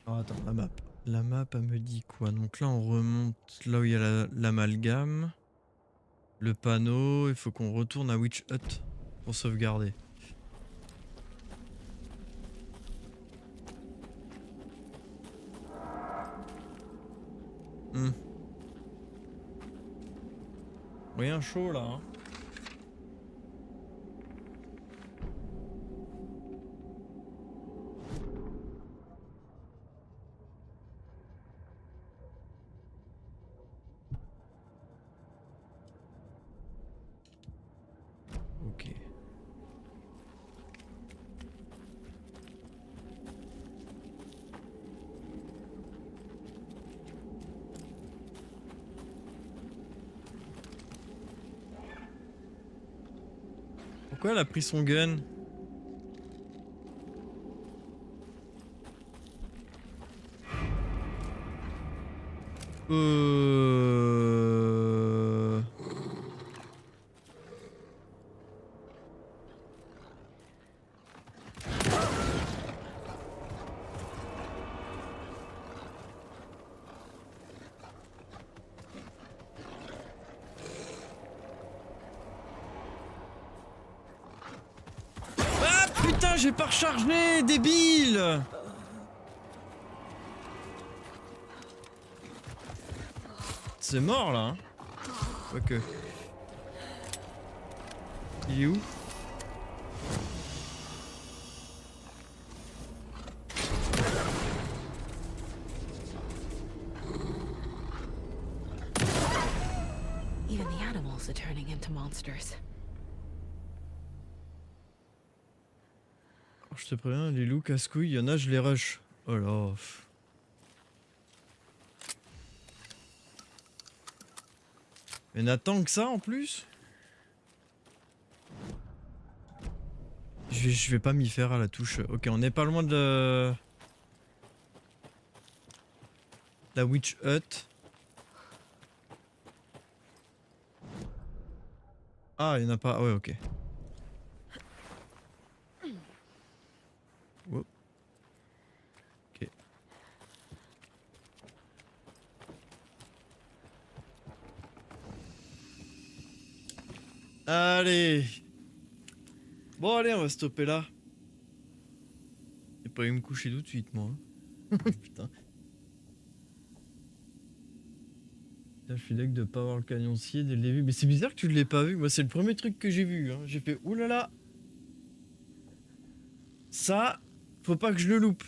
Oh, attends, la map. La map, elle me dit quoi? Donc là, on remonte là où il y a l'amalgame. Le panneau, il faut qu'on retourne à Witch Hut pour sauvegarder. Rien chaud là, hein. Pourquoi elle a pris son gun? Ah putain, j'ai pas rechargé, débile! C'est mort là, hein? Ok. Il est où? Even the animals are turning into monsters. Oh, je te préviens, les loups casse-couilles, il y en a, je les rush. Oh là. Mais n'attends que ça en plus? Je vais pas m'y faire à la touche. Ok, on n'est pas loin de la Witch Hut. Ah, il y en a pas. Ouais, ok. Wow. Ok. Allez. Bon, allez, on va stopper là. J'ai pas eu me coucher tout de suite, moi. Putain. Putain, je suis deg de pas avoir le canoncier dès le début. Mais c'est bizarre que tu l'aies pas vu. Moi, c'est le premier truc que j'ai vu. Hein. J'ai fait oulala. Ça, faut pas que je le loupe.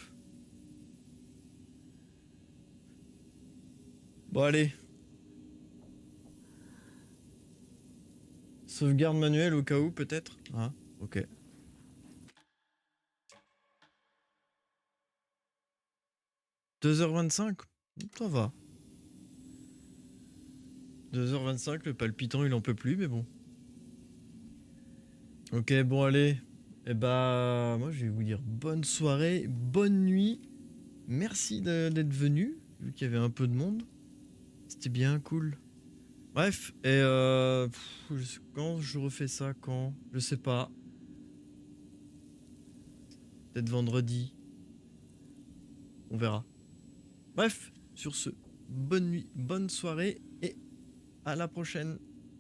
Bon, allez. Sauvegarde manuelle au cas où, peut-être. Ah, ok. « 2h25 ?» Ça va. 2h25, le palpitant il en peut plus, mais bon. Ok, bon allez. Et bah, moi je vais vous dire bonne soirée, bonne nuit. Merci d'être venu, vu qu'il y avait un peu de monde. C'était bien cool. Bref, et quand je refais ça, quand? Je sais pas. Peut-être vendredi. On verra. Bref, sur ce, bonne nuit, bonne soirée et à la prochaine.